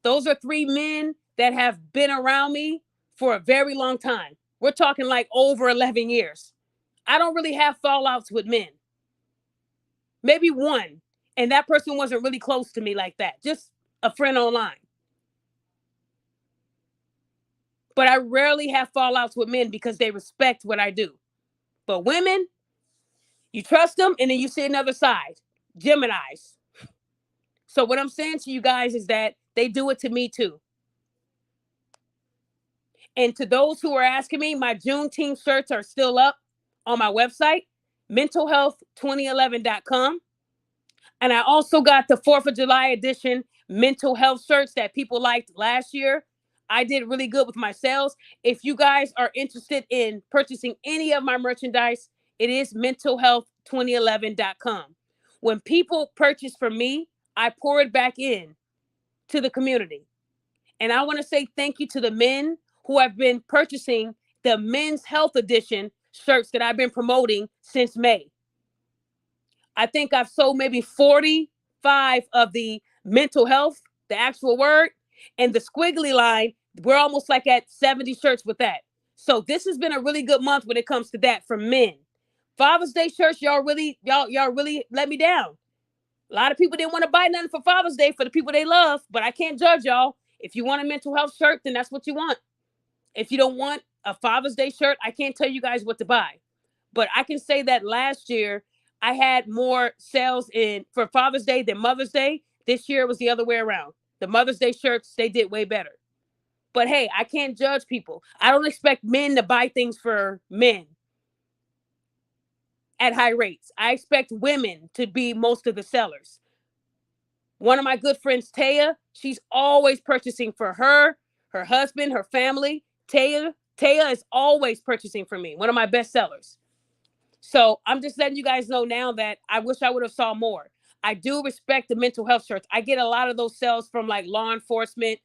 Speaker 1: Those are three men that have been around me for a very long time. We're talking like over 11 years. I don't really have fallouts with men. Maybe one. And that person wasn't really close to me like that. Just a friend online. But I rarely have fallouts with men because they respect what I do. But women, you trust them and then you see another side. Geminis. So what I'm saying to you guys is that they do it to me too. And to those who are asking me, my Juneteenth shirts are still up on my website, mentalhealth2011.com. And I also got the 4th of July edition mental health shirts that people liked last year. I did really good with my sales. If you guys are interested in purchasing any of my merchandise, it is mentalhealth2011.com. When people purchase from me, I pour it back in to the community. And I want to say thank you to the men who have been purchasing the men's health edition shirts that I've been promoting since May. I think I've sold maybe 45 of the mental health, the actual word, and the squiggly line. We're almost like at 70 shirts with that. So this has been a really good month when it comes to that for men. Father's Day shirts, y'all really let me down. A lot of people didn't want to buy nothing for Father's Day for the people they love, but I can't judge y'all. If you want a mental health shirt, then that's what you want. If you don't want a Father's Day shirt, I can't tell you guys what to buy. But I can say that last year, I had more sales for Father's Day than Mother's Day. This year it was the other way around. The Mother's Day shirts, they did way better. But hey, I can't judge people. I don't expect men to buy things for men at high rates. I expect women to be most of the sellers. One of my good friends, Taya, she's always purchasing for her husband, her family. Taya is always purchasing for me. One of my best sellers. So I'm just letting you guys know now that I wish I would have saw more. I do respect the mental health shirts. I get a lot of those sales from like law enforcement,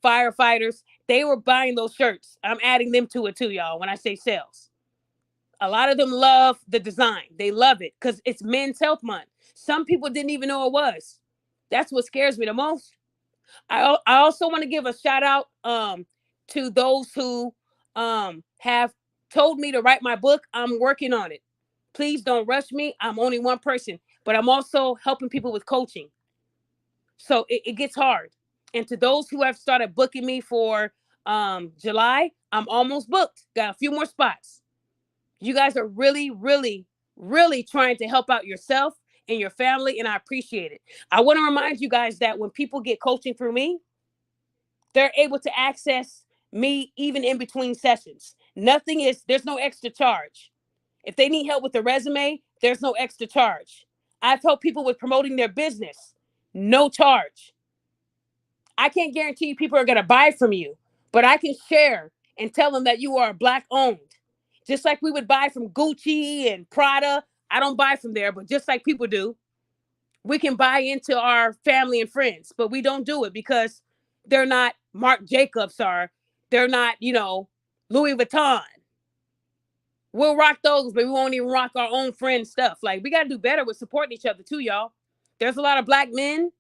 Speaker 1: firefighters. They were buying those shirts. I'm adding them to it too, y'all, when I say sales. A lot of them love the design. They love it because it's Men's Health Month. Some people didn't even know it was. That's what scares me the most. I also want to give a shout out to those who have told me to write my book. I'm working on it. Please don't rush me. I'm only one person, but I'm also helping people with coaching. So it gets hard. And to those who have started booking me for July, I'm almost booked. Got a few more spots. You guys are really, really, really trying to help out yourself and your family, and I appreciate it. I want to remind you guys that when people get coaching through me, they're able to access me even in between sessions. There's no extra charge. If they need help with the resume, there's no extra charge. I've helped people with promoting their business, no charge. I can't guarantee you people are going to buy from you, but I can share and tell them that you are Black owned. Just like we would buy from Gucci and Prada. I don't buy from there, but just like people do, we can buy into our family and friends, but we don't do it because they're not Marc Jacobs or they're not, Louis Vuitton. We'll rock those, but we won't even rock our own friend stuff. Like, we got to do better with supporting each other too, y'all. There's a lot of Black men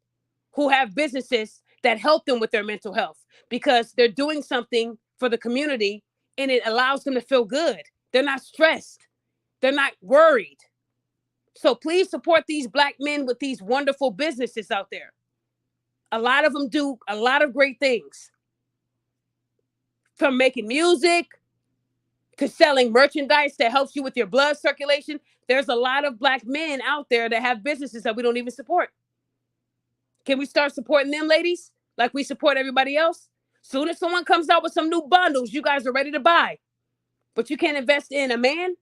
Speaker 1: who have businesses that help them with their mental health because they're doing something for the community and it allows them to feel good. They're not stressed. They're not worried. So please support these Black men with these wonderful businesses out there. A lot of them do a lot of great things. From making music to selling merchandise that helps you with your blood circulation. There's a lot of Black men out there that have businesses that we don't even support. Can we start supporting them, ladies? Like we support everybody else? Soon as someone comes out with some new bundles, you guys are ready to buy. but you can't invest in a man.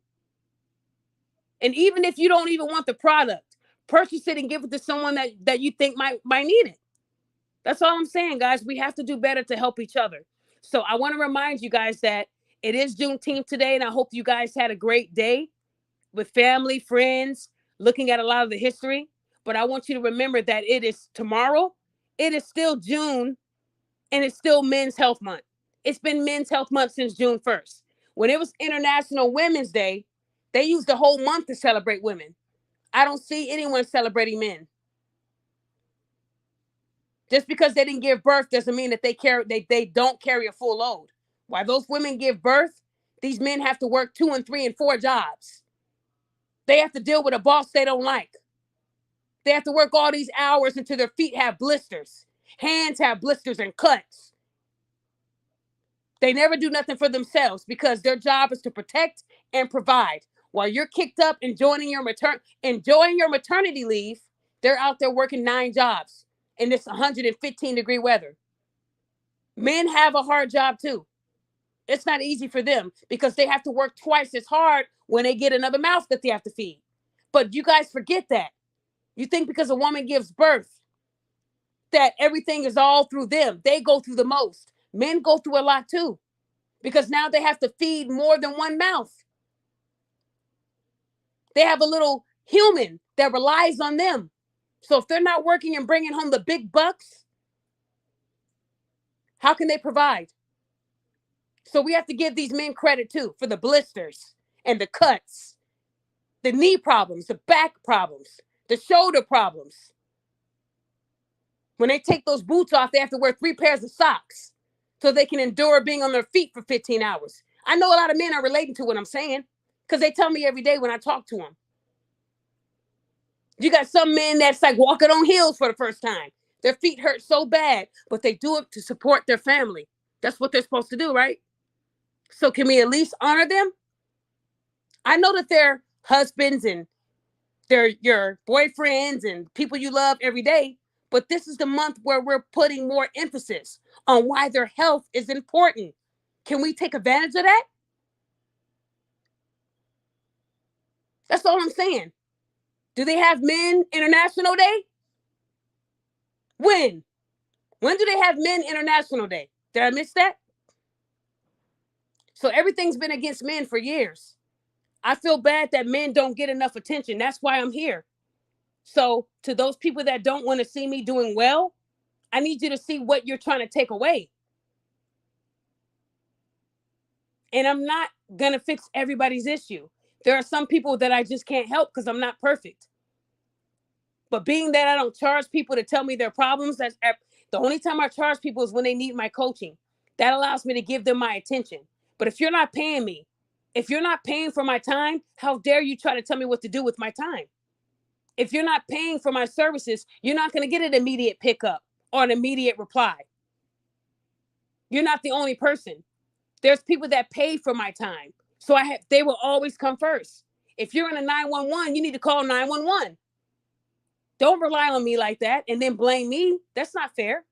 Speaker 1: And even if you don't even want the product, purchase it and give it to someone that you think might need it. That's all I'm saying, guys. We have to do better to help each other. So I want to remind you guys that it is Juneteenth today, and I hope you guys had a great day with family, friends, looking at a lot of the history. But I want you to remember that it is tomorrow. It is still June, and it's still Men's Health Month. It's been Men's Health Month since June 1st. When it was International Women's Day, they used the whole month to celebrate women. I don't see anyone celebrating men. Just because they didn't give birth doesn't mean that they don't carry a full load. While those women give birth, these men have to work 2 and 3 and 4 jobs. They have to deal with a boss they don't like. They have to work all these hours until their feet have blisters. Hands have blisters and cuts. They never do nothing for themselves because their job is to protect and provide. While you're kicked up enjoying your maternity leave, they're out there working 9 jobs in this 115-degree weather. Men have a hard job too. It's not easy for them because they have to work twice as hard when they get another mouth that they have to feed. But you guys forget that. You think because a woman gives birth that everything is all through them. They go through the most. Men go through a lot too because now they have to feed more than one mouth. They have a little human that relies on them. So if they're not working and bringing home the big bucks, how can they provide? So we have to give these men credit too for the blisters and the cuts, the knee problems, the back problems, the shoulder problems. When they take those boots off, they have to wear 3 pairs of socks so they can endure being on their feet for 15 hours. I know a lot of men are relating to what I'm saying because they tell me every day when I talk to them. You got some men that's like walking on heels for the first time. Their feet hurt so bad, but they do it to support their family. That's what they're supposed to do, right? So can we at least honor them? I know that they're husbands and they're your boyfriends and people you love every day, but this is the month where we're putting more emphasis on why their health is important. Can we take advantage of that? That's all I'm saying. Do they have Men International Day? When? When do they have Men International Day? Did I miss that? So everything's been against men for years. I feel bad that men don't get enough attention. That's why I'm here. So to those people that don't want to see me doing well, I need you to see what you're trying to take away. And I'm not going to fix everybody's issue. There are some people that I just can't help because I'm not perfect. But being that I don't charge people to tell me their problems, that's the only time I charge people is when they need my coaching. That allows me to give them my attention. But if you're not paying me, if you're not paying for my time, how dare you try to tell me what to do with my time? If you're not paying for my services, you're not going to get an immediate pickup or an immediate reply. You're not the only person. There's people that pay for my time. So they will always come first. If you're in a 911, you need to call 911. Don't rely on me like that and then blame me. That's not fair.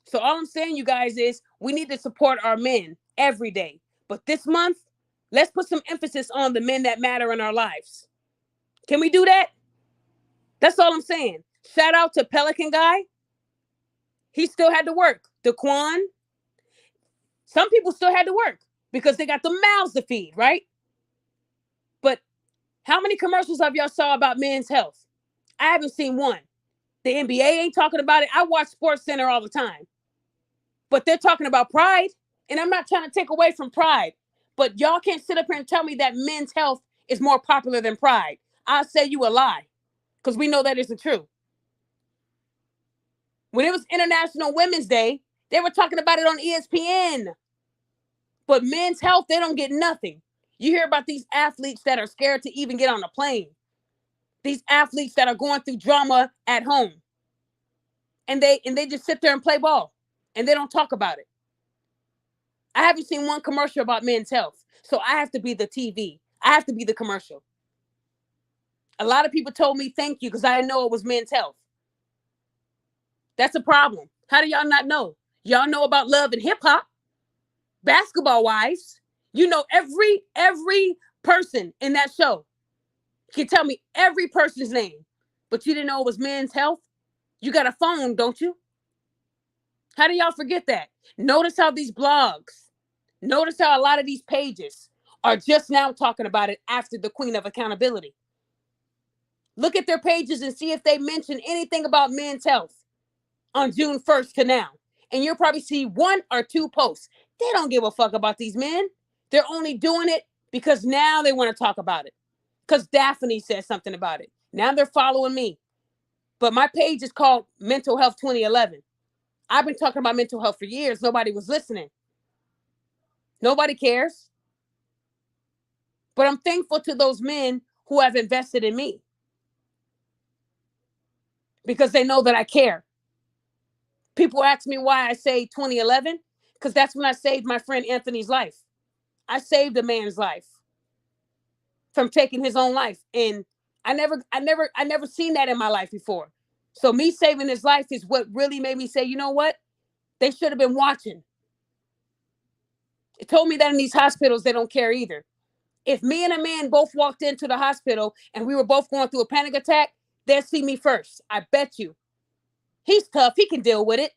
Speaker 1: So all I'm saying, you guys, is we need to support our men every day. But this month, let's put some emphasis on the men that matter in our lives. Can we do that? That's all I'm saying. Shout out to Pelican Guy. He still had to work. Daquan. Some people still had to work because they got the mouths to feed, right? But how many commercials have y'all saw about men's health? I haven't seen one. The NBA ain't talking about it. I watch Sports Center all the time. But they're talking about pride. And I'm not trying to take away from pride. But y'all can't sit up here and tell me that men's health is more popular than pride. I'll say you a lie. Because we know that isn't true. When it was International Women's Day, they were talking about it on ESPN. But men's health, they don't get nothing. You hear about these athletes that are scared to even get on a plane. These athletes that are going through drama at home. And they just sit there and play ball. And they don't talk about it. I haven't seen one commercial about men's health. So I have to be the TV. I have to be the commercial. A lot of people told me thank you because I didn't know it was men's health. That's a problem. How do y'all not know? Y'all know about love and hip hop. Basketball Wives. You know every person in that show. You can tell me every person's name, but you didn't know it was Men's Health. You got a phone, don't you? How do y'all forget that? Notice how these blogs, notice how a lot of these pages are just now talking about it after the Queen of Accountability. Look at their pages and see if they mention anything about Men's Health on June 1st to now. And you'll probably see one or two posts. They don't give a fuck about these men. They're only doing it because now they want to talk about it. Because Daphne said something about it. Now they're following me. But my page is called Mental Health 2011. I've been talking about mental health for years. Nobody was listening. Nobody cares. But I'm thankful to those men who have invested in me because they know that I care. People ask me why I say 2011, because that's when I saved my friend Anthony's life. I saved a man's life from taking his own life. And I never seen that in my life before. So me saving his life is what really made me say, you know what? They should have been watching. It told me that in these hospitals, they don't care either. If me and a man both walked into the hospital and we were both going through a panic attack, they'll see me first. I bet you. He's tough. He can deal with it.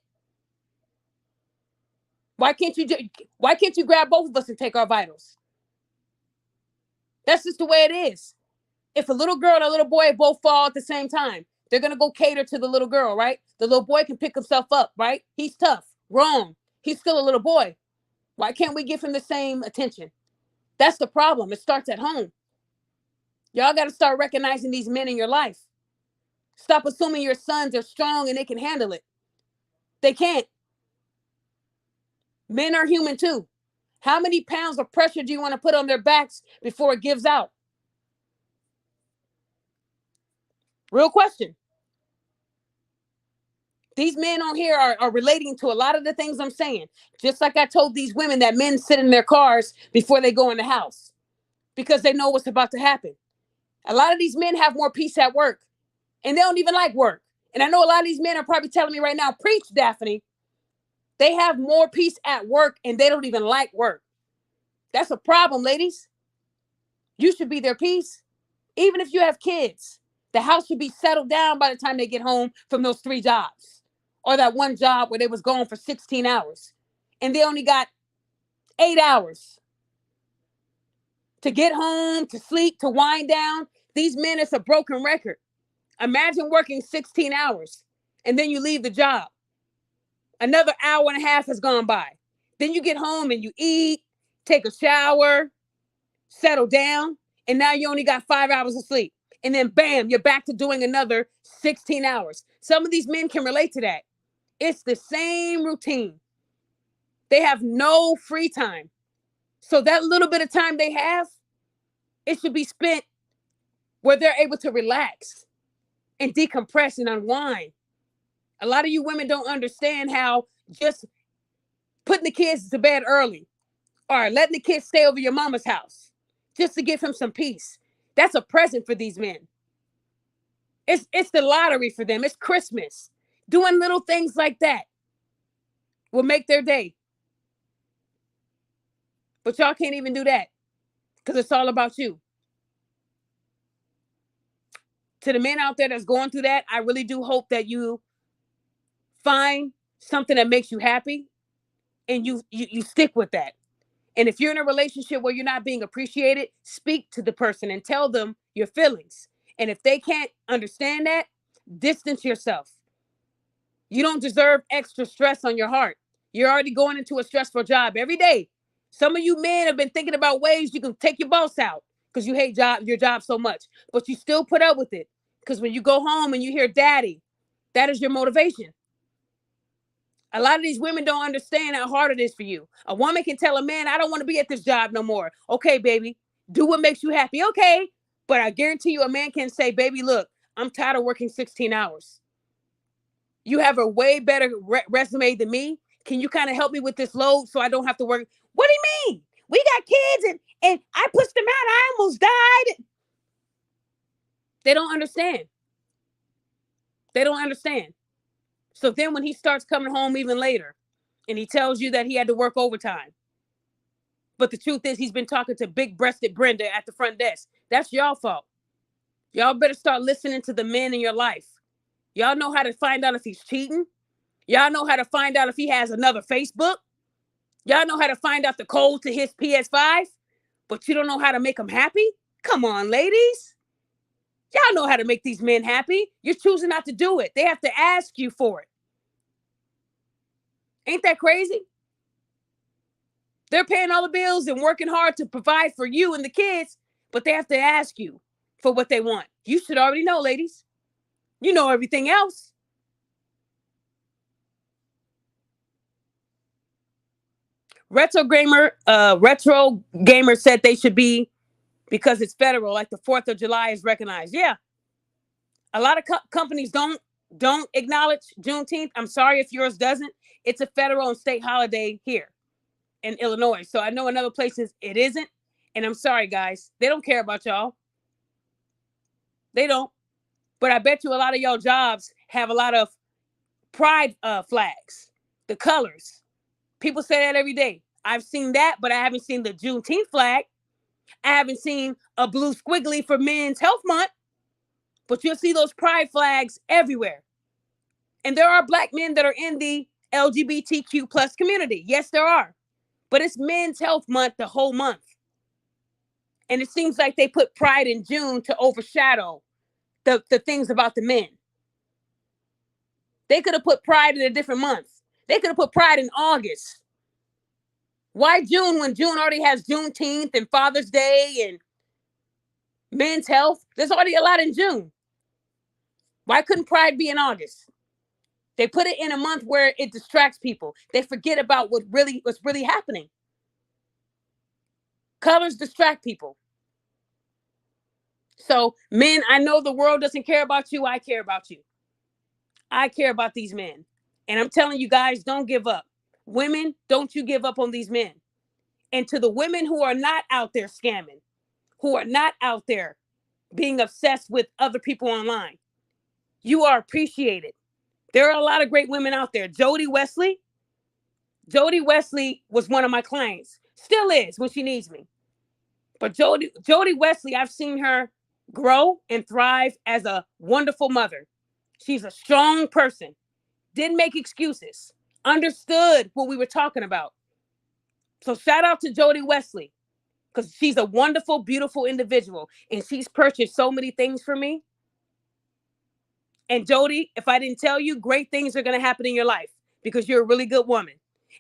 Speaker 1: Why can't you grab both of us and take our vitals? That's just the way it is. If a little girl and a little boy both fall at the same time, they're going to go cater to the little girl, right? The little boy can pick himself up, right? He's tough. Wrong. He's still a little boy. Why can't we give him the same attention? That's the problem. It starts at home. Y'all got to start recognizing these men in your life. Stop assuming your sons are strong and they can handle it. They can't. Men are human too. How many pounds of pressure do you want to put on their backs before it gives out? Real question. These men on here are relating to a lot of the things I'm saying. Just like I told these women that men sit in their cars before they go in the house because they know what's about to happen. A lot of these men have more peace at work and they don't even like work. And I know a lot of these men are probably telling me right now, preach, Daphne. They have more peace at work and they don't even like work. That's a problem, ladies. You should be their peace. Even if you have kids, the house should be settled down by the time they get home from those 3 jobs. Or that one job where they was gone for 16 hours. And they only got 8 hours to get home, to sleep, to wind down. These men, it's a broken record. Imagine working 16 hours and then you leave the job. Another hour and a half has gone by. Then you get home and you eat, take a shower, settle down, and now you only got 5 hours of sleep. And then bam, you're back to doing another 16 hours. Some of these men can relate to that. It's the same routine. They have no free time. So that little bit of time they have, it should be spent where they're able to relax and decompress and unwind. A lot of you women don't understand how just putting the kids to bed early or letting the kids stay over your mama's house just to give him some peace. That's a present for these men. It's the lottery for them. It's Christmas. Doing little things like that will make their day. But y'all can't even do that because it's all about you. To the men out there that's going through that, I really do hope that you find something that makes you happy and you stick with that. And if you're in a relationship where you're not being appreciated, speak to the person and tell them your feelings. And if they can't understand that, distance yourself. You don't deserve extra stress on your heart. You're already going into a stressful job every day. Some of you men have been thinking about ways you can take your boss out because you hate your job so much, but you still put up with it. Because when you go home and you hear daddy, that is your motivation. A lot of these women don't understand how hard it is for you. A woman can tell a man, I don't want to be at this job no more. Okay, baby, do what makes you happy. Okay. But I guarantee you a man can say, baby, look, I'm tired of working 16 hours. You have a way better resume than me. Can you kind of help me with this load so I don't have to work? What do you mean? We got kids and I pushed them out. I almost died. They don't understand. They don't understand. So then when he starts coming home even later and he tells you that he had to work overtime But the truth is he's been talking to big-breasted Brenda at the front desk. That's y'all fault. Y'all better start listening to the men in your life. Y'all know how to find out if he's cheating. Y'all know how to find out if he has another Facebook. Y'all know how to find out the code to his PS5, but you don't know how to make him happy? Come on, ladies. Y'all know how to make these men happy. You're choosing not to do it. They have to ask you for it. Ain't that crazy? They're paying all the bills and working hard to provide for you and the kids, but they have to ask you for what they want. You should already know, ladies. You know everything else. Retro gamer said they should be, because it's federal, like the 4th of July is recognized. Yeah. A lot of companies don't acknowledge Juneteenth. I'm sorry if yours doesn't. It's a federal and state holiday here in Illinois. So I know in other places it isn't. And I'm sorry, guys. They don't care about y'all. They don't. But I bet you a lot of y'all jobs have a lot of pride flags, the colors. People say that every day. I've seen that, but I haven't seen the Juneteenth flag. I haven't seen a blue squiggly for Men's Health Month, but you'll see those pride flags everywhere. And there are Black men that are in the LGBTQ plus community. Yes, there are. But it's Men's Health Month the whole month. And it seems like they put pride in June to overshadow the things about the men. They could have put pride in a different month. They could have put pride in August. Why June when June already has Juneteenth and Father's Day and Men's Health? There's already a lot in June. Why couldn't pride be in August? They put it in a month where it distracts people. They forget about what's really happening. Colors distract people. So men, I know the world doesn't care about you. I care about you. I care about these men. And I'm telling you guys, don't give up. Women, don't you give up on these men. And to the women who are not out there scamming, who are not out there being obsessed with other people online, you are appreciated. There are a lot of great women out there. Jody Wesley was one of my clients. Still is when she needs me. But Jody Wesley, I've seen her grow and thrive as a wonderful mother. She's a strong person. Didn't make excuses. Understood what we were talking about. So shout out to Jody Wesley, because she's a wonderful, beautiful individual. And she's purchased so many things for me. And Jody, if I didn't tell you, great things are going to happen in your life because you're a really good woman.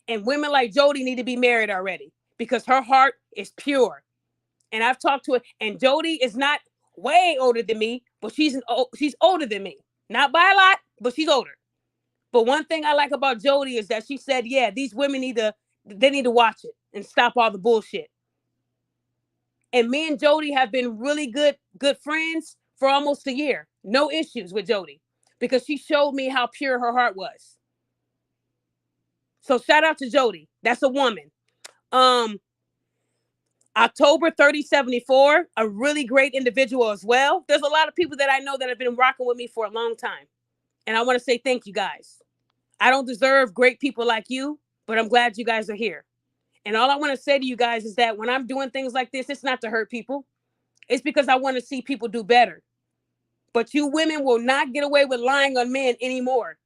Speaker 1: And women like Jody need to be married already because her heart is pure. And I've talked to her, and Jody is not way older than me, but she's older than me. Not by a lot, but she's older. But one thing I like about Jody is that she said, yeah, these women need to watch it and stop all the bullshit. And me and Jody have been really good friends for almost a year. No issues with Jody because she showed me how pure her heart was. So shout out to Jody. That's a woman. October 3074, a really great individual as well. There's a lot of people that I know that have been rocking with me for a long time. And I want to say thank you guys. I don't deserve great people like you, but I'm glad you guys are here. And all I want to say to you guys is that when I'm doing things like this, it's not to hurt people. It's because I want to see people do better. But you women will not get away with lying on men anymore.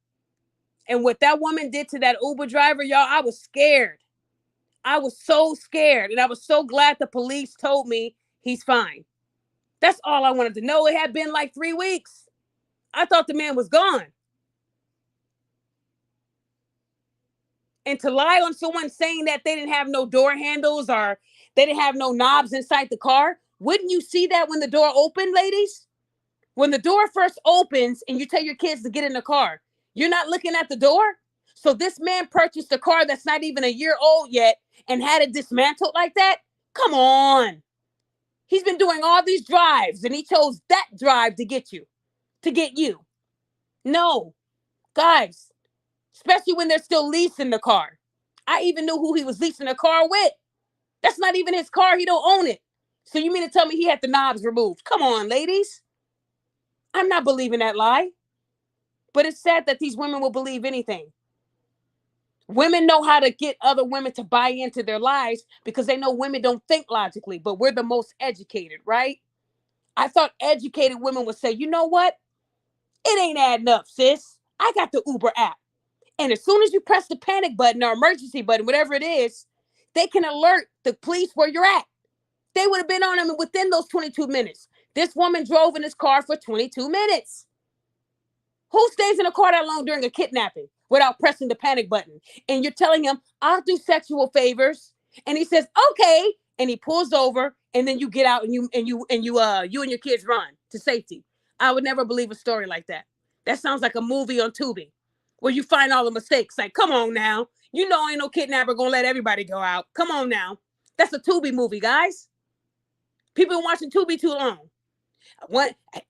Speaker 1: And what that woman did to that Uber driver, y'all, I was scared. I was so scared. And I was so glad the police told me he's fine. That's all I wanted to know. It had been like 3 weeks. I thought the man was gone. And to lie on someone saying that they didn't have no door handles or they didn't have no knobs inside the car. Wouldn't you see that when the door opened, ladies? When the door first opens and you tell your kids to get in the car, you're not looking at the door. So this man purchased a car that's not even a year old yet and had it dismantled like that. Come on. He's been doing all these drives and he chose that drive to get you. No, guys, especially when they're still leasing the car. I even knew who he was leasing the car with. That's not even his car. He don't own it. So you mean to tell me he had the knobs removed? Come on, ladies. I'm not believing that lie. But it's sad that these women will believe anything. Women know how to get other women to buy into their lives because they know women don't think logically, but we're the most educated, right? I thought educated women would say, you know what? It ain't adding up, sis. I got the Uber app. And as soon as you press the panic button or emergency button, whatever it is, they can alert the police where you're at. They would have been on them within those 22 minutes. This woman drove in this car for 22 minutes. Who stays in a car that long during a kidnapping without pressing the panic button? And you're telling him, I'll do sexual favors. And he says, okay. And he pulls over, and then you get out and you and your kids run to safety. I would never believe a story like that. That sounds like a movie on Tubi where you find all the mistakes. Like, come on now. You know ain't no kidnapper gonna let everybody go out. Come on now. That's a Tubi movie, guys. People watching Tubi too long.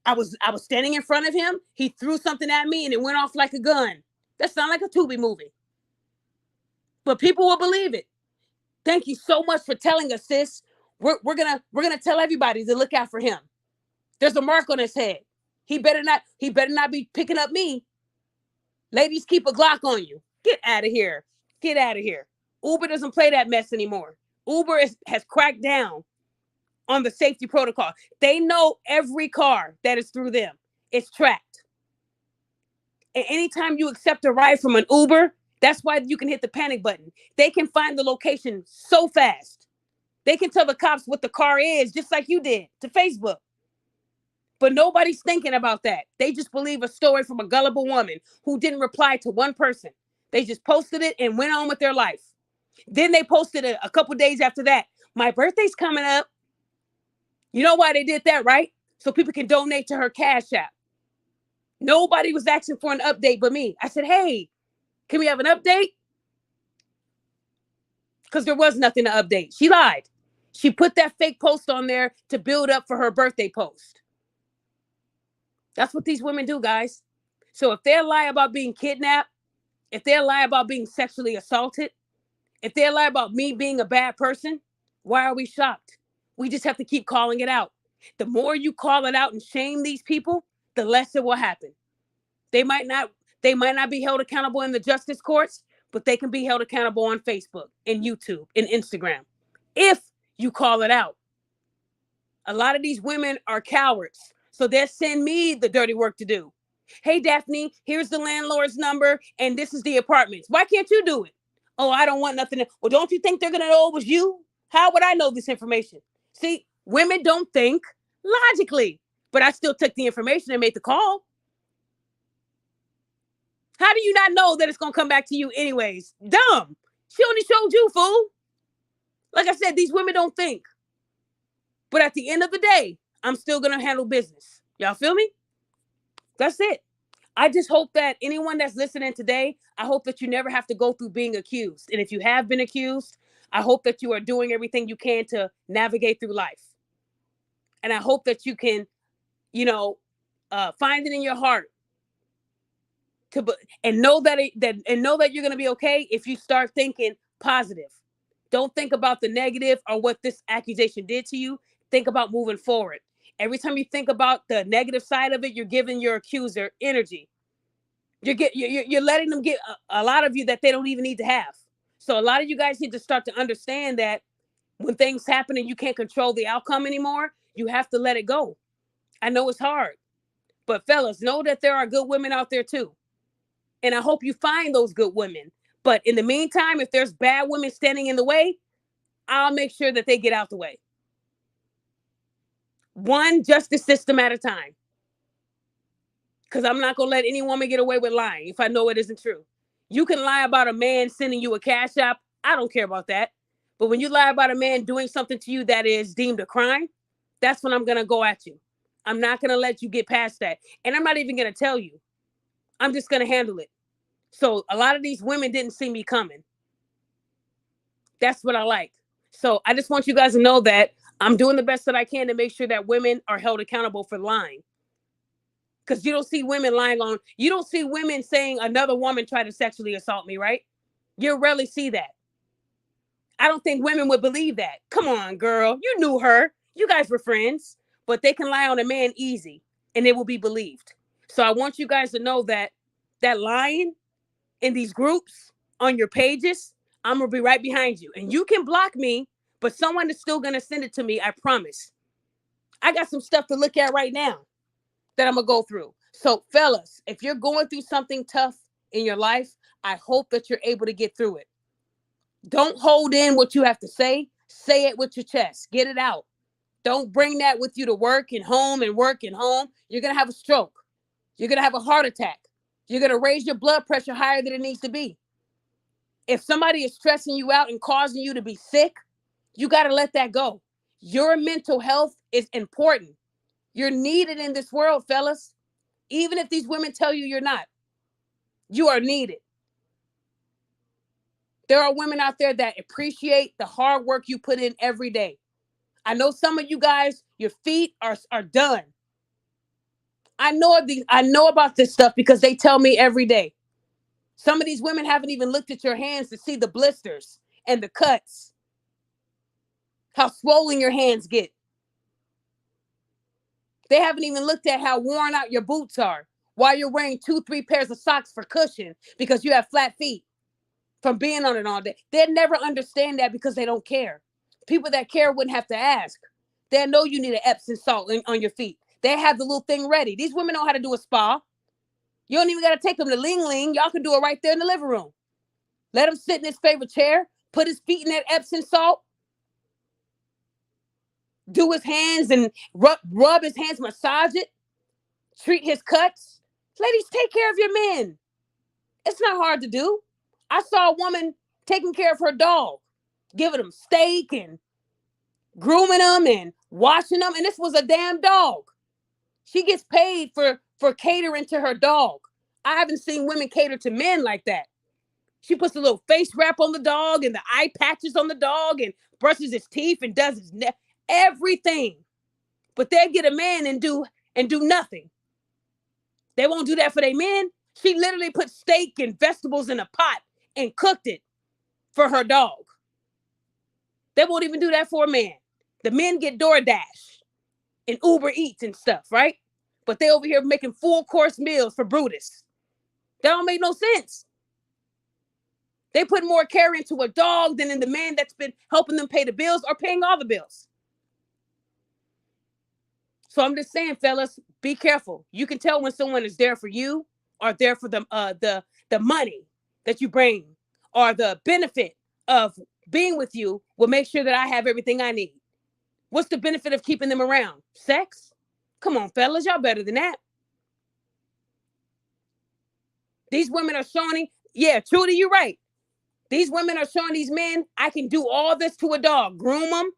Speaker 1: I was standing in front of him. He threw something at me and it went off like a gun. That sounds like a Tubi movie. But people will believe it. Thank you so much for telling us, sis. We're gonna tell everybody to look out for him. There's a mark on his head. He better not be picking up me. Ladies, keep a Glock on you. Get out of here. Get out of here. Uber doesn't play that mess anymore. Uber has cracked down on the safety protocol. They know every car that is through them. It's tracked. And anytime you accept a ride from an Uber, that's why you can hit the panic button. They can find the location so fast. They can tell the cops what the car is, just like you did to Facebook. But nobody's thinking about that. They just believe a story from a gullible woman who didn't reply to one person. They just posted it and went on with their life. Then they posted it a couple days after that. My birthday's coming up. You know why they did that, right? So people can donate to her Cash App. Nobody was asking for an update but me. I said, hey, can we have an update? Because there was nothing to update. She lied. She put that fake post on there to build up for her birthday post. That's what these women do, guys. So if they lie about being kidnapped, if they lie about being sexually assaulted, if they lie about me being a bad person, why are we shocked? We just have to keep calling it out. The more you call it out and shame these people, the less it will happen. They might not be held accountable in the justice courts, but they can be held accountable on Facebook and YouTube and Instagram if you call it out. A lot of these women are cowards, so they'll send me the dirty work to do. Hey, Daphne, here's the landlord's number, and this is the apartments. Why can't you do it? Oh, I don't want nothing. Well, don't you think they're going to know it was you? How would I know this information? See, women don't think logically, but I still took the information and made the call. How do you not know that it's going to come back to you anyways? Dumb. She only showed you, fool. Like I said, these women don't think. But at the end of the day, I'm still going to handle business. Y'all feel me? That's it. I just hope that anyone that's listening today, I hope that you never have to go through being accused. And if you have been accused, I hope that you are doing everything you can to navigate through life. And I hope that you can, find it in your heart and know that you're going to be okay if you start thinking positive. Don't think about the negative or what this accusation did to you. Think about moving forward. Every time you think about the negative side of it, you're giving your accuser energy. You're letting them get a lot of you that they don't even need to have. So a lot of you guys need to start to understand that when things happen and you can't control the outcome anymore, you have to let it go. I know it's hard, but fellas, know that there are good women out there too. And I hope you find those good women. But in the meantime, if there's bad women standing in the way, I'll make sure that they get out the way. One justice system at a time. Because I'm not going to let any woman get away with lying if I know it isn't true. You can lie about a man sending you a Cash App. I don't care about that. But when you lie about a man doing something to you that is deemed a crime, that's when I'm going to go at you. I'm not going to let you get past that. And I'm not even going to tell you. I'm just going to handle it. So a lot of these women didn't see me coming. That's what I like. So I just want you guys to know that I'm doing the best that I can to make sure that women are held accountable for lying. Because you don't see women you don't see women saying another woman tried to sexually assault me, right? You rarely see that. I don't think women would believe that. Come on, girl. You knew her. You guys were friends. But they can lie on a man easy and it will be believed. So I want you guys to know that lying in these groups on your pages, I'm going to be right behind you. And you can block me, but someone is still going to send it to me. I promise. I got some stuff to look at right now that I'm going to go through. So fellas, if you're going through something tough in your life, I hope that you're able to get through it. Don't hold in what you have to say. Say it with your chest. Get it out. Don't bring that with you to work and home and work and home. You're going to have a stroke. You're going to have a heart attack. You're going to raise your blood pressure higher than it needs to be. If somebody is stressing you out and causing you to be sick, you got to let that go. Your mental health is important. You're needed in this world, fellas. Even if these women tell you you're not, you are needed. There are women out there that appreciate the hard work you put in every day. I know some of you guys, your feet are done. I know about this stuff because they tell me every day. Some of these women haven't even looked at your hands to see the blisters and the cuts, how swollen your hands get. They haven't even looked at how worn out your boots are while you're wearing 2-3 pairs of socks for cushion because you have flat feet from being on it all day. They'd never understand that because they don't care. People that care wouldn't have to ask. They know you need an Epsom salt on your feet. They have the little thing ready. These women know how to do a spa. You don't even got to take them to Ling Ling. Y'all can do it right there in the living room. Let him sit in his favorite chair, put his feet in that Epsom salt, do his hands and rub his hands, massage it, treat his cuts. Ladies, take care of your men. It's not hard to do. I saw a woman taking care of her dog, giving him steak and grooming them and washing them. And this was a damn dog. She gets paid for catering to her dog. I haven't seen women cater to men like that. She puts a little face wrap on the dog and the eye patches on the dog and brushes his teeth and does his neck, everything. But they get a man and do nothing. They won't do that for their men. She literally put steak and vegetables in a pot and cooked it for her dog. They won't even do that for a man. The men get DoorDash and Uber Eats and stuff, right? But they over here making full course meals for Brutus. That don't make no sense. They put more care into a dog than in the man that's been helping them pay the bills or paying all the bills. So I'm just saying, fellas, be careful. You can tell when someone is there for you or there for the money that you bring or the benefit of being with you will make sure that I have everything I need. What's the benefit of keeping them around? Sex? Come on, fellas, y'all better than that. These women are showing, yeah, Trudy, you're right. These women are showing these men, I can do all this to a dog. Groom him,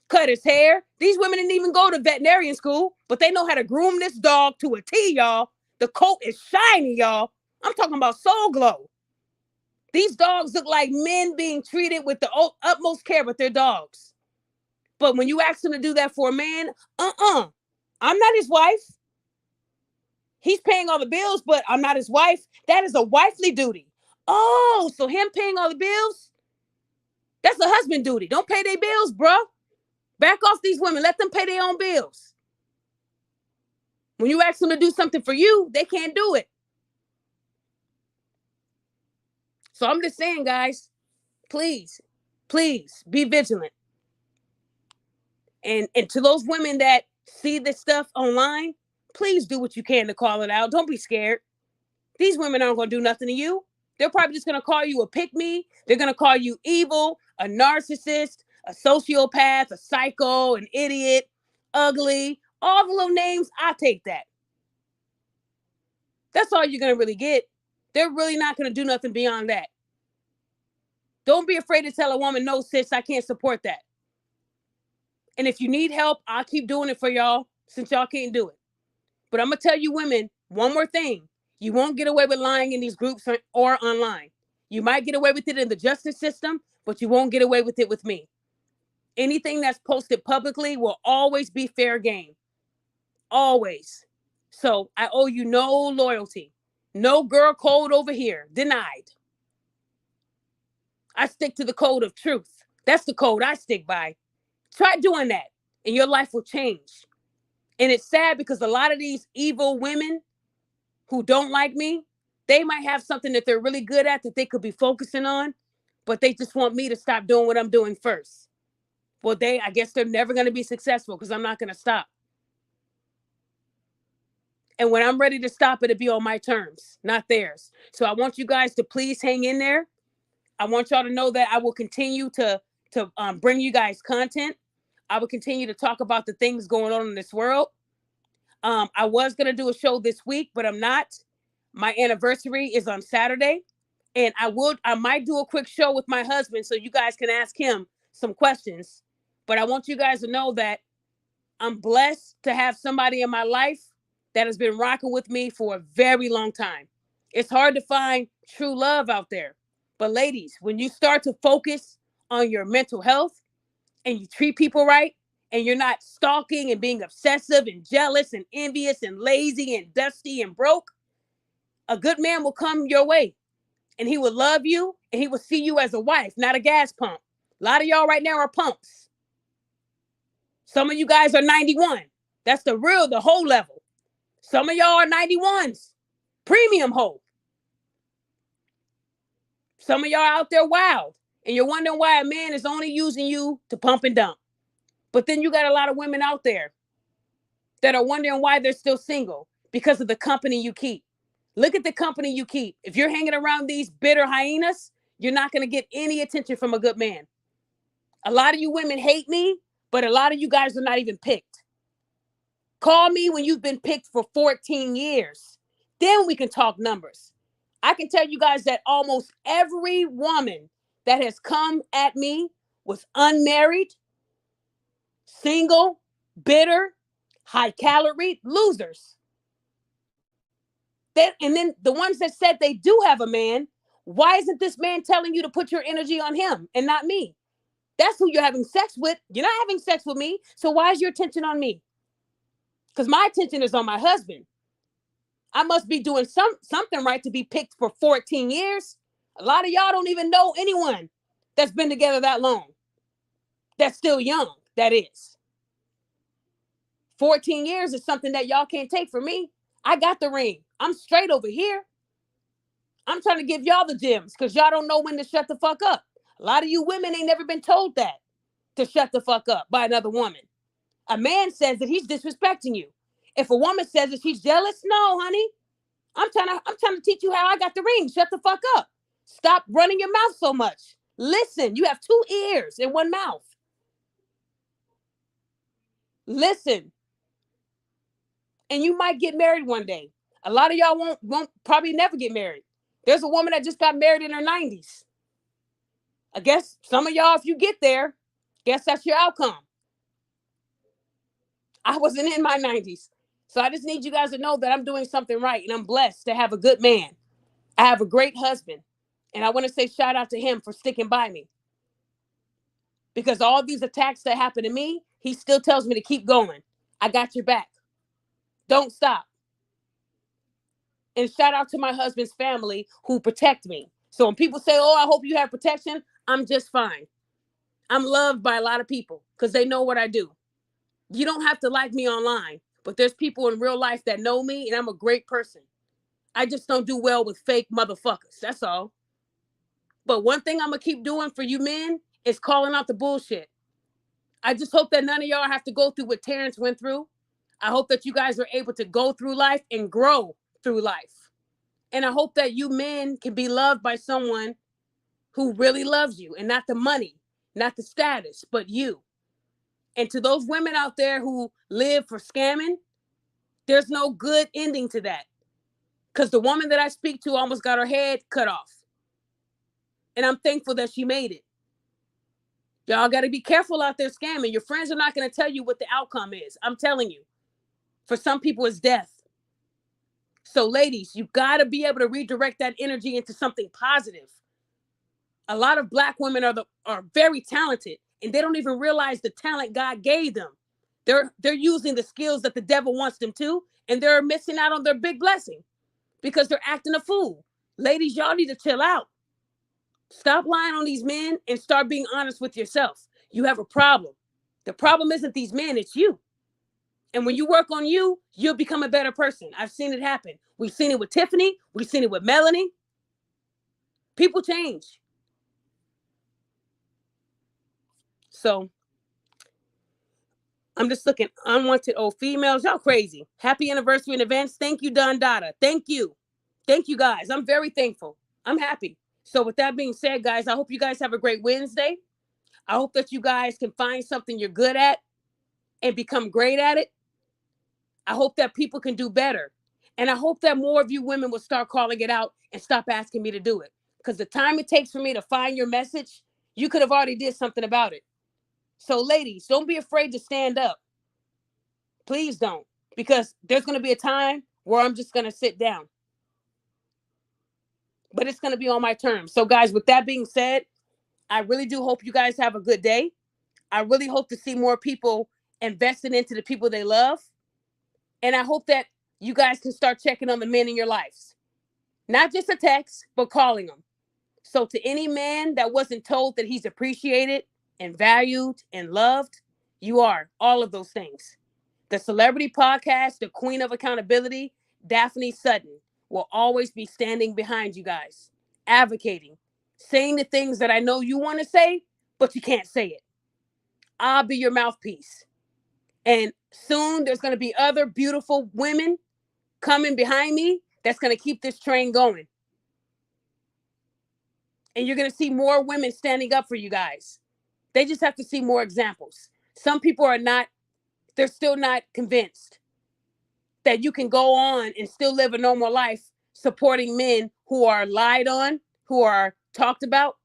Speaker 1: cut his hair. These women didn't even go to veterinarian school, but they know how to groom this dog to a T, y'all. The coat is shiny, y'all. I'm talking about soul glow. These dogs look like men being treated with the utmost care with their dogs. But when you ask them to do that for a man, I'm not his wife. He's paying all the bills, but I'm not his wife. That is a wifely duty. Oh, so him paying all the bills? That's a husband duty. Don't pay their bills, bro. Back off these women. Let them pay their own bills. When you ask them to do something for you, they can't do it. So I'm just saying, guys, please be vigilant. And to those women that see this stuff online, please do what you can to call it out. Don't be scared. These women aren't going to do nothing to you. They're probably just going to call you a pick-me. They're going to call you evil, a narcissist, a sociopath, a psycho, an idiot, ugly, all the little names. I take that. That's all you're going to really get. They're really not going to do nothing beyond that. Don't be afraid to tell a woman, no, sis, I can't support that. And if you need help, I'll keep doing it for y'all since y'all can't do it. But I'm going to tell you women, one more thing. You won't get away with lying in these groups or online. You might get away with it in the justice system, but you won't get away with it with me. Anything that's posted publicly will always be fair game. Always. So I owe you no loyalty. No girl code over here. Denied. I stick to the code of truth. That's the code I stick by. Try doing that and your life will change. And it's sad because a lot of these evil women who don't like me, They might have something that they're really good at that they could be focusing on, but they just want me to stop doing what I'm doing first. Well, I guess they're never going to be successful because I'm not going to stop. And when I'm ready to stop, it'll be on my terms, not theirs. So I want you guys to please hang in there. I want y'all to know that I will continue to bring you guys content. I will continue to talk about the things going on in this world. I was going to do a show this week, but I'm not. My anniversary is on Saturday. And I might do a quick show with my husband so you guys can ask him some questions. But I want you guys to know that I'm blessed to have somebody in my life that has been rocking with me for a very long time. It's hard to find true love out there. But ladies, when you start to focus on your mental health and you treat people right, and you're not stalking and being obsessive and jealous and envious and lazy and dusty and broke, a good man will come your way and he will love you and he will see you as a wife, not a gas pump. A lot of y'all right now are pumps. Some of you guys are 91. That's the whole level. Some of y'all are 91s. Premium hoe. Some of y'all out there wild. And you're wondering why a man is only using you to pump and dump. But then you got a lot of women out there that are wondering why they're still single because of the company you keep. Look at the company you keep. If you're hanging around these bitter hyenas, you're not going to get any attention from a good man. A lot of you women hate me, but a lot of you guys are not even picked. Call me when you've been picked for 14 years. Then we can talk numbers. I can tell you guys that almost every woman that has come at me was unmarried, single, bitter, high calorie, losers. And then the ones that said they do have a man, why isn't this man telling you to put your energy on him and not me? That's who you're having sex with. You're not having sex with me. So why is your attention on me? Because my attention is on my husband. I must be doing something right to be picked for 14 years. A lot of y'all don't even know anyone that's been together that long. That's still young, that is. 14 years is something that y'all can't take from me. I got the ring. I'm straight over here. I'm trying to give y'all the gems because y'all don't know when to shut the fuck up. A lot of you women ain't never been told that, to shut the fuck up by another woman. A man says that he's disrespecting you. If a woman says that she's jealous, no, honey. I'm trying to teach you how I got the ring. Shut the fuck up. Stop running your mouth so much. Listen, you have 2 ears and 1 mouth. Listen. And you might get married one day. A lot of y'all won't probably never get married. There's a woman that just got married in her 90s. I guess some of y'all, if you get there, guess that's your outcome. I wasn't in my 90s. So I just need you guys to know that I'm doing something right and I'm blessed to have a good man. I have a great husband. And I want to say shout out to him for sticking by me. Because all these attacks that happen to me, he still tells me to keep going. I got your back. Don't stop. And shout out to my husband's family who protect me. So when people say, oh, I hope you have protection, I'm just fine. I'm loved by a lot of people because they know what I do. You don't have to like me online, but there's people in real life that know me and I'm a great person. I just don't do well with fake motherfuckers. That's all. But one thing I'm going to keep doing for you men is calling out the bullshit. I just hope that none of y'all have to go through what Terrence went through. I hope that you guys are able to go through life and grow through life. And I hope that you men can be loved by someone who really loves you and not the money, not the status, but you. And to those women out there who live for scamming, there's no good ending to that. Because the woman that I speak to almost got her head cut off. And I'm thankful that she made it. Y'all got to be careful out there scamming. Your friends are not going to tell you what the outcome is. I'm telling you. For some people, it's death. So ladies, you got to be able to redirect that energy into something positive. A lot of Black women are very talented, and they don't even realize the talent God gave them. They're using the skills that the devil wants them to, and they're missing out on their big blessing because they're acting a fool. Ladies, y'all need to chill out. Stop lying on these men and start being honest with yourself. You have a problem. The problem isn't these men, it's you. And when you work on you, you'll become a better person. I've seen it happen. We've seen it with Tiffany. We've seen it with Melanie. People change. So I'm just looking. Unwanted old females. Y'all crazy. Happy anniversary in advance. Thank you, Don Dada. Thank you. Thank you, guys. I'm very thankful. I'm happy. So with that being said, guys, I hope you guys have a great Wednesday. I hope that you guys can find something you're good at and become great at it. I hope that people can do better. And I hope that more of you women will start calling it out and stop asking me to do it. Because the time it takes for me to find your message, you could have already did something about it. So ladies, don't be afraid to stand up. Please don't. Because there's going to be a time where I'm just going to sit down. But it's going to be on my terms. So guys, with that being said, I really do hope you guys have a good day. I really hope to see more people investing into the people they love. And I hope that you guys can start checking on the men in your lives. Not just a text, but calling them. So to any man that wasn't told that he's appreciated and valued and loved, you are all of those things. The Celebrity Podcast, the Queen of Accountability, Daphne Sutton, will always be standing behind you guys, advocating, saying the things that I know you want to say, but you can't say it. I'll be your mouthpiece. And soon there's going to be other beautiful women coming behind me that's going to keep this train going. And you're going to see more women standing up for you guys. They just have to see more examples. Some people are not, they're still not convinced that you can go on and still live a normal life supporting men who are lied on, who are talked about.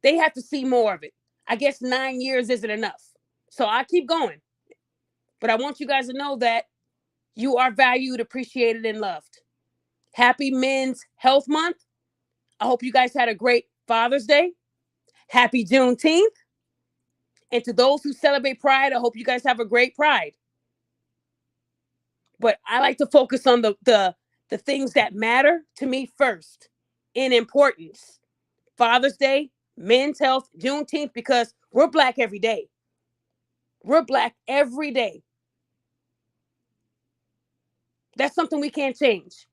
Speaker 1: They have to see more of it. I guess 9 years isn't enough. So I keep going. But I want you guys to know that you are valued, appreciated, and loved. Happy Men's Health Month. I hope you guys had a great Father's Day. Happy Juneteenth. And to those who celebrate Pride, I hope you guys have a great Pride. But I like to focus on the things that matter to me first in importance. Father's Day, Men's Health, Juneteenth, because we're Black every day. We're Black every day. That's something we can't change.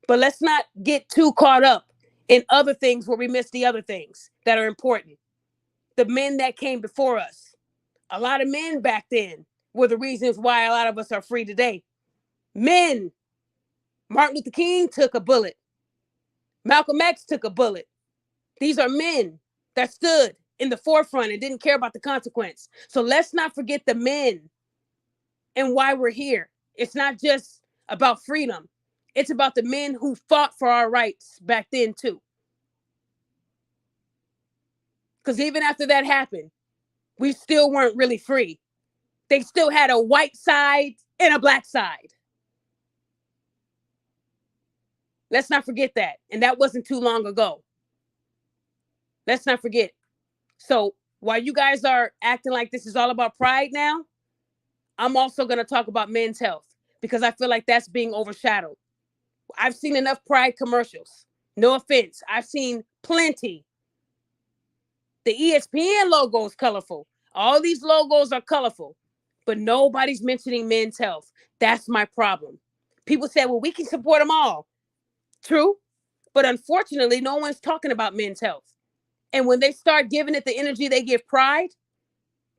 Speaker 1: But let's not get too caught up in other things where we miss the other things that are important. The men that came before us. A lot of men back then were the reasons why a lot of us are free today. Men. Martin Luther King took a bullet. Malcolm X took a bullet. These are men that stood in the forefront and didn't care about the consequence. So let's not forget the men and why we're here. It's not just about freedom. It's about the men who fought for our rights back then too. Because even after that happened, we still weren't really free. They still had a white side and a black side. Let's not forget that. And that wasn't too long ago. Let's not forget. So while you guys are acting like this is all about pride now, I'm also going to talk about men's health because I feel like that's being overshadowed. I've seen enough pride commercials. No offense. I've seen plenty. The ESPN logo is colorful. All these logos are colorful, but nobody's mentioning men's health. That's my problem. People say, well, we can support them all. True. But unfortunately, no one's talking about men's health. And when they start giving it the energy they give pride,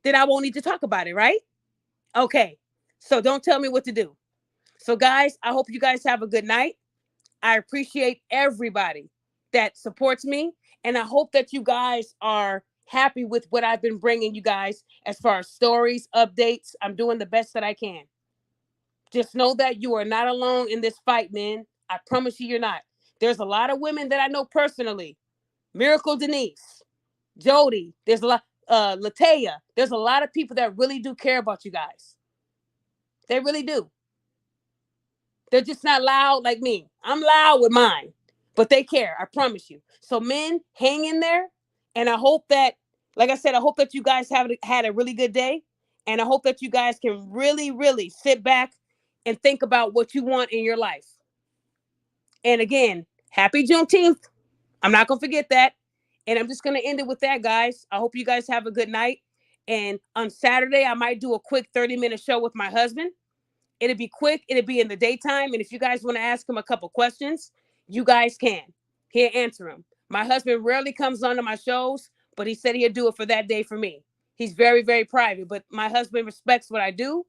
Speaker 1: then I won't need to talk about it, right? Okay. So don't tell me what to do. So guys, I hope you guys have a good night. I appreciate everybody that supports me. And I hope that you guys are happy with what I've been bringing you guys as far as stories, updates. I'm doing the best that I can. Just know that you are not alone in this fight, man. I promise you're not. There's a lot of women that I know personally. Miracle Denise, Jody, there's a lot, Latea. There's a lot of people that really do care about you guys. They really do. They're just not loud like me. I'm loud with mine, but they care. I promise you. So men, hang in there. And I hope that, like I said, I hope that you guys have had a really good day. And I hope that you guys can really, really sit back and think about what you want in your life. And again, happy Juneteenth. I'm not going to forget that. And I'm just going to end it with that, guys. I hope you guys have a good night. And on Saturday, I might do a quick 30-minute show with my husband. It'll be quick. It'll be in the daytime. And if you guys want to ask him a couple questions, you guys can. He'll answer them. My husband rarely comes on to my shows, but he said he'll do it for that day for me. He's very, very private, but my husband respects what I do.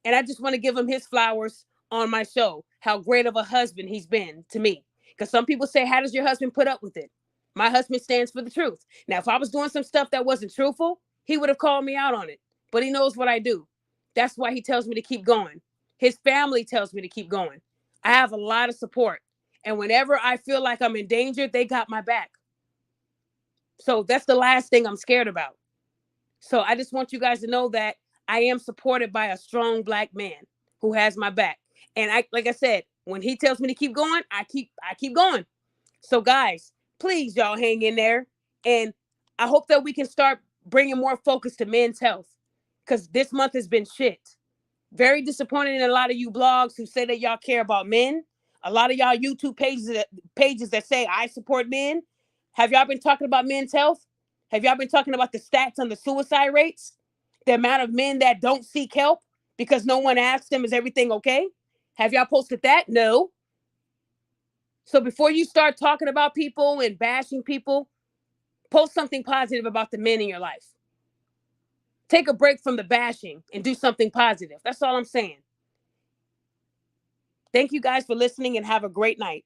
Speaker 1: And I just want to give him his flowers on my show, how great of a husband he's been to me. Because some people say, how does your husband put up with it? My husband stands for the truth. Now, if I was doing some stuff that wasn't truthful, he would have called me out on it. But he knows what I do. That's why he tells me to keep going. His family tells me to keep going. I have a lot of support. And whenever I feel like I'm in danger, they got my back. So that's the last thing I'm scared about. So I just want you guys to know that I am supported by a strong Black man who has my back. And like I said, when he tells me to keep going, I keep going. So guys, please y'all hang in there. And I hope that we can start bringing more focus to men's health, because this month has been shit. Very disappointed in a lot of you blogs who say that y'all care about men. A lot of y'all YouTube pages that say I support men. Have y'all been talking about men's health? Have y'all been talking about the stats on the suicide rates? The amount of men that don't seek help because no one asks them, is everything okay? Have y'all posted that? No. So before you start talking about people and bashing people, post something positive about the men in your life. Take a break from the bashing and do something positive. That's all I'm saying. Thank you guys for listening and have a great night.